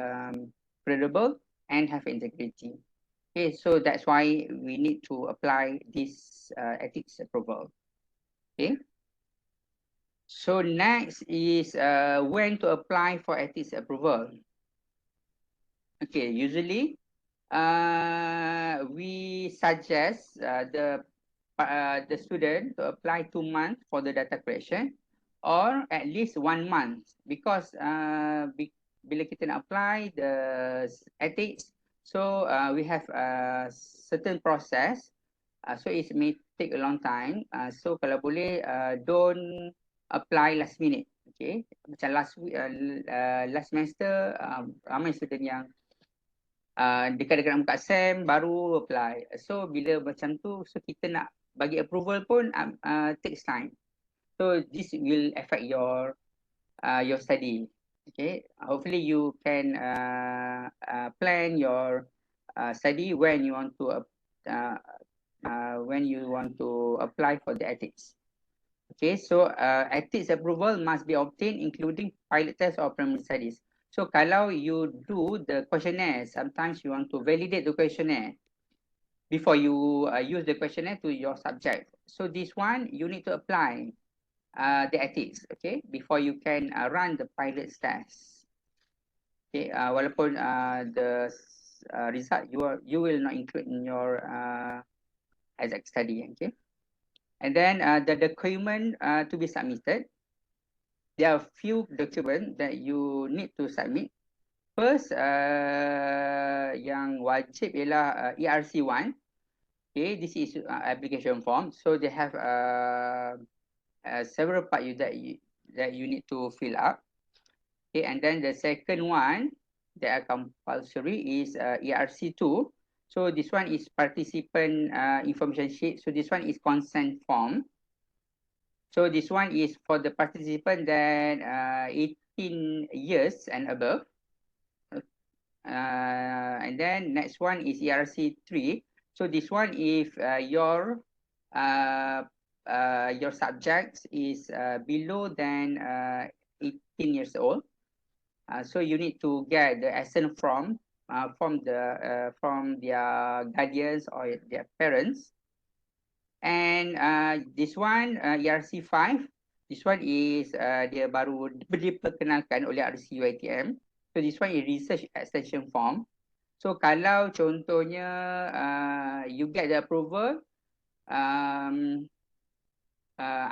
credible and have integrity. Okay, so that's why we need to apply this ethics approval. Okay. So next is when to apply for ethics approval. Okay, usually we suggest the student to apply 2 months for the data collection, or at least 1 month, because bila kita nak apply the ethics, so we have a certain process, so it may take a long time. So kalau boleh don't apply last minute. Okay, macam last semester ramai student yang dekat-dekat nak buka SEM baru apply. So bila macam tu, so kita nak bagi approval pun takes time. So this will affect your study. Okay, hopefully you can plan your study when you want to apply for the ethics. Okay, so ethics approval must be obtained including pilot test or primary studies. So kalau you do the questionnaire, sometimes you want to validate the questionnaire before you use the questionnaire to your subject. So this one, you need to apply the ethics, okay, before you can run the pilot test. Okay, walaupun the result you will not include in your exact study, okay. And then the document to be submitted. There are few documents that you need to submit. First, yang wajib ialah ERC1. Okay, this is application form. So they have several parts that you need to fill up. Okay, and then the second one that are compulsory is ERC2. So this one is participant information sheet. So this one is consent form. So this one is for the participant that 18 years and above. And then next one is ERC3. So this one, if your subject is below than 18 years old, so you need to get the assent from their guardians or their parents. And this one, ERC5. This one is dia baru diperkenalkan oleh RC UiTM. So this one is research extension form. So kalau contohnya you get the approval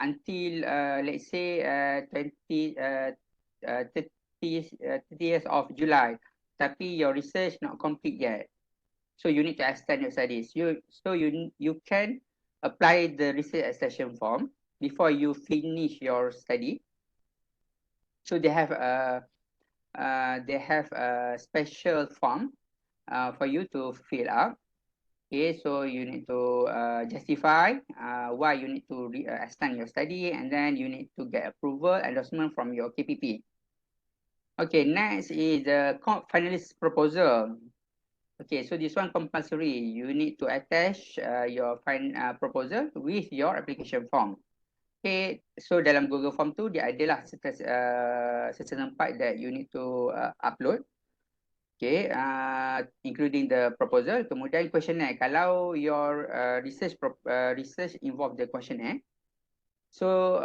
until let's say 30th of July, tapi your research not complete yet. So you need to extend your studies. You can apply the research extension form before you finish your study. So they have a special form for you to fill up. Okay, so you need to justify why you need to extend your study, and then you need to get approval, endorsement from your KPP. Okay, next is the finalist proposal. Okay, so this one compulsory. You need to attach your proposal with your application form. Okay, so dalam Google Form tu dia adalah certain part that you need to upload. Okay, including the proposal. Kemudian questionnaire. Kalau your research involve the questionnaire, so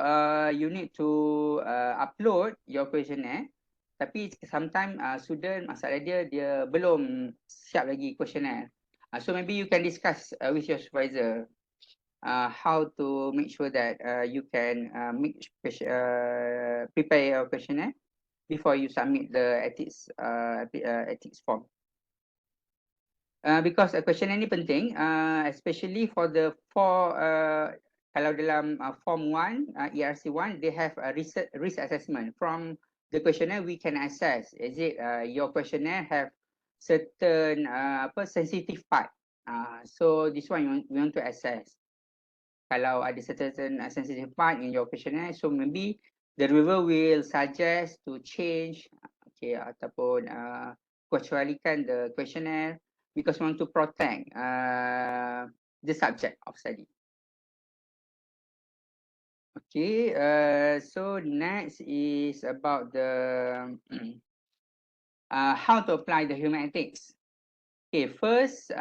you need to upload your questionnaire. Tapi sometimes student masalah dia belum siap lagi questionnaire. So maybe you can discuss with your supervisor how to make sure that you can prepare your questionnaire before you submit the ethics form. Because questionnaire ni penting, especially for the kalau dalam form 1, ERC1, they have a risk assessment. From the questionnaire, we can assess, is it your questionnaire have certain sensitive part. So this one we want to assess. Kalau ada certain sensitive part in your questionnaire, so maybe the reviewer will suggest to change, okay, ataupun kecualikan the questionnaire because we want to protect the subject of study. Okay, so next is about the how to apply the human ethics. Okay, first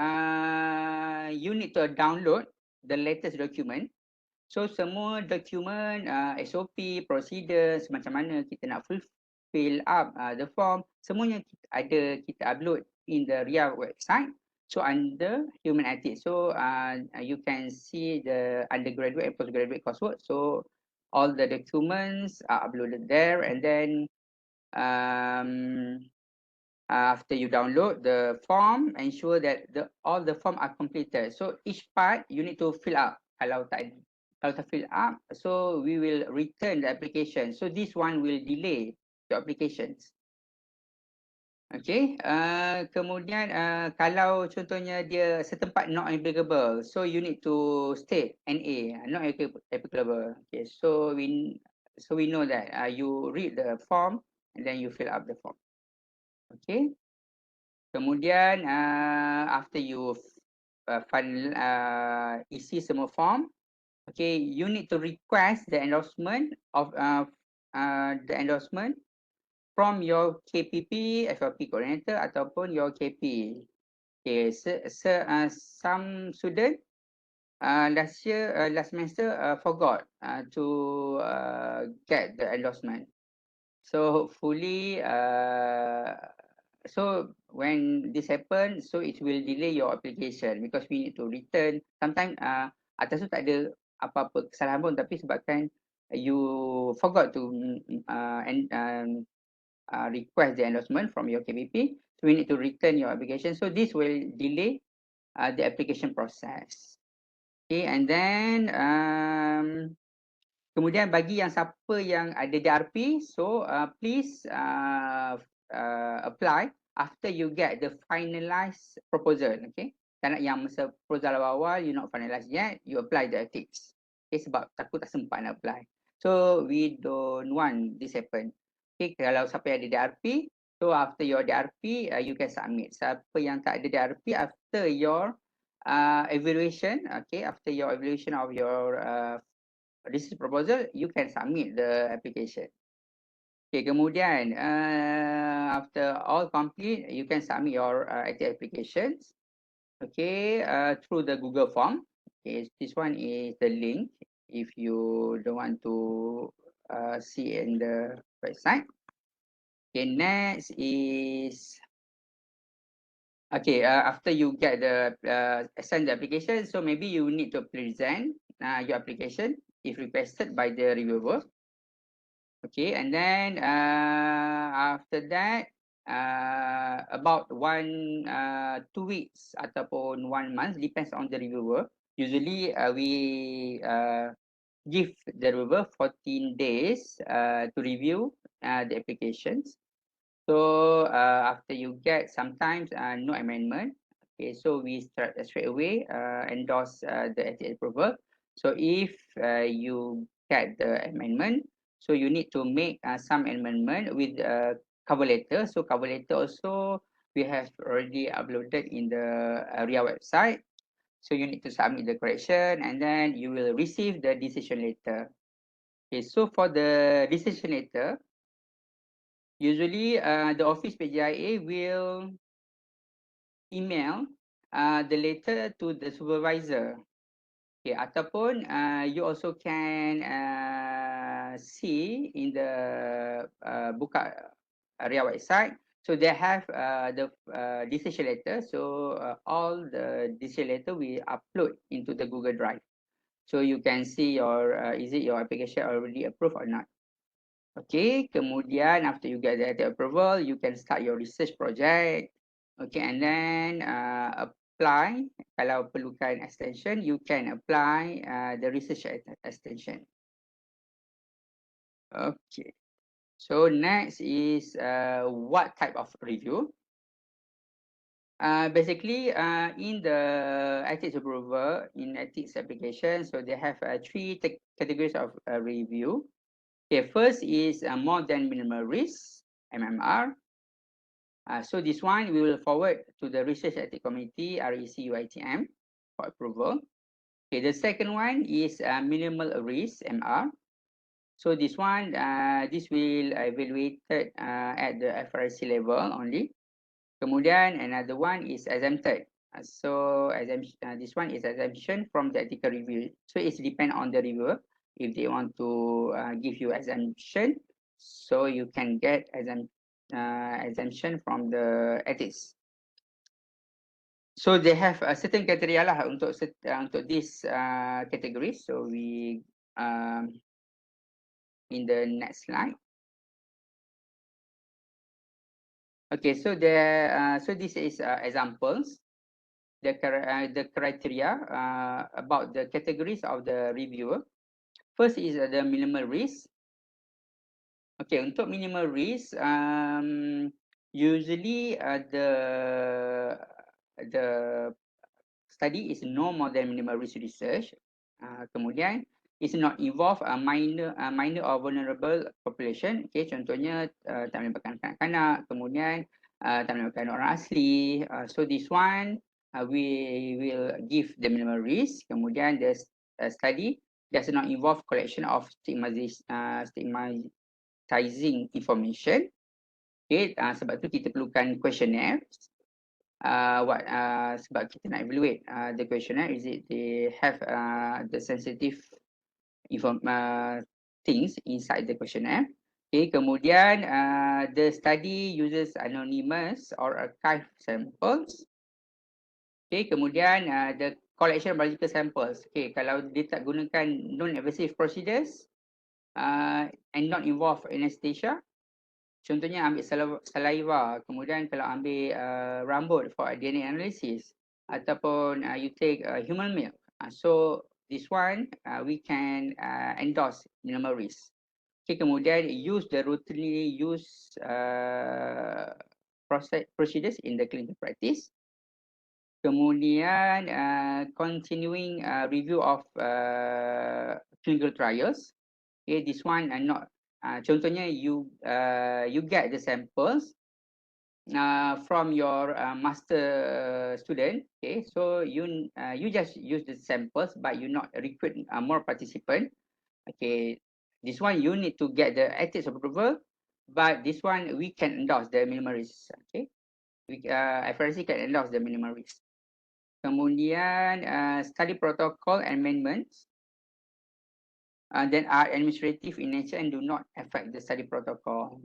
you need to download the latest document. So semua dokumen SOP, procedures, macam mana kita nak fill up the form, semuanya kita upload in the RIA website. So under human ethics, so you can see the undergraduate and postgraduate coursework. So all the documents are uploaded there, and then after you download the form, ensure that all the form are completed. So each part you need to fill up. Kalau tak fill up, so we will return the application. So this one will delay the applications. Okay, kemudian kalau contohnya dia setempat not applicable, so you need to state NA, not applicable. Okay, so we know that you read the form and then you fill up the form. Okay, kemudian after you isi semua form, okay, you need to request the endorsement of from your KPP, FLP coordinator ataupun your KP. Okay, some student last semester forgot to get the endorsement. So hopefully, so when this happen, so it will delay your application because we need to return. Sometimes atas tu tak ada apa-apa kesalahan pun, tapi sebabkan you forgot to request the endorsement from your KPP, so we need to return your application. So this will delay the application process. Okay, and then kemudian bagi yang siapa yang ada DRP, so please apply after you get the finalized proposal. Okay, tak nak yang masa proposal awal you not finalize yet, you apply the ethics. Okay, sebab takut tak sempat nak apply. So we don't want this happen. Okay, kalau siapa yang ada DRP, so after your DRP, you can submit. Siapa yang tak ada DRP, after your evaluation, okay, after your evaluation of your research proposal, you can submit the application. Okay, kemudian after all complete, you can submit your active applications. Okay, through the Google form. Okay, this one is the link. If you don't want to see in the website. Okay, next is okay. After you get the send the application, so maybe you need to present your application if requested by the reviewer. Okay, and then after that, about 2 weeks ataupun 1 month depends on the reviewer. Usually, we give the reviewer 14 days to review the applications. So after you get sometimes no amendment, okay, so we start straight away endorse the ethics approval. So if you get the amendment, so you need to make some amendment with cover letter. So cover letter also we have already uploaded in the RIA website. So you need to submit the correction and then you will receive the decision letter. Okay, so for the decision letter, usually the office PJIA will email the letter to the supervisor. Okay, ataupun you also can see in the buka area website. So they have the decision letter. So all the decision letter we upload into the Google Drive. So you can see your is it your application already approved or not. Okay, kemudian after you get the approval, you can start your research project. Okay, and then apply. Kalau perlukan extension, you can apply the research extension. Okay, so next is what type of review? Basically, in the ethics approval, in ethics application, so they have three categories of review. Okay, first is more than minimal risk, MMR. So this one we will forward to the Research Ethics Committee, REC-UiTM, for approval. Okay, the second one is minimal risk, MR. So this one, this will evaluated at the FRC level only. Kemudian another one is exempted. So this one is exemption from the ethical review. So it's depend on the reviewer if they want to give you exemption. So you can get exemption from the ethics. So they have a certain criteria lah untuk this category. So we in the next slide. Okay, so so this is examples. The criteria about the categories of the reviewer. First is the minimal risk. Okay, untuk minimal risk, usually the study is no more than minimal risk research. Kemudian is not involve a minor or vulnerable population. Okay, contohnya tak melibatkan kanak-kanak, kemudian tak melibatkan orang asli. So this one we will give the minimal risk. Kemudian the study does not involve collection of stigmatizing information. Okay, sebab tu kita perlukan questionnaire. Sebab kita nak evaluate the questionnaire, is it they have the sensitive things inside the questionnaire. Okay, kemudian the study uses anonymous or archive samples. Okay, kemudian the collection of biological samples. Okay, kalau dia tak gunakan non-invasive procedures and not involve anesthesia, contohnya ambil saliva, kemudian kalau ambil rambut for DNA analysis, ataupun you take human milk. So this one we can endorse minimal risk. Okay, kemudian use the routinely used procedures in the clinical practice. Kemudian continuing review of clinical trials. Okay, this one not contohnya you get the samples from your master student. Okay, so you just use the samples, but you not recruit more participant. Okay, this one you need to get the ethics approval, but this one we can endorse the minimal risk. Okay, FRC can endorse the minimal risk. Kemudian study protocol amendments. that are administrative in nature and do not affect the study protocol.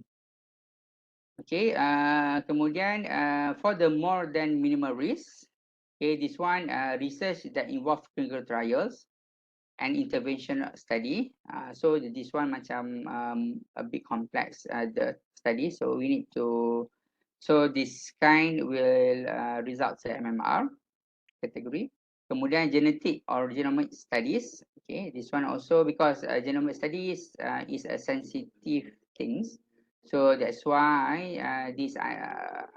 Okay, kemudian for the more than minimal risk, okay, this one research that involve clinical trials and intervention study. So this one macam a bit complex the study, so we need to, so this kind will result in MMR category. Kemudian genetic or genomic studies. Okay, this one also because genomic studies is a sensitive things. So that's why this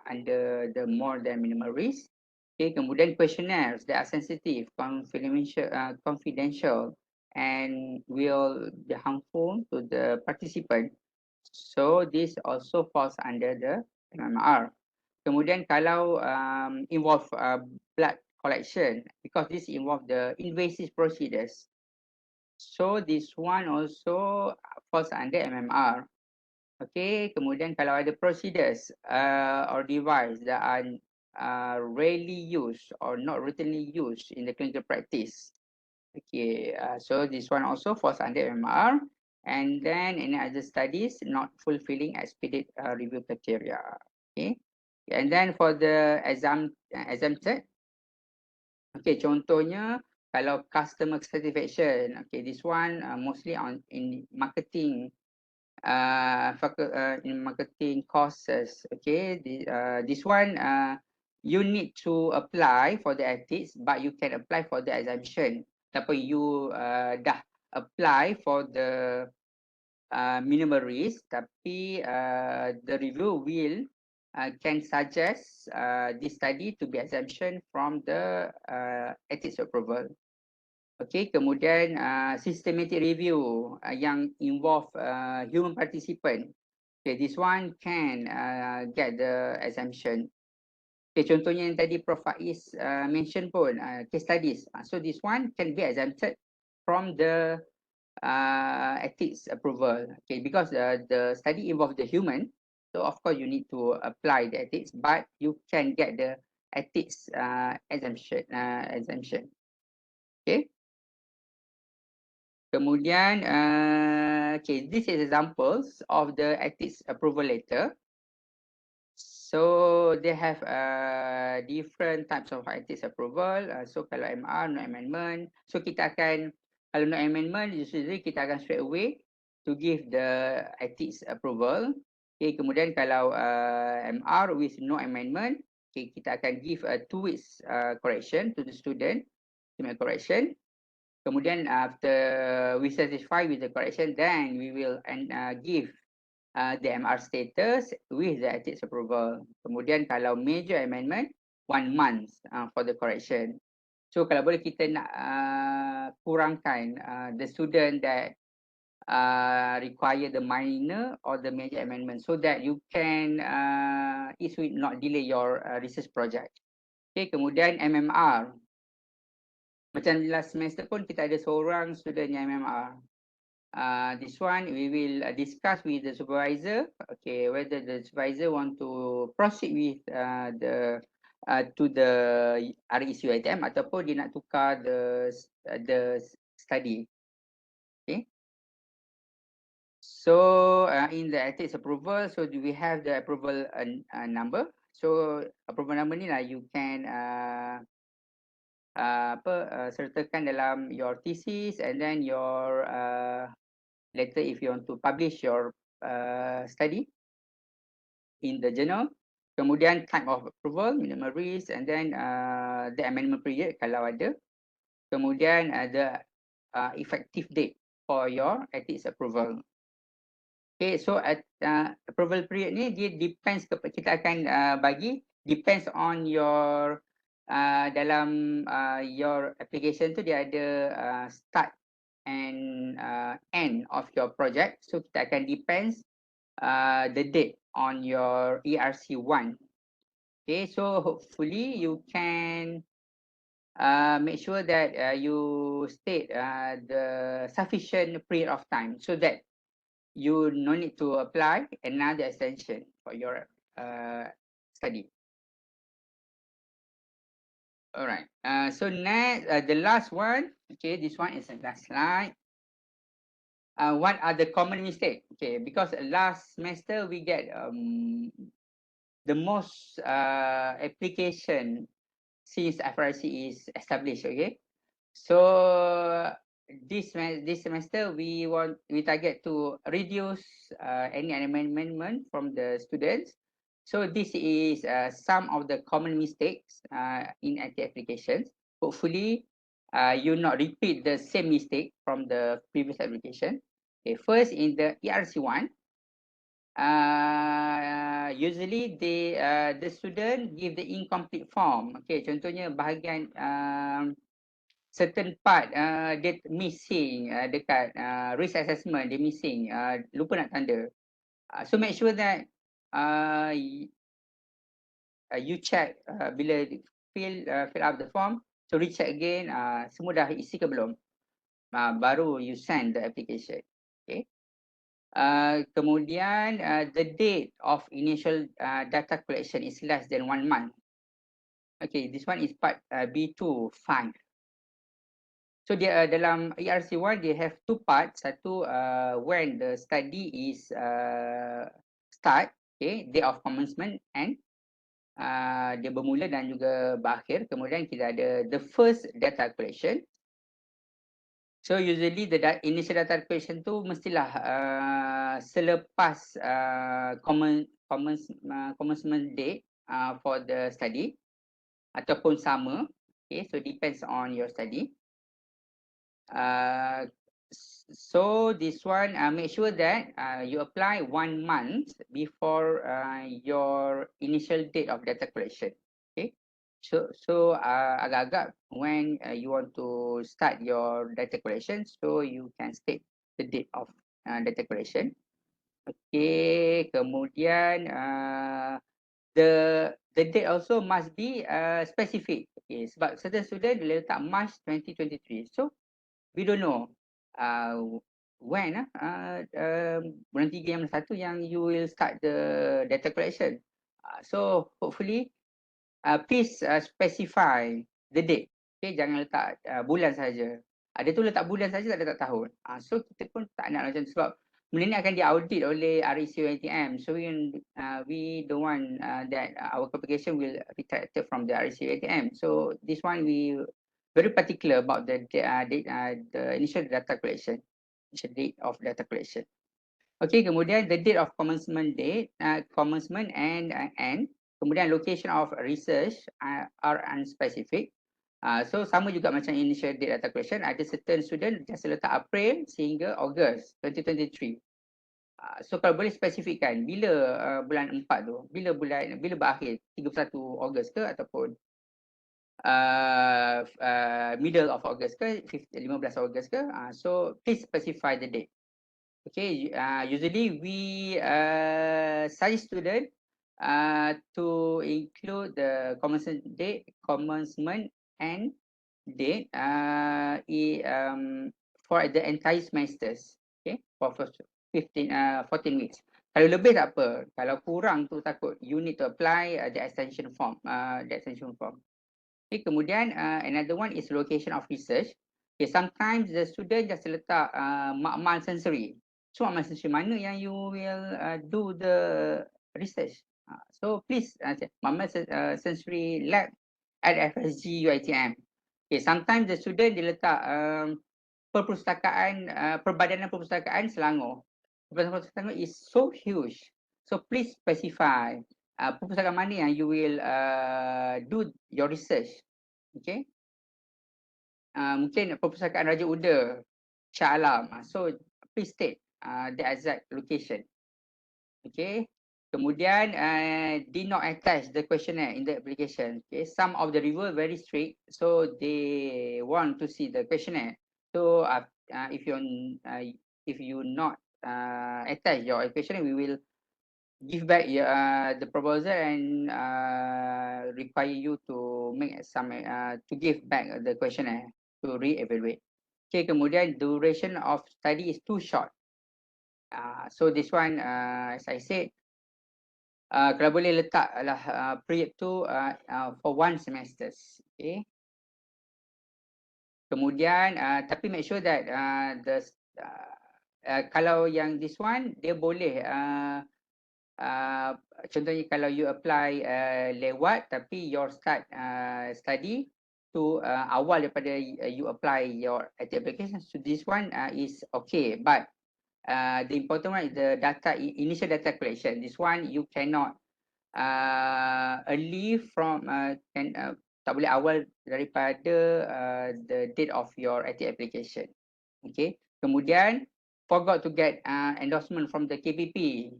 under the more than minimal risk. Okay, kemudian questionnaires that are sensitive, confidential, and will be harmful to the participant. So this also falls under the MMR. Kemudian kalau involve blood collection, because this involve the invasive procedures. So this one also falls under MMR. Okay, kemudian kalau ada procedures or device that are rarely used or not routinely used in the clinical practice. Okay, so this one also falls under MMR. And then any other studies not fulfilling expedite review criteria. Okay, and then for the exempted, okay, contohnya kalau customer satisfaction, okay, this one mostly on in marketing, in marketing courses. Okay, this one you need to apply for the ethics, but you can apply for the exemption. Tapi you dah apply for the minimal risk, tapi the review will can suggest this study to be exemption from the ethics approval. Okay, kemudian systematic review yang involve human participant. Okay, this one can get the exemption. Okay, contohnya yang tadi Prof. Faiz mention pun case studies. So this one can be exempted from the ethics approval. Okay, because the study involve the human, so of course you need to apply the ethics, but you can get the ethics exemption. Okay. Kemudian, okay, this is examples of the ethics approval letter. So they have different types of ethics approval. So kalau MR, no amendment. So kita akan, kalau no amendment, usually kita akan straight away to give the ethics approval. Okay, kemudian kalau MR with no amendment, okay, kita akan give a 2 weeks correction to the student, to make correction. Kemudian after we satisfy with the correction, then we will give the MR status with the ethics approval. Kemudian kalau major amendment, 1 month for the correction. So kalau boleh kita nak kurangkan the student that require the minor or the major amendment, so that you can it will not delay your research project. Okay, kemudian MMR. Macam last semester pun kita ada seorang student yang MMR. This one we will discuss with the supervisor, okay, whether the supervisor want to proceed with the to the REC UiTM ataupun dia nak tukar the study. Okay. So in the ethics approval, so do we have the approval number? So approval number ni lah you can sertakan dalam your thesis and then your later if you want to publish your study in the journal. Kemudian type of approval, minimal risk, and then the amendment period kalau ada. Kemudian the effective date for your ethics approval. Okay, so at approval period ni dia depends, kita akan bagi depends on your dalam your application tu dia ada start and end of your project. So kita akan depends the date on your ERC1. Okay, so hopefully you can make sure that you state the sufficient period of time so that you no need to apply another extension for your study. All right. So next, the last one. Okay, this one is the last slide. what are the common mistakes? Okay, because last semester we get the most application since FRC is established. Okay, so this semester we target to reduce any amendment from the students. So this is some of the common mistakes in IT applications. Hopefully, you not repeat the same mistake from the previous application. Okay, first in the ERC1, usually the student give the incomplete form. Okay, contohnya bahagian certain part dia missing dekat risk assessment dia missing, lupa nak tanda. So make sure that you check bila fill up the form, so recheck again semua dah isi ke belum, baru you send the application. Okay. Kemudian the date of initial data collection is less than 1 month. Okay, this one is part B2 5. So dia dalam ERC1 they have two parts. Satu when the study is start, okay, day of commencement and dia bermula dan juga berakhir. Kemudian kita ada the first data collection. So usually the initial data collection tu mestilah selepas commencement date for the study ataupun sama. Okay, so depends on your study. So this one make sure that you apply 1 month before your initial date of data collection. Okay, so agak-agak when you want to start your data collection, so you can state the date of data collection. Okay, kemudian the date also must be specific. Okay, sebab certain student dia letak March 2023, so we don't know when bulan 3 yang 1 yang you will start the data collection. So hopefully please specify the date. Okay, jangan letak bulan saja. Ada tu letak bulan saja, tak letak tahun. So kita pun tak nak macam tu, sebab benda ni akan diaudit oleh REC UiTM. So we don't want that our application will be retracted from the REC UiTM. So this one we very particular about the initial data collection, initial date of data collection. Okay, kemudian the date of commencement date, commencement and end. Kemudian location of research are unspecific. So sama juga macam initial date data collection, ada certain student just letak April sehingga Ogos 2023. So kalau boleh spesifikkan bila bulan 4 tu, bila berakhir 31 Ogos ke ataupun middle of August ke 15 August ke, so please specify the date. Okay, usually we suggest student to include the commencement and date for the entire semesters. Okay, for 14 weeks. Kalau lebih tak apa, kalau kurang tu takut you need to apply the extension form. Okay, kemudian another one is location of research. Okay, sometimes the student just letak makmal sensory. So makmal sensory mana yang you will do the research. So please makmal sensory lab at FSG UiTM. Okay, sometimes the student dia letak Perbadanan Perpustakaan Selangor. Perbadanan Perpustakaan is so huge. So please specify perpustakaan mana yang you will do your research. Okay. Mungkin perpustakaan Raja Uda, Shah Alam. So please state the exact location. Okay. Kemudian did not attach the questionnaire in the application. Okay. Some of the reviewer very strict, so they want to see the questionnaire. So if you not attach your questionnaire, we will give back the proposal and require you to make some to give back the questionnaire to re-evaluate. Okay, kemudian duration of study is too short. So this one, as I said, kalau boleh letaklah period tu for 1 semester. Okay. Kemudian tapi make sure that kalau yang this one dia boleh contohnya kalau you apply lewat tapi your start study to awal daripada you apply your application, so this one is okay, but the important one is the initial data collection. This one you cannot early from tak boleh awal daripada the date of your application. Okay, kemudian forgot to get endorsement from the KPP.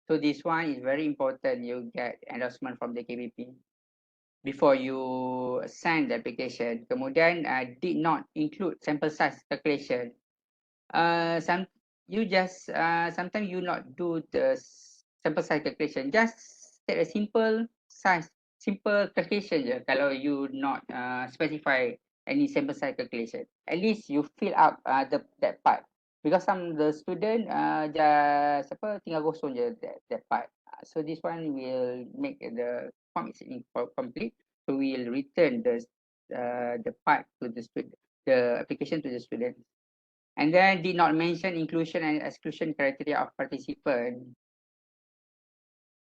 So this one is very important. You get endorsement from the KPP before you send the application. Kemudian did not include sample size calculation. Sometimes you not do the sample size calculation. Just take a simple calculation je. Kalau you not specify any sample size calculation, at least you fill up that part. Because some the student just tinggal kosong je that part. So this one will make the form is incomplete. So we'll return the part to the student, the application to the student. And then did not mention inclusion and exclusion criteria of participant.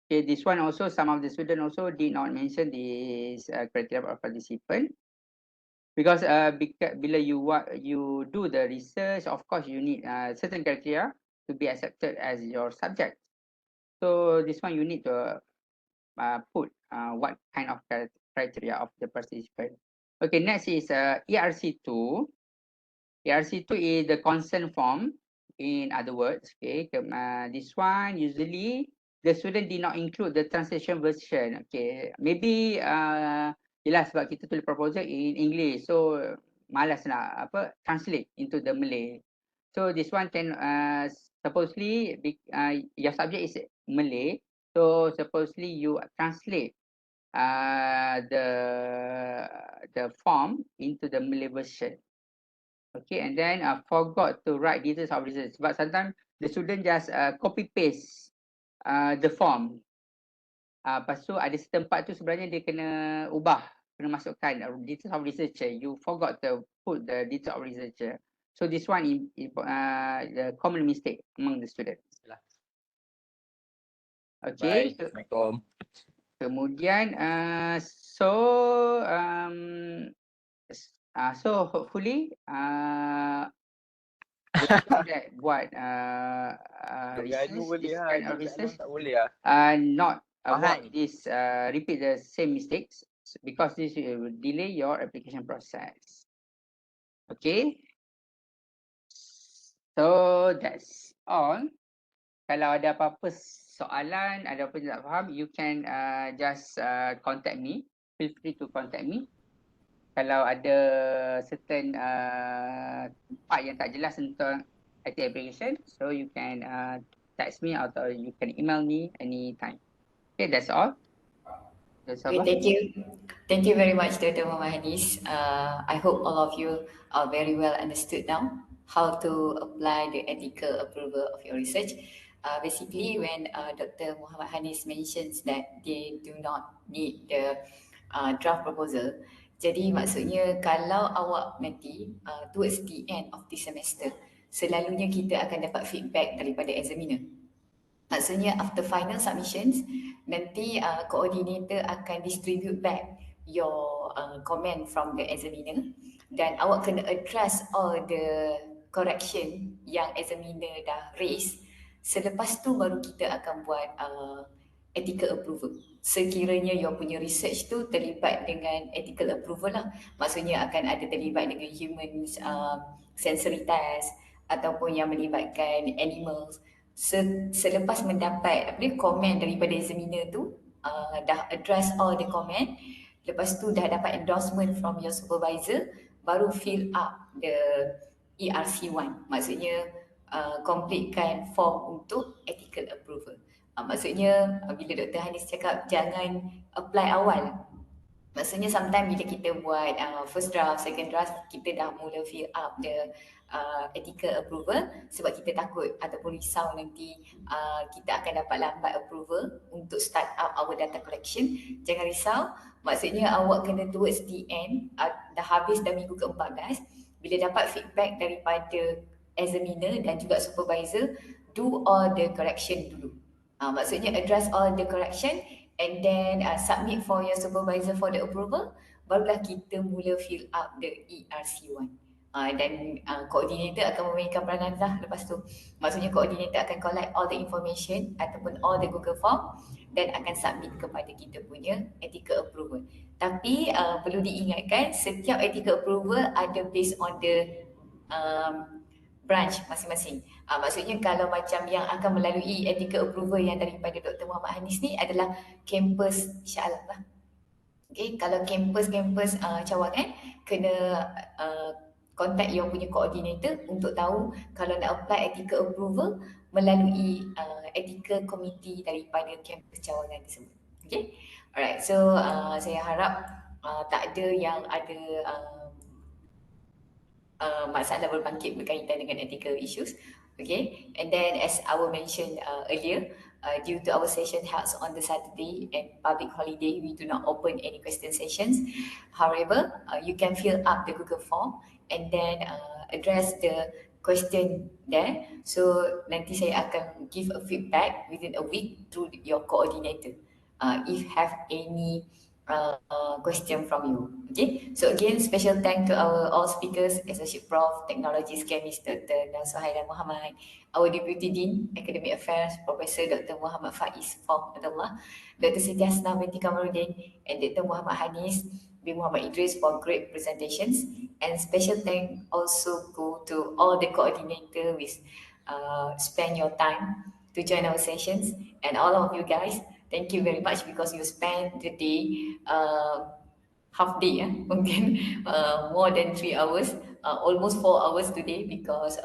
Okay, this one also some of the student also did not mention this criteria of participant. Because bila you do the research, of course you need certain criteria to be accepted as your subject. So this one you need to put what kind of criteria of the participant. Okay, next is ERC2. ERC2 is the consent form. In other words, okay, this one usually the student did not include the translation version. Okay, maybe yelah sebab kita tulis proposal in English, so malas nak translate into the Malay. So this one can supposedly your subject is Malay, so supposedly you translate the form into the Malay version. Okay, and then forgot to write details of research. But sometimes the student just copy paste the form. Lepas tu ada tempat tu sebenarnya dia kena ubah, kena masukkan details of researcher. You forgot to put the details of researcher. So this one is the common mistake among the students. Okay. Assalamualaikum. Kemudian so hopefully that buat research, this kind of research not avoid this repeat the same mistakes, because this will delay your application process. Okay, so that's all. Kalau ada apa-apa soalan, ada apa yang tak faham, you can just contact me. Feel free to contact me. Kalau ada certain part yang tak jelas tentang IT application, so you can text me atau you can email me anytime. Okay, that's all. Okay, thank you. Thank you very much, Dr. Muhammad Hanis. I hope all of you are very well understood now how to apply the ethical approval of your research. Basically, when Dr. Muhammad Hanis mentions that they do not need the draft proposal, jadi maksudnya kalau awak nanti towards the end of the semester, selalunya kita akan dapat feedback daripada examiner. Maksudnya after final submissions, nanti coordinator akan distribute back your comment from the examiner, dan awak kena address all the correction yang examiner dah raise. Selepas tu baru kita akan buat ethical approval. Sekiranya your punya research tu terlibat dengan ethical approval lah. Maksudnya akan ada terlibat dengan humans sensory test ataupun yang melibatkan animals. Selepas mendapat komen daripada examiner tu, dah address all the comment, lepas tu dah dapat endorsement from your supervisor, baru fill up the ERC1. Maksudnya completekan form untuk ethical approval. Maksudnya bila Dr. Hanis cakap jangan apply awal, maksudnya sometimes bila kita buat first draft, second draft, kita dah mula fill up the ethical approval sebab kita takut ataupun risau nanti kita akan dapat lambat approval untuk start up our data collection. Jangan risau, maksudnya awak kena towards the end, dah habis dah minggu ke-14, bila dapat feedback daripada examiner dan juga supervisor do all the correction dulu. Maksudnya address all the correction and then submit for your supervisor for the approval, barulah kita mula fill up the ERC1. Dan coordinator akan memainkan peranan lah lepas tu. Maksudnya coordinator akan collect all the information ataupun all the Google Form dan akan submit kepada kita punya ethical approval. Tapi perlu diingatkan setiap ethical approval ada based on the branch masing-masing. Maksudnya kalau macam yang akan melalui ethical approval yang daripada Dr. Muhammad Hanis ni adalah kampus Shah Alam lah. Okay, kalau kampus-kampus cawangan kena contact yang punya coordinator untuk tahu kalau nak apply ethical approval melalui ethical committee daripada kampus cawangan tersebut. Okay, alright. So saya harap tak ada yang ada masalah berbangkit berkaitan dengan ethical issues. Okay, and then as I mentioned earlier, due to our session held on the Saturday and public holiday, we do not open any question sessions. However, you can fill up the Google form and then address the question there. So nanti saya akan give a feedback within a week through your coordinator if have any question from you. Okay, so again, special thank to our all speakers, Associate Prof, Technologies Chemist Dr. Suhaila Muhammad, our Deputy Dean, Academic Affairs, Professor Dr. Muhammad Faiz Fahmadullah, Dr. Siti Hasnah binti Kamaruddin, and Dr. Muhammad Hanis bin Muhammad Idris for great presentations. And special thank also go to all the coordinator with spend your time to join our sessions, and all of you guys. Thank you very much because you spent the day, half day, mungkin more than 3 hours, almost 4 hours today because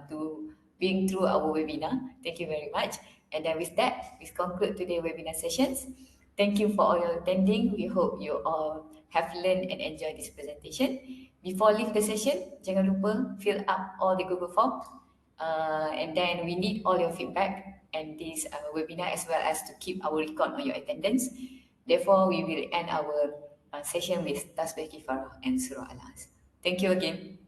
to being through our webinar. Thank you very much. And then with that, we conclude today's webinar sessions. Thank you for all your attending. We hope you all have learned and enjoyed this presentation. Before leave the session, jangan lupa fill up all the Google Form. And then we need all your feedback and this webinar as well as to keep our record on your attendance. Therefore, we will end our session with Tasbih Kifarah and Surah Al-As. Thank you again.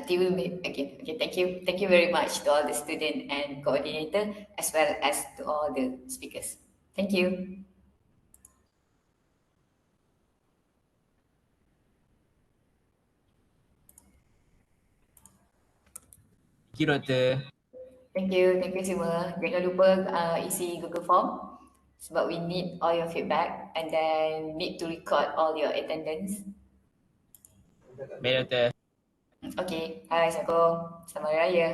Till we meet again. Okay, thank you. Thank you very much to all the student and coordinator as well as to all the speakers. Thank you. Thank you, Doktor. Thank you semua. Jangan lupa isi Google Form sebab we need all your feedback and then need to record all your attendance. Baik, Doktor. Okay, hai, Assalamualaikum. Selamat Hari Raya.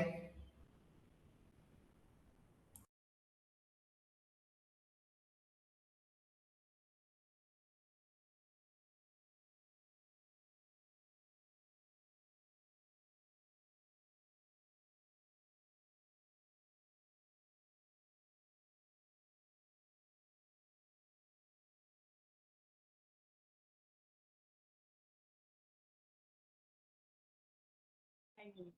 Thank you.